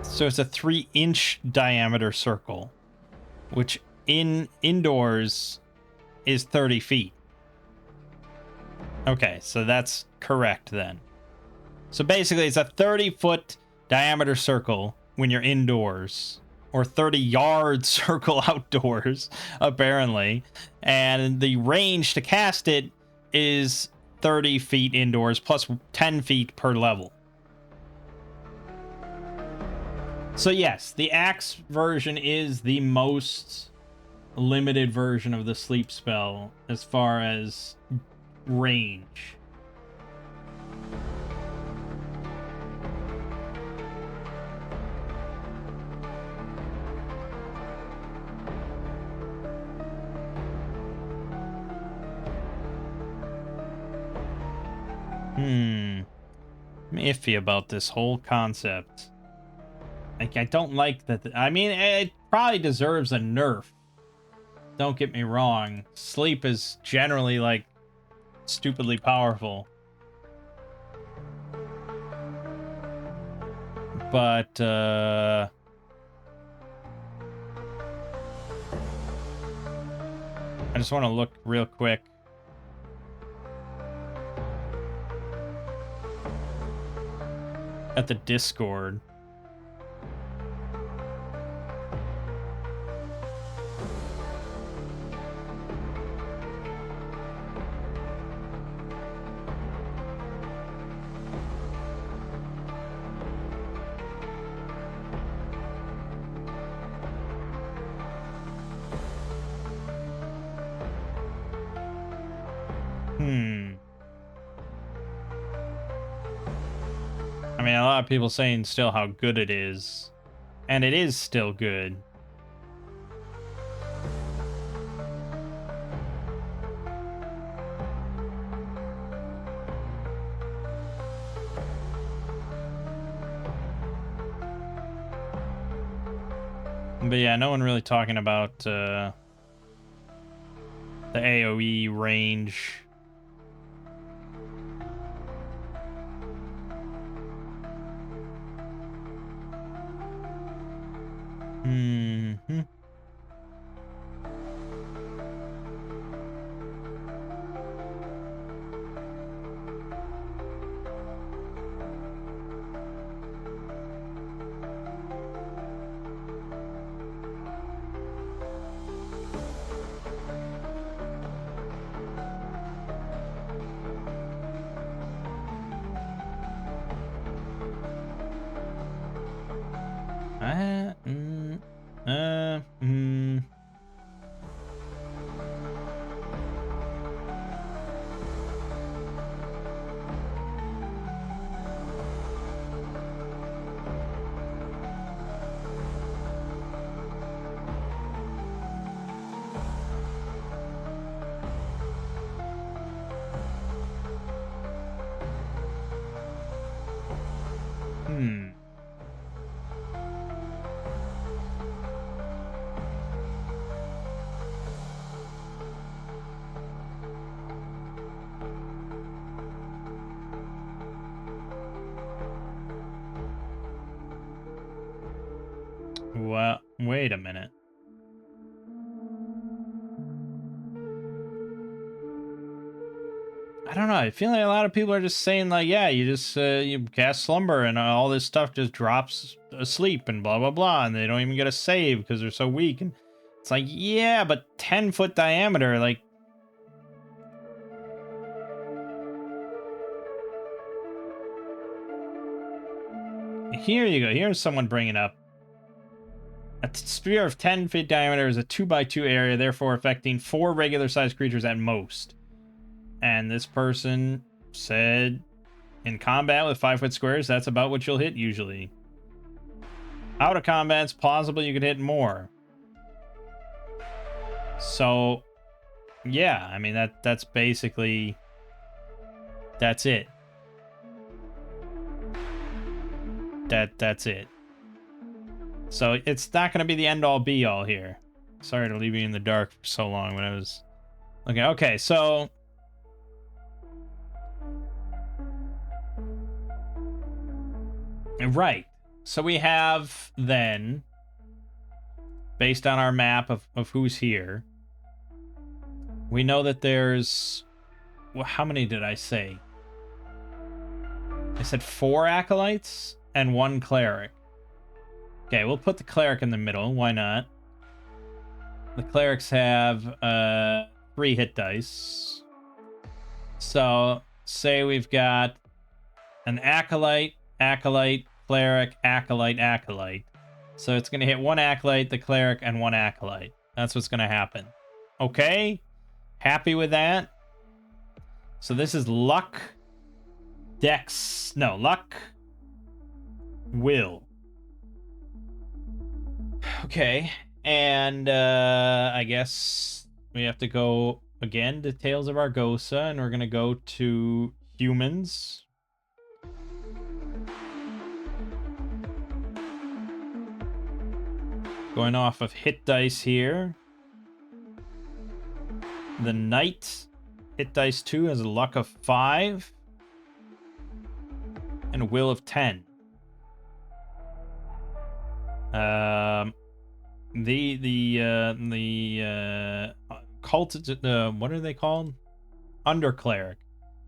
So it's a 3-inch diameter circle, which indoors is 30 feet. Okay, so that's correct then. So basically it's a 30-foot diameter circle when you're indoors, or 30-yard circle outdoors, apparently. And the range to cast it is 30 feet indoors plus 10 feet per level. So yes, the axe version is the most limited version of the sleep spell as far as range. I'm iffy about this whole concept. Like, I don't like that. I mean, it probably deserves a nerf. Don't get me wrong. Sleep is generally, like, stupidly powerful. But, I just want to look real quick. At the Discord. I mean, a lot of people saying still how good it is. And it is still good. But yeah, no one really talking about the AoE range. Well, wait a minute. I don't know. I feel like a lot of people are just saying, like, yeah, you just you cast Slumber and all this stuff just drops asleep and blah blah blah, and they don't even get a save because they're so weak. And it's like, yeah, but 10-foot diameter, like. Here you go. Here's someone bringing up. A sphere of 10 feet diameter is a 2x2 area, therefore affecting 4 regular-sized creatures at most. And this person said, in combat with 5-foot squares, that's about what you'll hit usually. Out of combat, it's plausible you could hit more. So, yeah, I mean, that's basically... That's it. That's it. So it's not going to be the end-all be-all here. Sorry to leave you in the dark for so long when I was... Okay, so... Right. So we have, then, based on our map of who's here, we know that there's... Well, how many did I say? I said 4 acolytes and 1 cleric. Okay, we'll put the cleric in the middle. Why not? The clerics have 3 hit dice. So, say we've got an acolyte, cleric, acolyte. So it's going to hit 1 acolyte, the cleric, and 1 acolyte. That's what's going to happen. Okay? Happy with that? So this is luck, luck, will. Okay, and I guess we have to go again to Tales of Argosa, and we're going to go to humans. Going off of hit dice here. The knight, hit dice 2, has a luck of 5 and a will of 10. Cult, what are they called? Undercleric.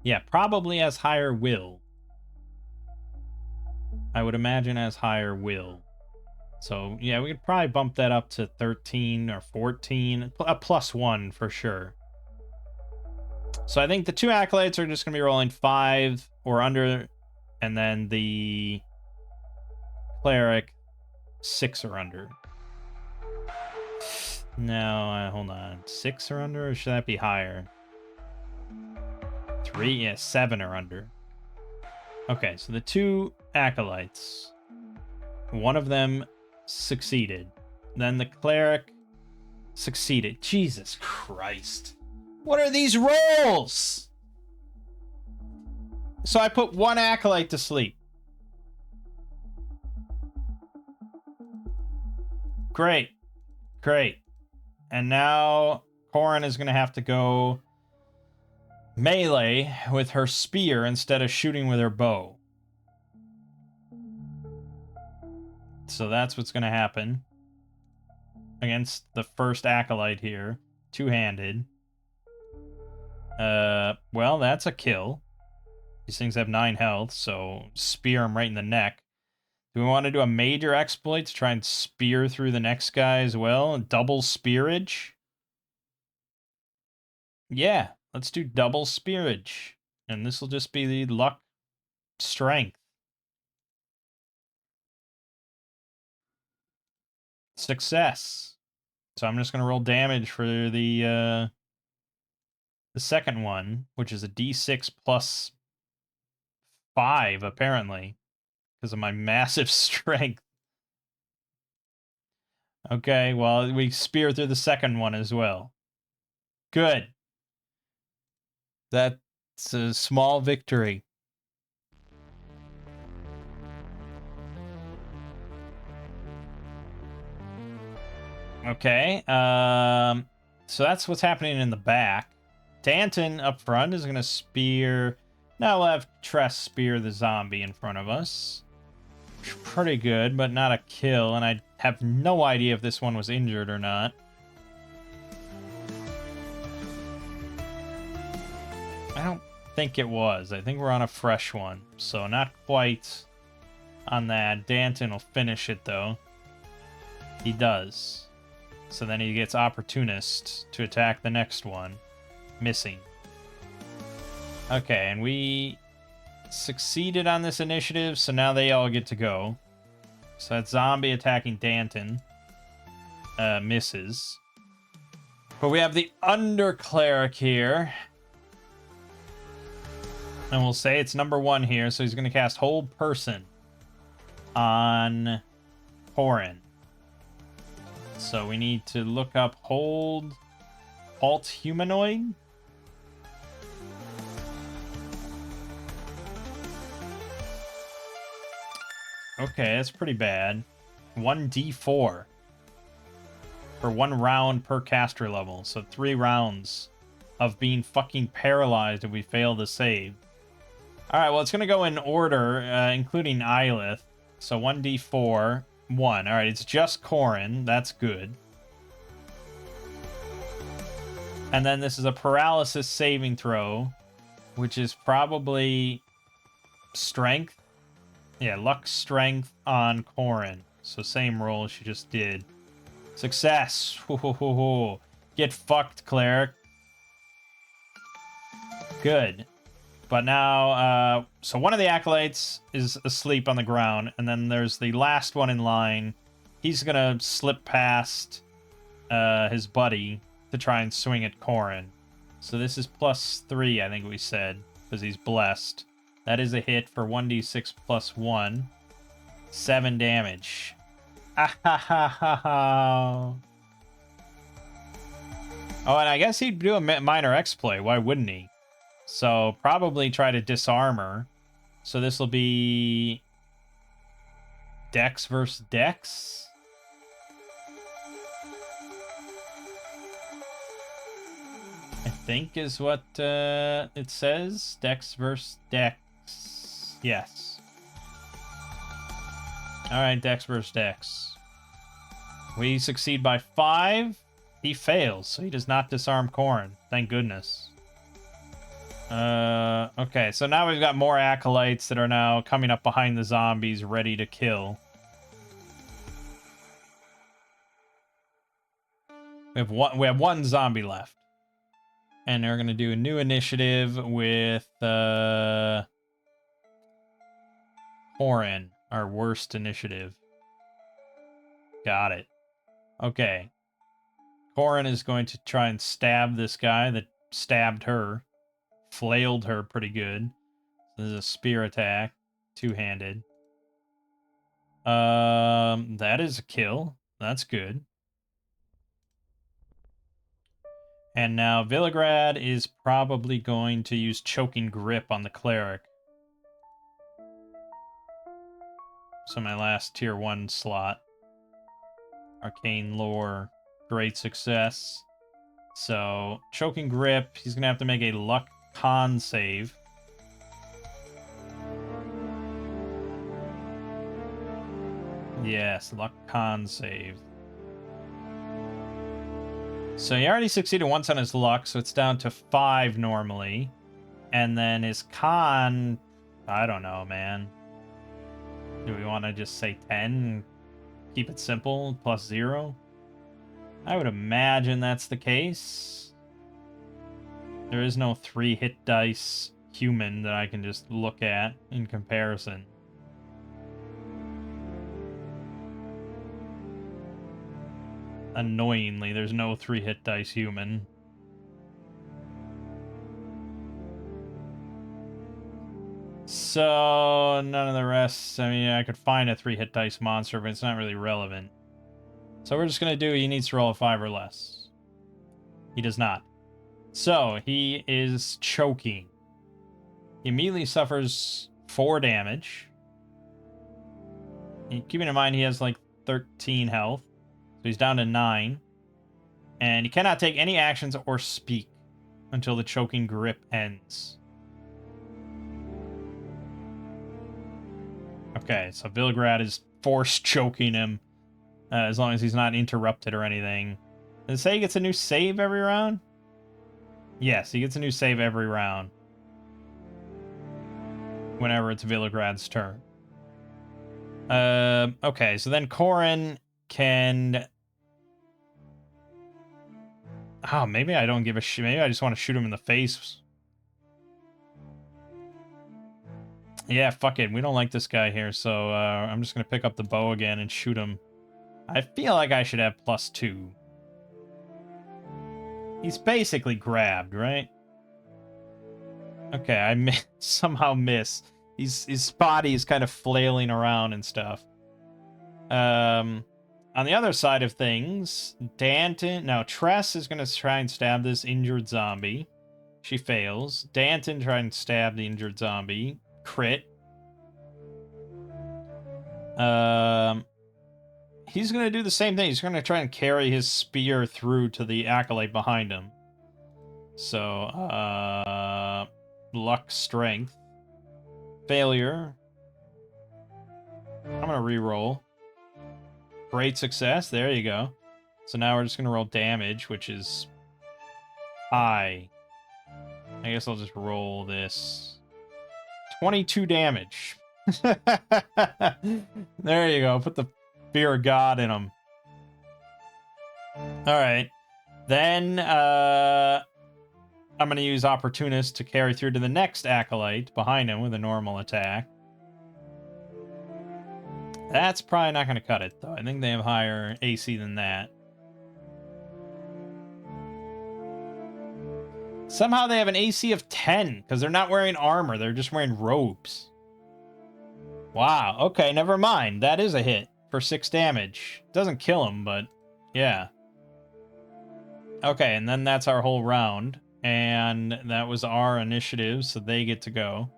Yeah, probably has higher will. I would imagine has higher will. So, yeah, we could probably bump that up to 13 or 14. A +1 for sure. So I think the 2 acolytes are just going to be rolling 5 or under, and then the cleric 6 or under. No, hold on. 6 or under, or should that be higher? 3? Yeah, 7 or under. Okay, so the 2 acolytes. One of them succeeded. Then the cleric succeeded. Jesus Christ. What are these rolls? So I put 1 acolyte to sleep. Great. And now Corin is going to have to go melee with her spear instead of shooting with her bow. So that's what's going to happen against the first acolyte here. 2-handed. Well, that's a kill. These things have 9 health, so spear him right in the neck. Do we want to do a major exploit to try and spear through the next guy as well? Double spearage? Yeah, let's do double spearage. And this will just be the luck strength. Success. So I'm just going to roll damage for the second one, which is a d6 plus 5, apparently, because of my massive strength. Okay, well, we spear through the second one as well. Good. That's a small victory. Okay, so that's what's happening in the back. Danton up front is going to spear... Now we'll have Tress spear the zombie in front of us. Pretty good, but not a kill, and I have no idea if this one was injured or not. I don't think it was. I think we're on a fresh one, so not quite on that. Danton will finish it, though. He does. So then he gets Opportunist to attack the next one. Missing. Okay, and we succeeded on this initiative, so now they all get to go. So that zombie attacking Danton misses. But we have the Undercleric here. And we'll say it's number 1 here, so he's going to cast Hold Person on Corin. So we need to look up Hold Alt Humanoid. Okay, that's pretty bad. 1d4 for 1 round per caster level. So 3 rounds of being fucking paralyzed if we fail the save. Alright, well, it's going to go in order, including Eilith. So 1d4, 1. Alright, it's just Corrin. That's good. And then this is a paralysis saving throw, which is probably strength. Yeah, luck strength on Corrin. So same roll she just did. Success. Get fucked, cleric. Good. But now, so one of the acolytes is asleep on the ground, and then there's the last one in line. He's gonna slip past his buddy to try and swing at Corrin. So this is +3, I think we said, because he's blessed. That is a hit for 1d6 + 1. 7 damage. Ah ha ha ha ha. Oh, and I guess he'd do a minor exploit. Why wouldn't he? So probably try to disarm her. So this will be Dex versus Dex. I think is what it says. Dex versus Dex. Yes. Alright, Dex versus Dex. We succeed by 5. He fails, so he does not disarm Corrin. Thank goodness. Okay, so now we've got more acolytes that are now coming up behind the zombies, ready to kill. We have one zombie left. And they're gonna do a new initiative with Corrin, our worst initiative. Got it. Okay. Corrin is going to try and stab this guy that stabbed her. Flailed her pretty good. This is a spear attack. Two-handed. That is a kill. That's good. And now Villagrad is probably going to use Choking Grip on the cleric. So my last tier 1 slot. Arcane Lore. Great success. So, Choking Grip. He's going to have to make a luck con save. Yes, luck con save. So he already succeeded once on his luck, so it's down to 5 normally. And then his con, I don't know, man. Do we want to just say 10? Keep it simple, +0? I would imagine that's the case. There is no 3 hit dice human that I can just look at in comparison. Annoyingly, there's no 3 hit dice human. So, none of the rest. I mean, I could find a 3 hit dice monster, but it's not really relevant. So we're just going to do, he needs to roll a 5 or less. He does not. So, he is choking. He immediately suffers 4 damage. Keeping in mind he has like 13 health. So he's down to 9. And he cannot take any actions or speak until the choking grip ends. Okay, so Vilgrad is force choking him. As long as he's not interrupted or anything. Does it say he gets a new save every round? Yes, he gets a new save every round. Whenever it's Villegrad's turn. Okay, so then Corrin can... Oh, maybe I don't give a shit. Maybe I just want to shoot him in the face. Yeah, fuck it. We don't like this guy here, so I'm just going to pick up the bow again and shoot him. I feel like I should have +2. He's basically grabbed, right? Okay, I somehow miss. His body is kind of flailing around and stuff. On the other side of things, Tress is going to try and stab this injured zombie. She fails. Danton tries and stab the injured zombie. Crit. he's going to do the same thing. He's going to try and carry his spear through to the acolyte behind him. So, luck, strength. Failure. I'm going to re-roll. Great success. There you go. So now we're just going to roll damage, which is high. I guess I'll just roll this. 22 damage. There you go. Put the fear of God in him. Alright. Then, I'm going to use Opportunist to carry through to the next Acolyte behind him with a normal attack. That's probably not going to cut it, though. I think they have higher AC than that. Somehow they have an AC of 10, because they're not wearing armor. They're just wearing robes. Wow, okay, never mind. That is a hit for 6 damage. Doesn't kill him, but yeah. Okay, and then that's our whole round. And that was our initiative, so they get to go.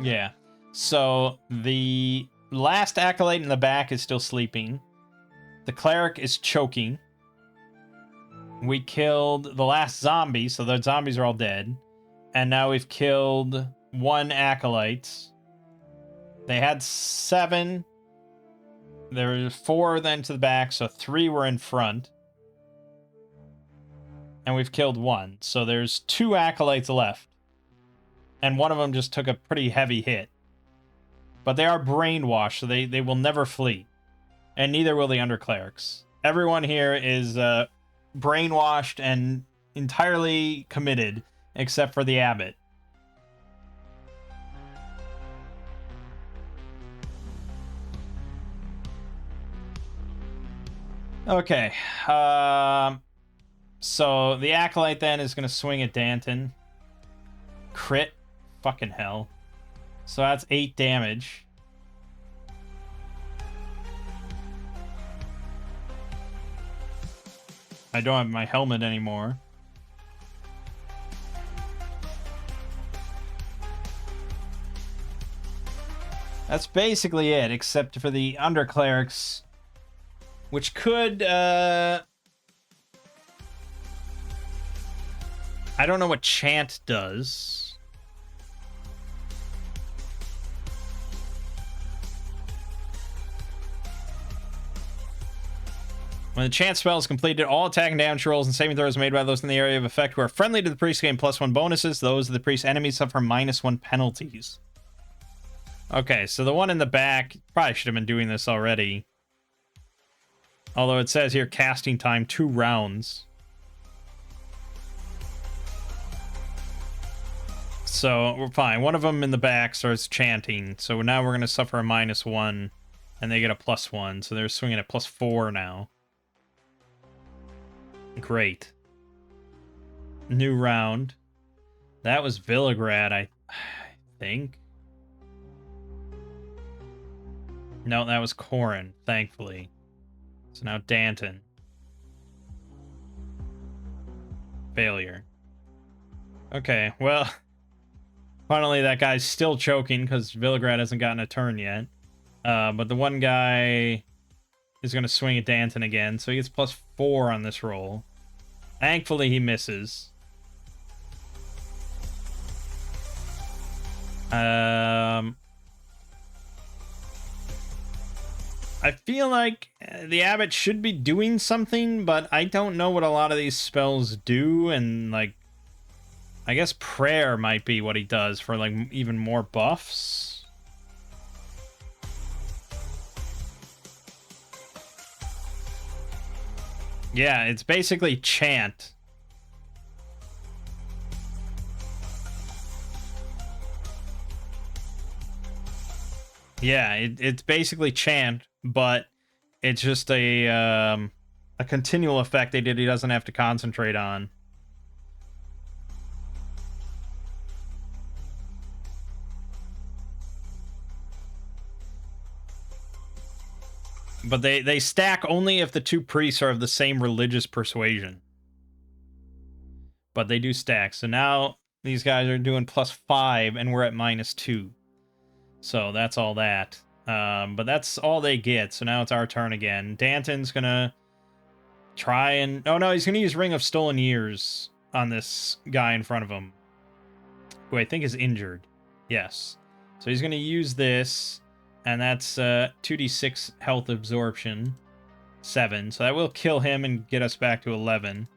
Yeah. So the last acolyte in the back is still sleeping. The cleric is choking. We killed the last zombie, so the zombies are all dead. And now we've killed 1 acolyte. They had 7. There were 4 then to the back, so 3 were in front. And we've killed 1. So there's 2 acolytes left. And one of them just took a pretty heavy hit. But they are brainwashed, so they will never flee. And neither will the underclerics. Everyone here is brainwashed and entirely committed, except for the abbot. Okay. So the acolyte then is going to swing at Danton. Crit. Fucking hell. So that's 8 damage. I don't have my helmet anymore. That's basically it, except for the underclerics, which could, I don't know what chant does. When the chant spell is completed, all attack and damage rolls and saving throws made by those in the area of effect who are friendly to the priest gain +1 bonuses. Those of the priest's enemies suffer -1 penalties. Okay, so the one in the back probably should have been doing this already. Although it says here casting time 2 rounds. So we're fine. One of them in the back starts chanting. So now we're going to suffer a -1 and they get a +1. So they're swinging at +4 now. Great. New round. That was Villagrad, I think. No, that was Corin, thankfully. So now Danton. Failure. Okay, well, finally that guy's still choking because Villagrad hasn't gotten a turn yet. But the one guy is going to swing at Danton again, so he gets +4 on this roll. Thankfully, he misses. I feel like the abbot should be doing something, but I don't know what a lot of these spells do, and, like, I guess prayer might be what he does for, like, even more buffs. Yeah, it's basically chant. Yeah, it's basically chant, but it's just a continual effect he doesn't have to concentrate on. But they stack only if the 2 priests are of the same religious persuasion. But they do stack. So now these guys are doing +5 and we're at -2. So that's all that. But that's all they get. So now it's our turn again. Danton's gonna try and... Oh no, he's gonna use Ring of Stolen Years on this guy in front of him, who I think is injured. Yes. So he's gonna use this, and that's 2d6 health absorption. 7. So that will kill him and get us back to 11.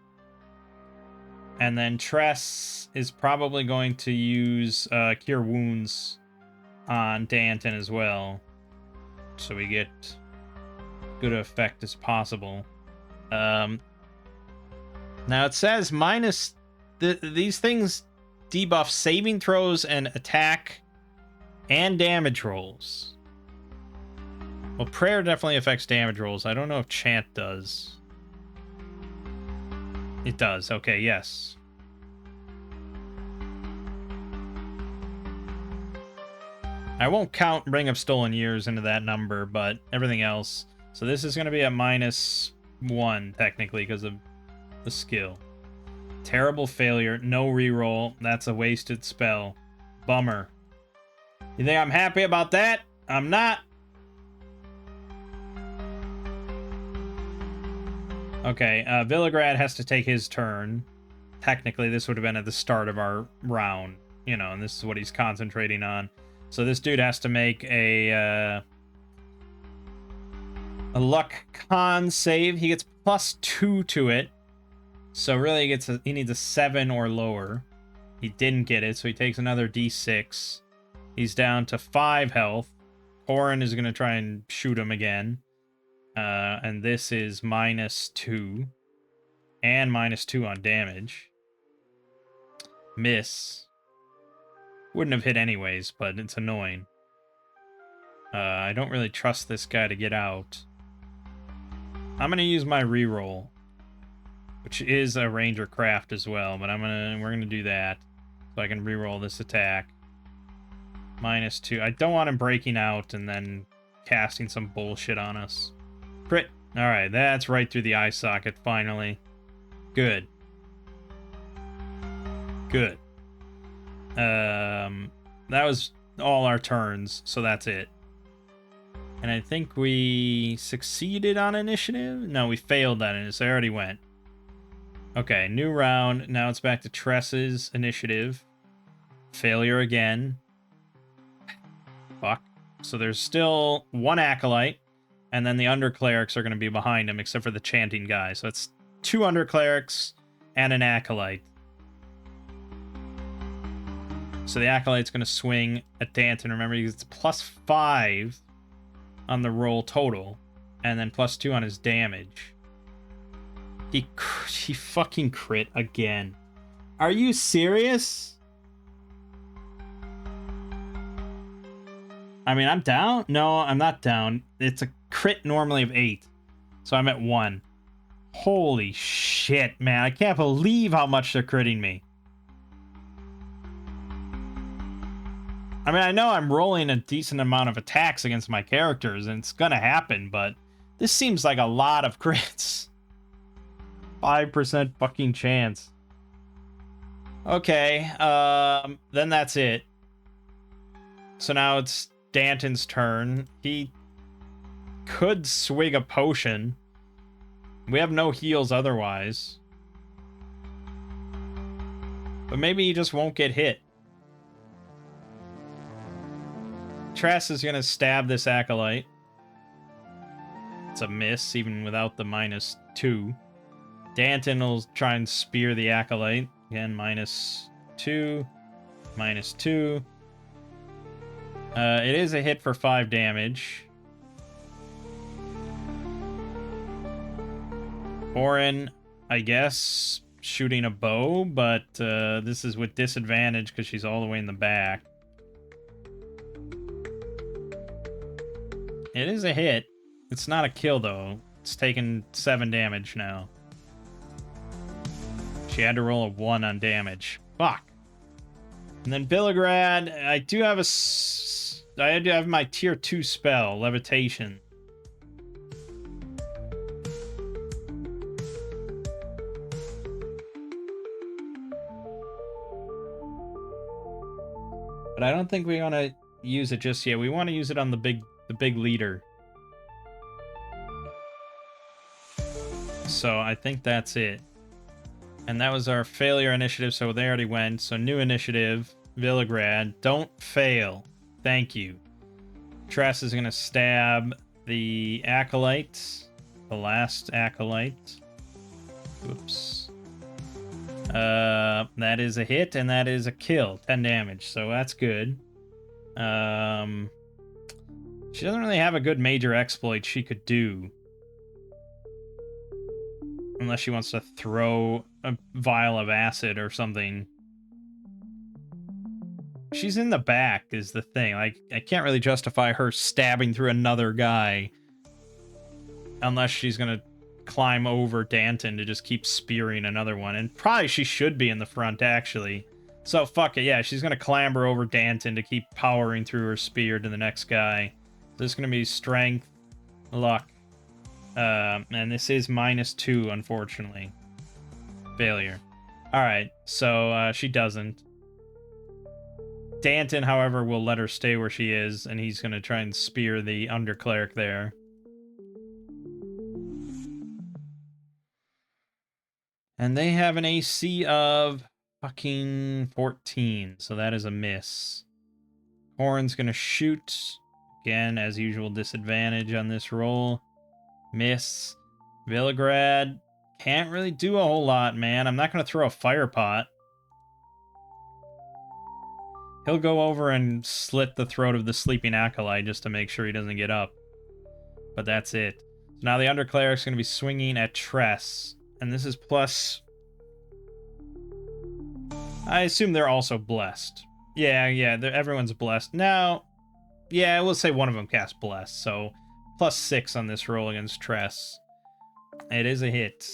And then Tress is probably going to use Cure Wounds on Danton as well, so we get good effect as possible. Now it says minus... these things debuff saving throws and attack and damage rolls. Well, prayer definitely affects damage rolls. I don't know if chant does. It does. Okay, yes. I won't count Ring of Stolen Years into that number, but everything else. So this is going to be a -1, technically, because of the skill. Terrible failure. No reroll. That's a wasted spell. Bummer. You think I'm happy about that? I'm not. Okay, Villagrad has to take his turn. Technically, this would have been at the start of our round, you know, and this is what he's concentrating on. So this dude has to make a luck con save. He gets +2 to it. So really he needs a 7 or lower. He didn't get it, so he takes another d6. He's down to 5 health. Orin is going to try and shoot him again. And this is -2. And -2 on damage. Miss. Wouldn't have hit anyways, but it's annoying. I don't really trust this guy to get out. I'm going to use my reroll, which is a ranger craft as well, but we're going to do that so I can reroll this attack. -2. I don't want him breaking out and then casting some bullshit on us. Crit. Alright, that's right through the eye socket, finally. Good. Good. That was all our turns, so that's it. And I think we succeeded on initiative? No, we failed that initiative, so I already went. Okay, new round. Now it's back to Tress's initiative. Failure again. Fuck. So there's still one Acolyte, and then the Underclerics are going to be behind him, except for the chanting guy. So it's 2 Underclerics and an Acolyte. So the Acolyte's going to swing at Danton. Remember, it's +5 on the roll total, and then +2 on his damage. He fucking crit again. Are you serious? I mean, I'm down? No, I'm not down. It's a crit normally of 8. So I'm at 1. Holy shit, man. I can't believe how much they're critting me. I mean, I know I'm rolling a decent amount of attacks against my characters, and it's gonna happen, but this seems like a lot of crits. 5% fucking chance. Okay, then that's it. So now it's Danton's turn. He could swig a potion. We have no heals otherwise. But maybe he just won't get hit. Tress is going to stab this Acolyte. It's a miss, even without the -2. Danton will try and spear the Acolyte. Again, -2. -2. It is a hit for 5 damage. Orin, I guess, shooting a bow, but this is with disadvantage because she's all the way in the back. It is a hit. It's not a kill, though. It's taken 7 damage now. She had to roll a 1 on damage. Fuck. And then Villagrad, I do have my tier 2 spell, Levitation. But I don't think we're gonna use it just yet. We want to use it on the big leader. So I think that's it. And that was our failure initiative, so they already went. So new initiative, Villagrad. Don't fail. Thank you. Tress is going to stab the Acolyte. The last Acolyte. Whoops. That is a hit, and that is a kill. 10 damage, so that's good. She doesn't really have a good major exploit she could do. Unless she wants to throw a vial of acid or something. She's in the back is the thing. Like, I can't really justify her stabbing through another guy. Unless she's gonna climb over Danton to just keep spearing another one. And probably she should be in the front, actually. So, fuck it. Yeah, she's gonna clamber over Danton to keep powering through her spear to the next guy. This is gonna be strength, luck. And this is -2, unfortunately. Failure. Alright, so she doesn't. Danton, however, will let her stay where she is, and he's going to try and spear the undercleric there. And they have an AC of fucking 14, so that is a miss. Corin's going to shoot. Again, as usual, disadvantage on this roll. Miss. Villagrad can't really do a whole lot, man. I'm not going to throw a fire pot. He'll go over and slit the throat of the sleeping Acolyte just to make sure he doesn't get up. But that's it. So now the undercleric's going to be swinging at Tress. And this is plus... I assume they're also blessed. Yeah, everyone's blessed. Now, yeah, we'll say one of them cast blessed, so... +6 on this roll against Tress. It is a hit.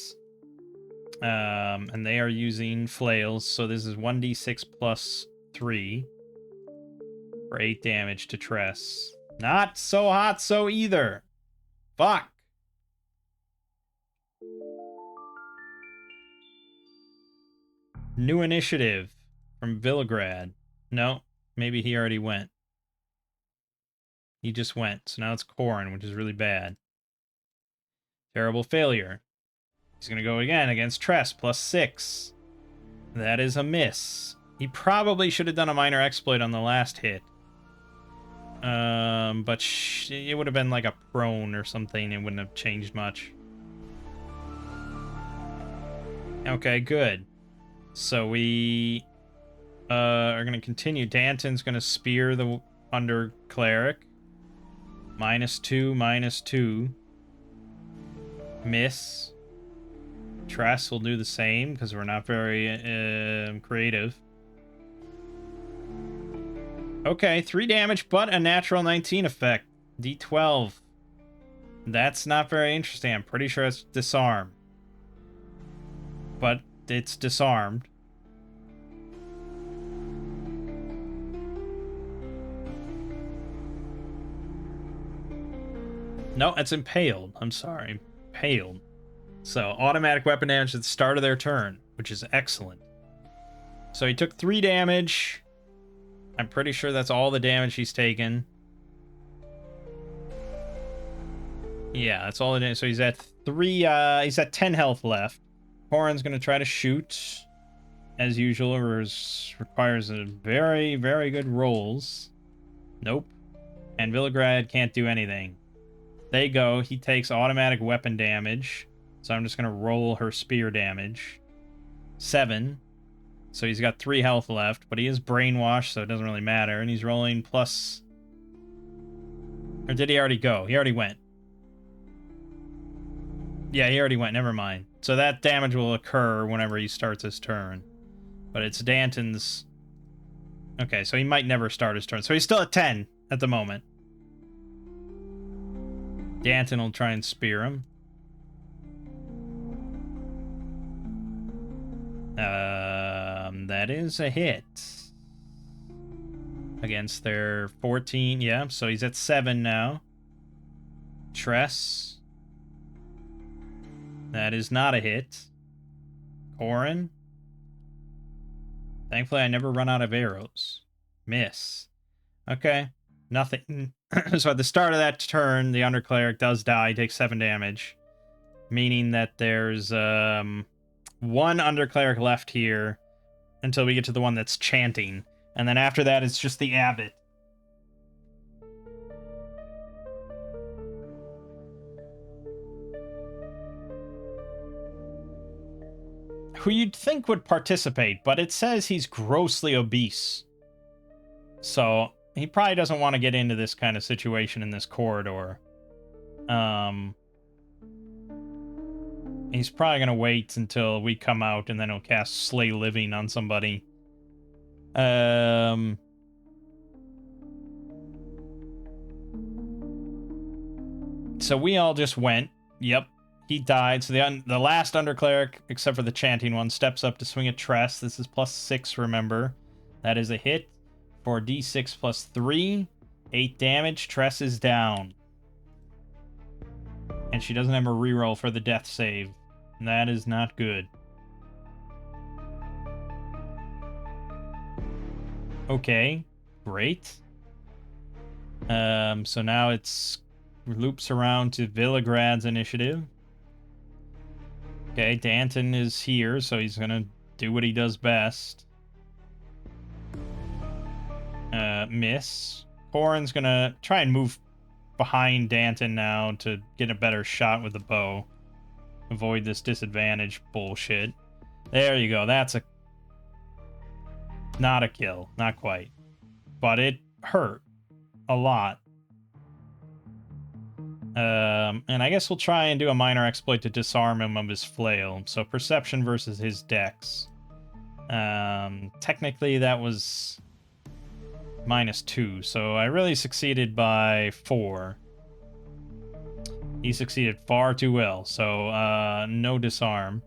And they are using flails, so this is 1d6 +3 for 8 damage to Tress. Not so hot so either. Fuck. New initiative from Villagrad. No, maybe he already went. He just went, so now it's Corin, which is really bad. Terrible failure. He's going to go again against Tress, +6. That is a miss. He probably should have done a minor exploit on the last hit. But it would have been like a prone or something. It wouldn't have changed much. Okay, good. So we are going to continue. Danton's going to spear the under cleric. -2, -2. Miss. Tress will do the same because we're not very creative. Okay, 3 damage, but a natural 19 effect. D12. That's not very interesting. I'm pretty sure it's disarm. But it's disarmed. No, it's impaled. I'm sorry. Impaled. So, automatic weapon damage at the start of their turn, which is excellent. So he took 3 damage. I'm pretty sure that's all the damage he's taken. Yeah, that's all the damage. So he's at 10 health left. Corin's going to try to shoot. As usual, requires a very, very good rolls. Nope. And Villagrad can't do anything. They go. He takes automatic weapon damage. So I'm just going to roll her spear damage. 7. So he's got 3 health left, but he is brainwashed, so it doesn't really matter. And he's rolling plus... Or did he already go? He already went. Yeah, he already went. Never mind. So that damage will occur whenever he starts his turn. But it's Danton's... Okay, so he might never start his turn. So he's still at 10 at the moment. Danton will try and spear him. That is a hit. Against their 14, yeah, so he's at 7 now. Tress. That is not a hit. Corin. Thankfully, I never run out of arrows. Miss. Okay. Nothing. So at the start of that turn, the Undercleric does die, takes 7 damage. Meaning that there's one Undercleric left here until we get to the one that's chanting. And then after that, it's just the Abbot. Who you'd think would participate, but it says he's grossly obese. So he probably doesn't want to get into this kind of situation in this corridor. He's probably going to wait until we come out, and then he'll cast Slay Living on somebody. So we all just went. Yep. He died, so the last Undercleric, except for the chanting one, steps up to swing at Tress. This is +6, remember. That is a hit for D6 +3. 8 damage. Tress is down. And she doesn't have a reroll for the death save. And that is not good. Okay, great. So now it's loops around to Villegrad's initiative. Okay, Danton is here, so he's gonna do what he does best. Miss. Corin's gonna try and move behind Danton now to get a better shot with the bow. Avoid this disadvantage bullshit. There you go, that's a... Not a kill, not quite. But it hurt a lot. And I guess we'll try and do a minor exploit to disarm him of his flail. So perception versus his dex. Technically that was -2, so I really succeeded by 4. He succeeded far too well, so no disarm.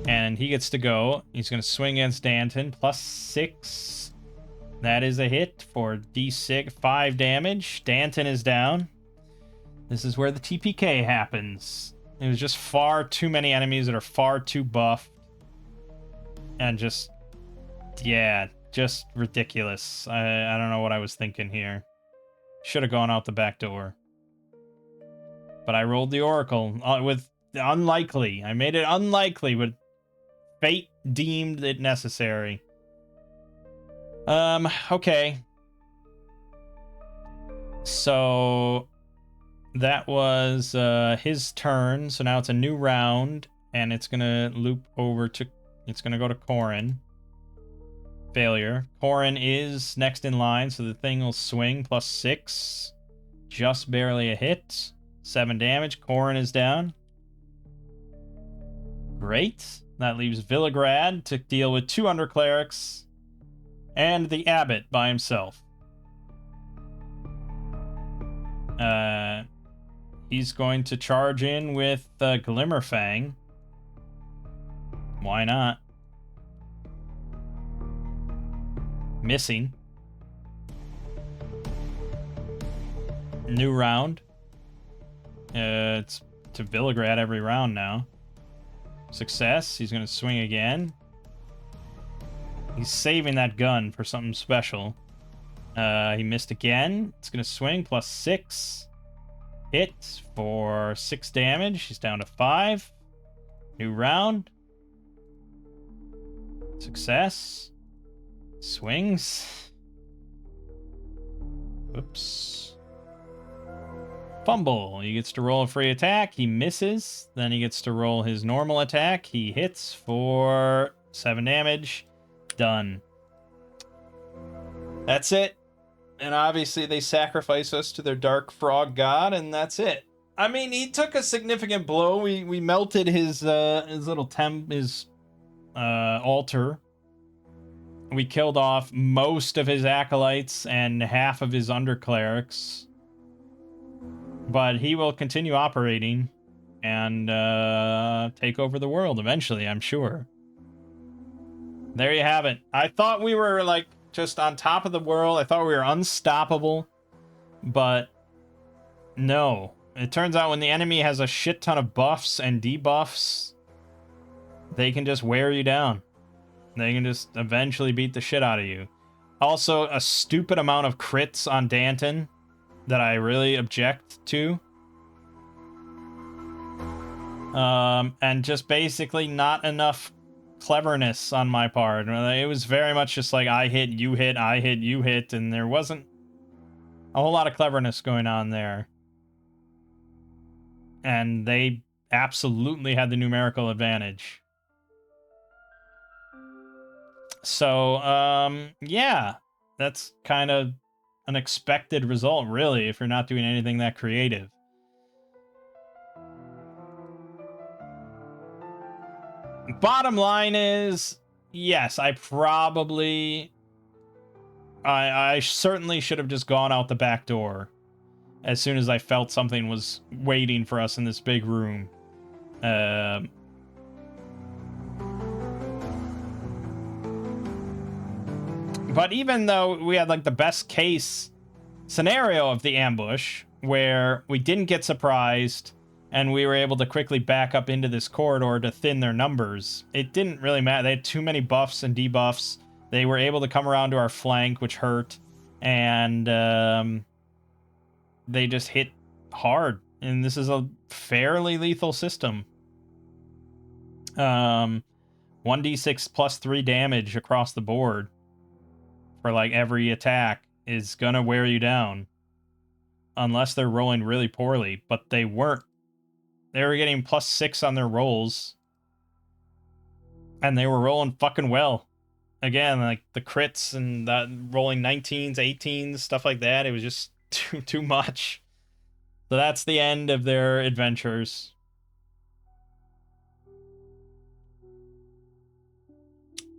And he gets to go. He's going to swing against Danton. +6. That is a hit for D6, 5 damage. Danton is down. This is where the TPK happens. It was just far too many enemies that are far too buffed. And just... yeah, just ridiculous. I don't know what I was thinking here. Should have gone out the back door. But I rolled the Oracle with unlikely. I made it unlikely, but fate deemed it necessary. Okay. So that was his turn. So now it's a new round, and it's gonna loop over to... it's gonna go to Corin. Failure. Corin is next in line, so the thing will swing. +6. Just barely a hit. 7 damage. Corin is down. Great. That leaves Villegrad to deal with 2 Underclerics and the Abbot by himself. He's going to charge in with Glimmerfang. Why not? Missing. New round. It's to Villegrad every round now. Success. He's going to swing again. He's saving that gun for something special. He missed again. It's going to swing. +6. Hit for 6 damage. He's down to 5. New round. Success. Swings. Oops. Fumble. He gets to roll a free attack. He misses. Then he gets to roll his normal attack. He hits for 7 damage. Done. That's it. And obviously they sacrifice us to their dark frog god, and that's it. I mean, he took a significant blow. We melted his little altar. We killed off most of his acolytes and half of his underclerics. But he will continue operating and take over the world eventually, I'm sure. There you have it. I thought we were, like, just on top of the world. I thought we were unstoppable. But no. It turns out when the enemy has a shit ton of buffs and debuffs, they can just wear you down. They can just eventually beat the shit out of you. Also, a stupid amount of crits on Danton that I really object to. And just basically not enough cleverness on my part. It was very much just like I hit, you hit, I hit, you hit, and there wasn't a whole lot of cleverness going on there. And they absolutely had the numerical advantage. So, yeah, that's kind of an expected result, really, if you're not doing anything that creative. Bottom line is, yes, I certainly should have just gone out the back door as soon as I felt something was waiting for us in this big room. But even though we had like the best case scenario of the ambush, where we didn't get surprised and we were able to quickly back up into this corridor to thin their numbers, it didn't really matter. They had too many buffs and debuffs. They were able to come around to our flank, which hurt, and they just hit hard. And this is a fairly lethal system. 1d6 plus 3 damage across the board for like every attack is gonna wear you down. Unless they're rolling really poorly, but they weren't. They were getting plus 6 on their rolls. And they were rolling fucking well. Again, like the crits and that rolling 19s, 18s, stuff like that. It was just too much. So that's the end of their adventures.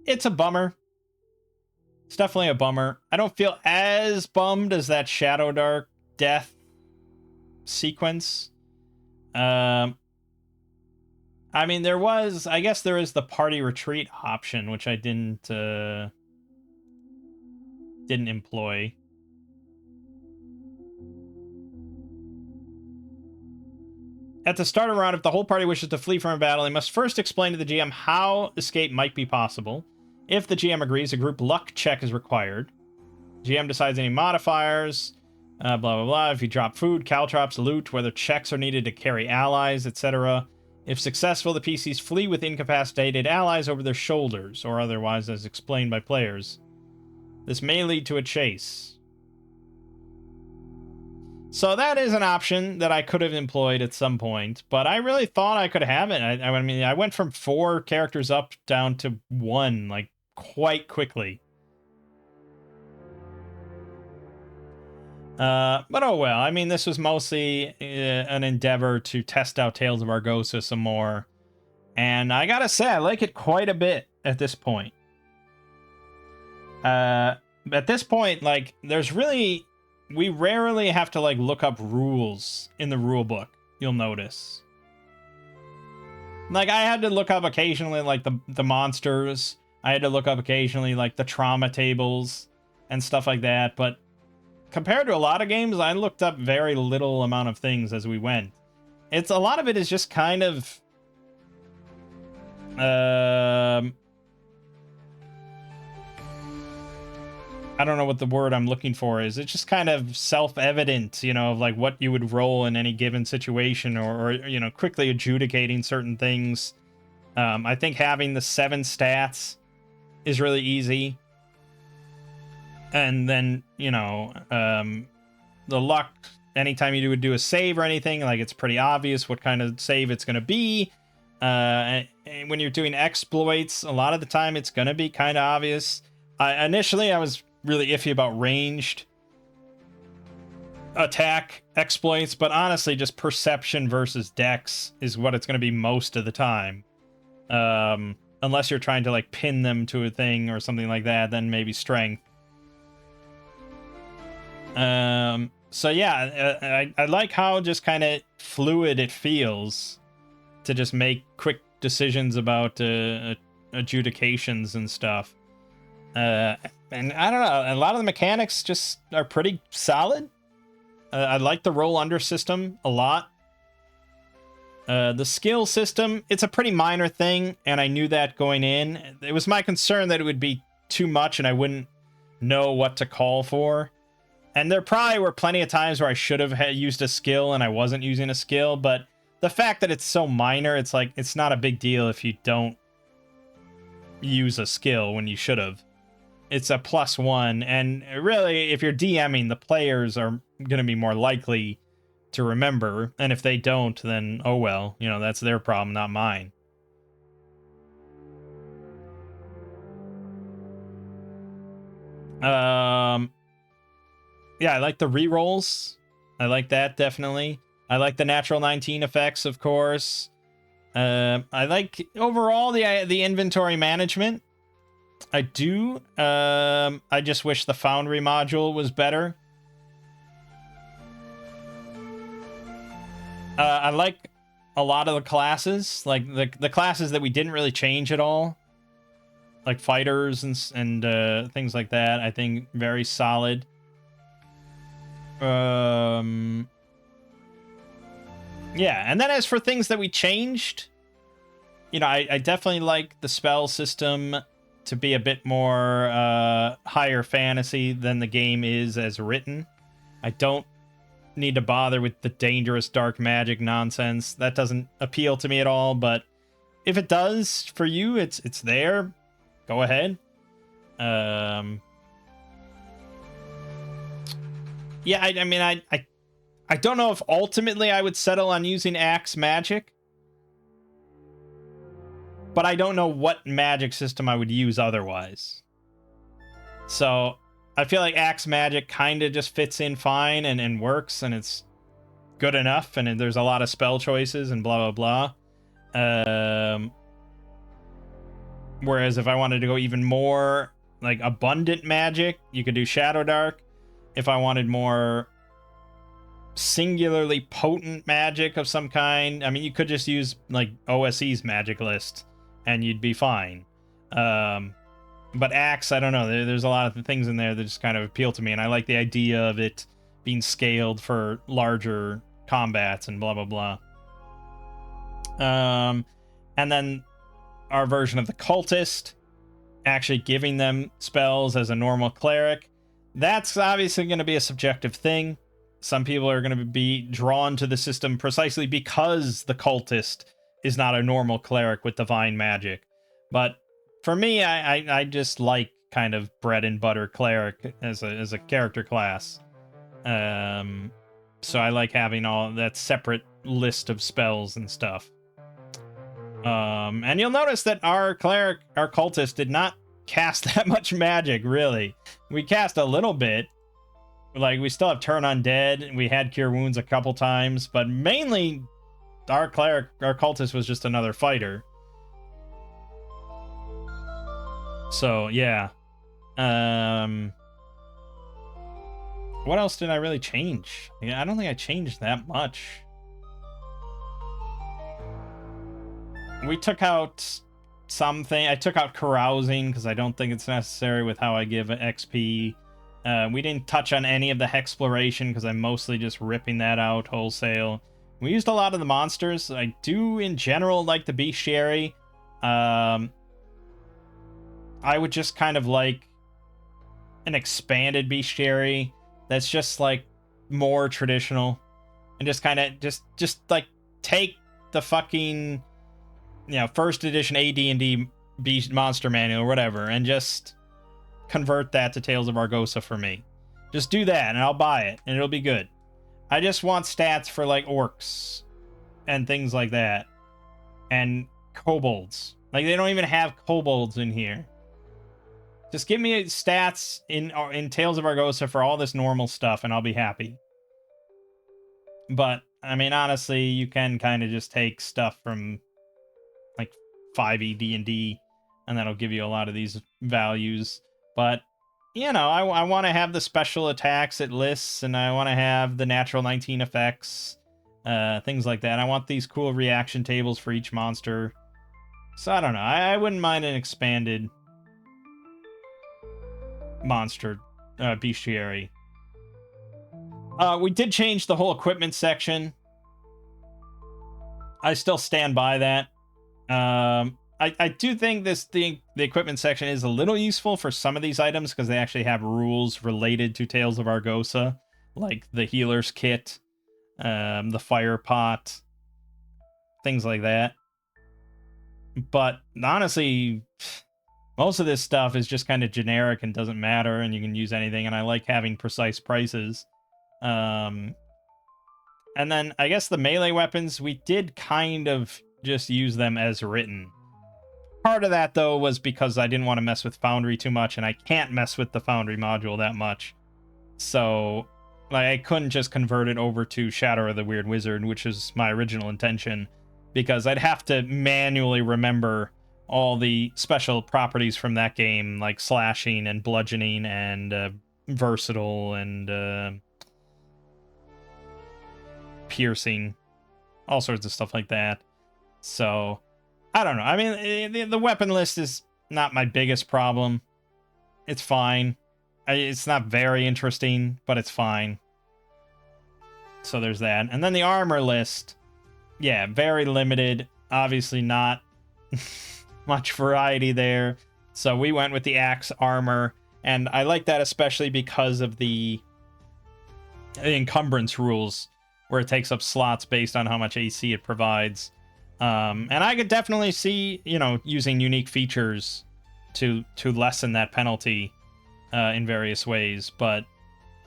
It's a bummer. It's definitely a bummer. I don't feel as bummed as that Shadow Dark death sequence. I mean, I guess there is the party retreat option, which I didn't employ. At the start of a round, if the whole party wishes to flee from a battle, they must first explain to the GM how escape might be possible. If the GM agrees, a group luck check is required. GM decides any modifiers, blah, blah, blah. If you drop food, caltrops, loot, whether checks are needed to carry allies, etc. If successful, the PCs flee with incapacitated allies over their shoulders, or otherwise as explained by players. This may lead to a chase. So that is an option that I could have employed at some point, but I really thought I could have it. I mean, I went from 4 characters up down to 1, like, quite quickly. But oh well. I mean, this was mostly an endeavor to test out Tales of Argosa some more. And I gotta say, I like it quite a bit at this point. At this point, like, we rarely have to, like, look up rules in the rule book, you'll notice. Like, I had to look up occasionally, like, the monsters. I had to look up occasionally, like, the trauma tables and stuff like that, but compared to a lot of games, I looked up very little amount of things as we went. A lot of it is just kind of... I don't know what the word I'm looking for is. It's just kind of self-evident, you know, of like what you would roll in any given situation, or you know, quickly adjudicating certain things. I think having the 7 stats is really easy. And then, you know, the luck, anytime you would do a save or anything, like, it's pretty obvious what kind of save it's going to be. And when you're doing exploits, a lot of the time it's going to be kind of obvious. Initially, I was really iffy about ranged attack exploits, but honestly, just perception versus dex is what it's going to be most of the time. Unless you're trying to, like, pin them to a thing or something like that, then maybe strength. So yeah, I like how just kind of fluid it feels to just make quick decisions about adjudications and stuff. And I don't know, a lot of the mechanics just are pretty solid. I like the roll under system a lot. The skill system, it's a pretty minor thing, and I knew that going in. It was my concern that it would be too much and I wouldn't know what to call for. And there probably were plenty of times where I should have used a skill and I wasn't using a skill, but the fact that it's so minor, it's like, it's not a big deal if you don't use a skill when you should have. It's a +1, and really, if you're DMing, the players are going to be more likely to remember, and if they don't, then oh well, you know, that's their problem, not mine. Yeah, I like the rerolls. I like that, definitely. I like the natural 19 effects, of course. I like overall the inventory management. I do. I just wish the Foundry module was better. I like a lot of the classes, like the classes that we didn't really change at all, like fighters and things like that. I think very solid. Yeah, and then as for things that we changed, you know, I definitely like the spell system to be a bit more higher fantasy than the game is as written. I don't need to bother with the dangerous dark magic nonsense. That doesn't appeal to me at all, but if it does for you, it's there. Go ahead. Yeah, I mean, I don't know if ultimately I would settle on using Axe Magic, but I don't know what magic system I would use otherwise. So I feel like Axe Magic kind of just fits in fine and works, and it's good enough, and there's a lot of spell choices and blah, blah, blah. Whereas if I wanted to go even more, like, abundant magic, you could do Shadow Dark. If I wanted more singularly potent magic of some kind, I mean, you could just use, like, OSE's magic list, and you'd be fine. But Axe, I don't know. There's a lot of things in there that just kind of appeal to me, and I like the idea of it being scaled for larger combats and blah, blah, blah. And then our version of the Cultist, actually giving them spells as a normal cleric. That's obviously going to be a subjective thing. Some people are going to be drawn to the system precisely because the Cultist is not a normal cleric with divine magic. But for me, I just like kind of bread and butter cleric as a character class. So I like having all that separate list of spells and stuff. And you'll notice that our cultist did not cast that much magic, really. We cast a little bit. Like, we still have Turn Undead, we had Cure Wounds a couple times, but mainly our cultist was just another fighter. So, yeah. What else did I really change? Yeah, I don't think I changed that much. We took out something. I took out carousing because I don't think it's necessary with how I give XP. We didn't touch on any of the Hexploration because I'm mostly just ripping that out wholesale. We used a lot of the monsters. I do, in general, like the Bestiary. I would just kind of like an expanded Bestiary that's just, like, more traditional. And just kind of, just like, take the fucking, you know, first edition AD&D Beast Monster Manual or whatever, and just convert that to Tales of Argosa for me. Just do that, and I'll buy it, and it'll be good. I just want stats for, like, orcs and things like that. And kobolds. Like, they don't even have kobolds in here. Just give me stats in Tales of Argosa for all this normal stuff, and I'll be happy. But, I mean, honestly, you can kind of just take stuff from, like, 5e D&D, and that'll give you a lot of these values. But, you know, I want to have the special attacks it lists, and I want to have the natural 19 effects, things like that. I want these cool reaction tables for each monster. So, I don't know. I wouldn't mind an expanded monster bestiary. We did change the whole equipment section. I still stand by that. I do think the equipment section is a little useful for some of these items because they actually have rules related to Tales of Argosa, like the healer's kit, the fire pot, things like that. But honestly, most of this stuff is just kind of generic and doesn't matter, and you can use anything. And I like having precise prices. And then I guess the melee weapons, we did kind of just use them as written. Part of that, though, was because I didn't want to mess with Foundry too much, and I can't mess with the Foundry module that much. So, like, I couldn't just convert it over to Shadow of the Weird Wizard, which is my original intention, because I'd have to manually remember all the special properties from that game, like slashing and bludgeoning and versatile and piercing, all sorts of stuff like that. So, I don't know. I mean, the weapon list is not my biggest problem. It's fine. It's not very interesting, but it's fine. So there's that. And then the armor list, yeah, very limited. Obviously not much variety there. So we went with the axe armor, and I like that especially because of the encumbrance rules, where it takes up slots based on how much AC it provides. And I could definitely see, using unique features to lessen that penalty in various ways. But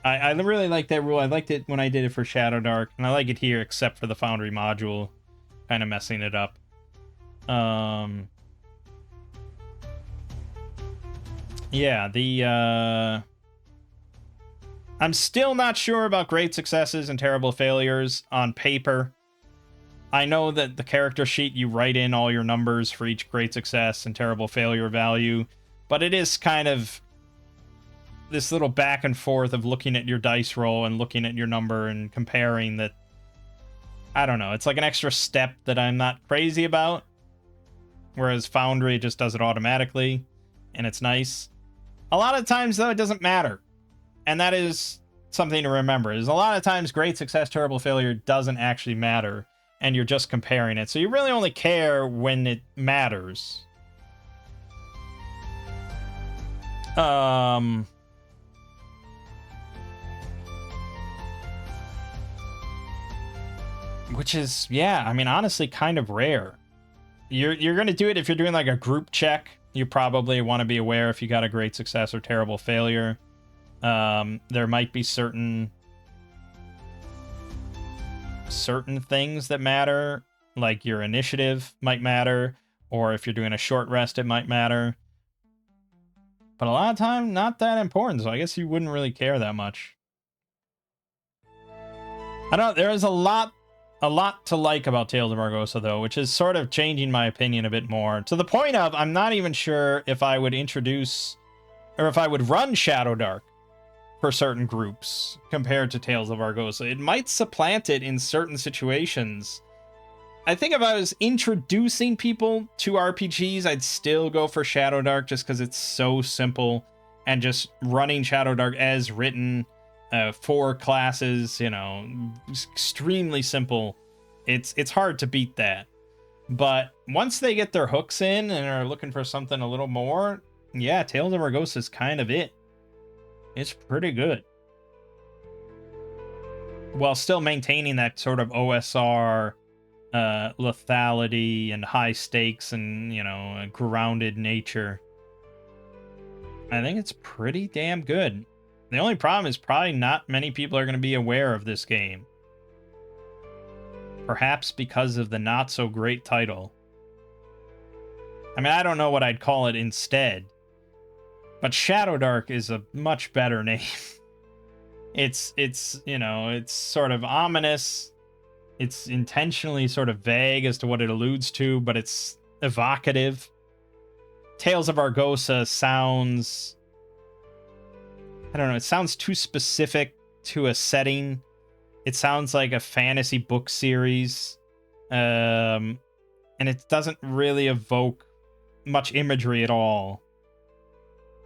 I really like that rule. I liked it when I did it for Shadow Dark, and I like it here, except for the Foundry module kind of messing it up. Yeah, I'm still not sure about great successes and terrible failures on paper. I know that the character sheet, you write in all your numbers for each great success and terrible failure value, but it is kind of this little back and forth of looking at your dice roll and looking at your number and comparing that. I don't know. It's like an extra step that I'm not crazy about, whereas Foundry just does it automatically, and it's nice. A lot of times, though, it doesn't matter, and that is something to remember. Is a lot of times great success, terrible failure doesn't actually matter, and you're just comparing it. So you really only care when it matters. Which is, yeah, I mean, honestly, kind of rare. You're going to do it if you're doing like a group check. You probably want to be aware if you got a great success or terrible failure. There might be certain things that matter, like your initiative might matter, or if you're doing a short rest, it might matter. But a lot of time, not that important, so I guess you wouldn't really care that much. I don't. There is a lot to like about Tales of Argosa, though, which is sort of changing my opinion a bit more, to the point of I'm not even sure if I would introduce or if I would run Shadow Dark for certain groups compared to Tales of Argosa. It might supplant it in certain situations. I think if I was introducing people to RPGs, I'd still go for Shadow Dark just because it's so simple, and just running Shadow Dark as written, 4 classes, extremely simple. It's hard to beat that. But once they get their hooks in and are looking for something a little more, yeah, Tales of Argosa is kind of it. It's pretty good, while still maintaining that sort of OSR lethality and high stakes and, a grounded nature. I think it's pretty damn good. The only problem is probably not many people are going to be aware of this game. Perhaps because of the not so great title. I mean, I don't know what I'd call it instead, but Shadow Dark is a much better name. It's sort of ominous. It's intentionally sort of vague as to what it alludes to, but it's evocative. Tales of Argosa sounds, I don't know, it sounds too specific to a setting. It sounds like a fantasy book series. And it doesn't really evoke much imagery at all,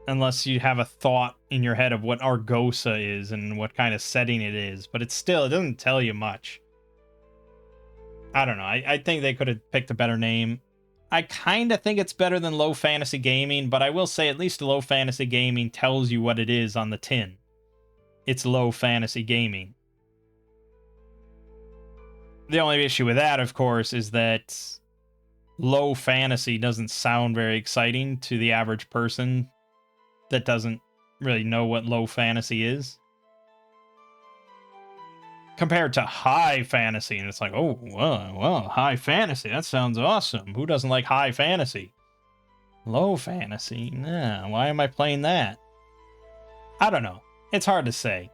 unless you have a thought in your head of what Argosa is and what kind of setting it is. But it doesn't tell you much. I don't know. I think they could have picked a better name. I kind of think it's better than low fantasy gaming, but I will say at least low fantasy gaming tells you what it is on the tin. It's low fantasy gaming. The only issue with that, of course, is that low fantasy doesn't sound very exciting to the average person that doesn't really know what low fantasy is. Compared to high fantasy, and it's like, oh, well, high fantasy, that sounds awesome. Who doesn't like high fantasy? Low fantasy? Nah, why am I playing that? I don't know. It's hard to say.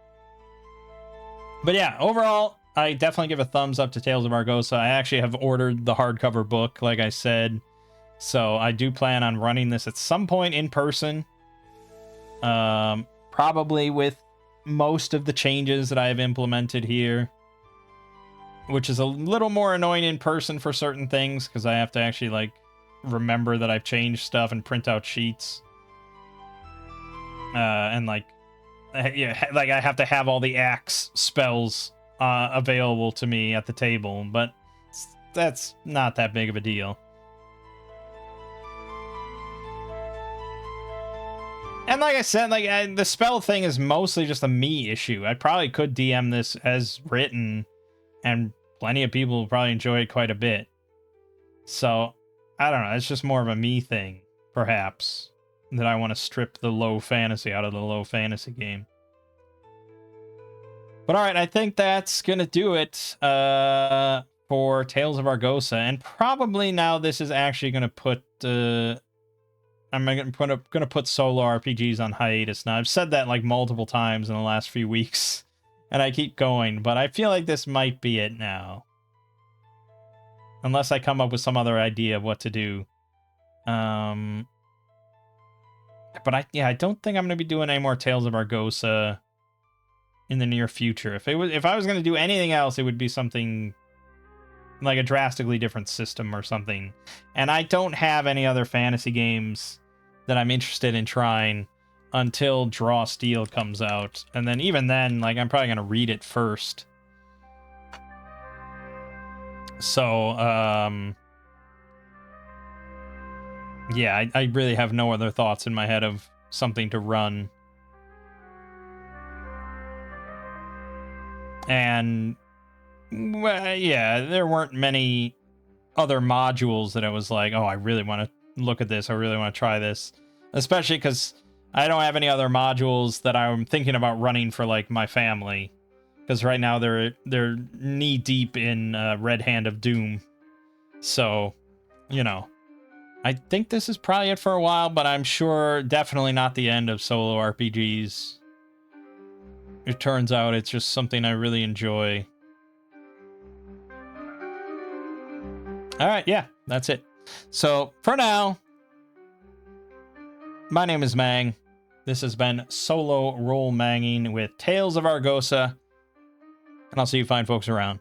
But yeah, overall, I definitely give a thumbs up to Tales of Argosa. I actually have ordered the hardcover book, like I said. So I do plan on running this at some point in person. Probably with most of the changes that I have implemented here. Which is a little more annoying in person for certain things, because I have to actually, like, remember that I've changed stuff and print out sheets. And, like, yeah, like I have to have all the axe spells available to me at the table, but that's not that big of a deal. And like I said, like the spell thing is mostly just a me issue. I probably could DM this as written, and plenty of people will probably enjoy it quite a bit. So, I don't know, it's just more of a me thing, perhaps, that I want to strip the low fantasy out of the low fantasy game. But alright, I think that's gonna do it for Tales of Argosa, and probably now this is actually gonna put I'm gonna put solo RPGs on hiatus now. I've said that like multiple times in the last few weeks, and I keep going, but I feel like this might be it now. Unless I come up with some other idea of what to do. But I don't think I'm gonna be doing any more Tales of Argosa in the near future. If I was gonna do anything else, it would be something like a drastically different system or something. And I don't have any other fantasy games that I'm interested in trying until Draw Steel comes out. And then even then, like, I'm probably gonna read it first. So, yeah, I really have no other thoughts in my head of something to run. And, well, yeah, there weren't many other modules that I was like, oh, I really want to look at this. I really want to try this. Especially because I don't have any other modules that I'm thinking about running for, like, my family. Because right now they're knee deep in Red Hand of Doom. So, you know, I think this is probably it for a while, but I'm sure definitely not the end of solo RPGs. It turns out it's just something I really enjoy. Alright, yeah, that's it. So, for now, my name is Mang. This has been Solo Roll Manging with Tales of Argosa. And I'll see you fine folks around.